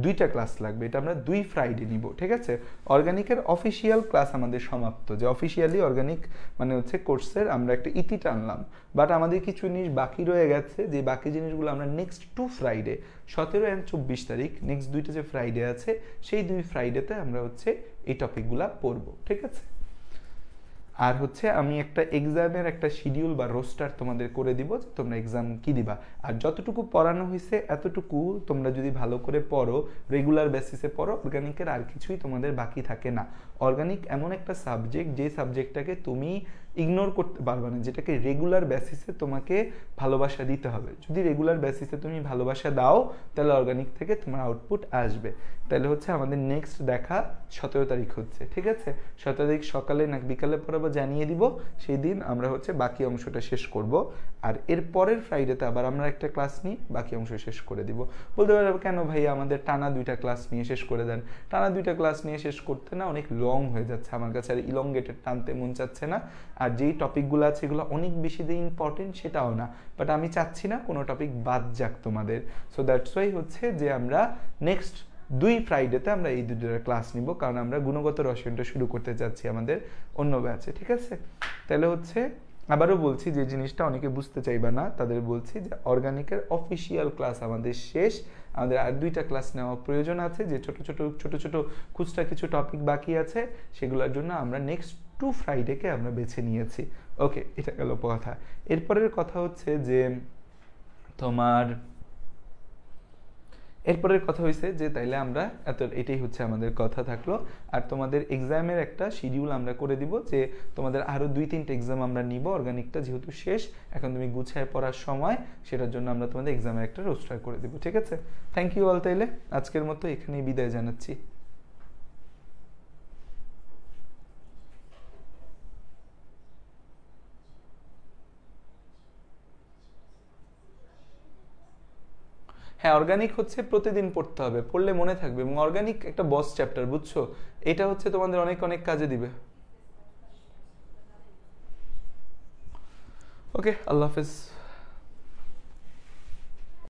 2টা ক্লাস লাগবে, এটা আমরা 2 ফ্রাইডে নিব, ঠিক আছে। অর্গানিকের অফিসিয়াল ক্লাস আমাদের সমাপ্ত, যে অফিসিয়ালি অর্গানিক মানে হচ্ছে কোর্সের আমরা একটা ইতি টানলাম, বাট আমাদের কিছু জিনিস বাকি রয়ে গেছে, যে বাকি জিনিসগুলো আমরা নেক্সট 2 ফ্রাইডে 17 and 24 তারিখ নেক্সট 2টা যে ফ্রাইডে আছে সেই 2 ফ্রাইডেতে আমরা হচ্ছে এই টপিকগুলো পড়বো, ঠিক আছে। আর হচ্ছে আমি একটা এক্সামের একটা শিডিউল বা রোস্টার তোমাদের করে দিব, যে তোমরা এক্সাম কি দিবা। আর যতটুকু পড়ানো হয়েছে এতটুকু তোমরা যদি ভালো করে পড়ো, রেগুলার বেসিসে পড়ো, অর্গানিকের আর কিছুই তোমাদের বাকি থাকে না। অর্গানিক এমন একটা সাবজেক্ট, যে সাবজেক্টটাকে তুমি ইগনোর করতে পারবে না, যেটাকে রেগুলার বেসিসে তোমাকে ভালোবাসা দিতে হবে। যদি রেগুলার বেসিসে তুমি ভালোবাসা দাও তাহলে অর্গানিক থেকে তোমার আউটপুট আসবে। তাহলে হচ্ছে আমাদের নেক্সট দেখা 17 তারিখ হচ্ছে, ঠিক আছে। 17 তারিখ সকালে না বিকালে পড়াবো জানিয়ে দিব, সেই দিন আমরা হচ্ছে বাকি অংশটা শেষ করব। আর এর পরের ফ্রাইডেতে আবার আমরা একটা ক্লাস নিই, বাকি অংশ শেষ করে দিব। বলতে পারবো কেন ভাই আমাদের টানা 2টা ক্লাস নিয়ে শেষ করে দেন। টানা 2টা ক্লাস নিয়ে শেষ করতে না অনেক লং হয়ে যাচ্ছে আমার কাছে, আর ইলংগেটেড টানতে মন চাচ্ছে না। আর যেই টপিকগুলো আছে এগুলো অনেক বেশি যে ইম্পর্টেন্ট সেটাও না, বাট আমি চাচ্ছি না কোনো টপিক বাদ যাক তোমাদের। সো দ্যাটস ওয়াই হচ্ছে যে আমরা নেক্সট 2 ফ্রাইডেতে আমরা এই 2টা ক্লাস নিব, কারণ আমরা গুণগত রসায়নটা শুরু করতে যাচ্ছি আমাদের অন্য ব্যাচে, ঠিক আছে। তাহলে হচ্ছে আবারও বলছি, যে জিনিসটা অনেকে বুঝতে চাইবে না তাদের বলছি, যে অর্গানিকের অফিসিয়াল ক্লাস আমাদের শেষ, আমাদের আর 2টা ক্লাস নেওয়া প্রয়োজন আছে, যে ছোট ছোট খুচরা কিছু টপিক বাকি আছে, সেগুলোর জন্য আমরা নেক্সট 2 ফ্রাইডেকে আমরা বেছে নিয়েছি। ওকে, এটা গেল কথা। এরপরের কথা হচ্ছে যে এরপরের কথা হয়েছে যে তাইলে আমরা এটাই হচ্ছে আমাদের কথা থাকলো। আর তোমাদের এক্সামের একটা শিডিউল আমরা করে দিব, যে তোমাদের আরও 2-3টা এক্সাম আমরা নিব, অর্গানিকটা যেহেতু শেষ এখন তুমি গুছায় পড়ার সময়, সেটার জন্য আমরা তোমাদের এক্সামের একটা রোস্টার করে দিব, ঠিক আছে। Thank you all. তাইলে আজকের মতো এখানেই বিদায় জানাচ্ছি। হ্যাঁ, অর্গানিক হচ্ছে প্রতিদিন পড়তে হবে, পড়লে মনে থাকবে, এবং অর্গানিক একটা বস চ্যাপ্টার, বুঝছো। এটা হচ্ছে তোমাদের অনেক অনেক কাজে দিবে। ওকে, আল্লাহ হাফেজ।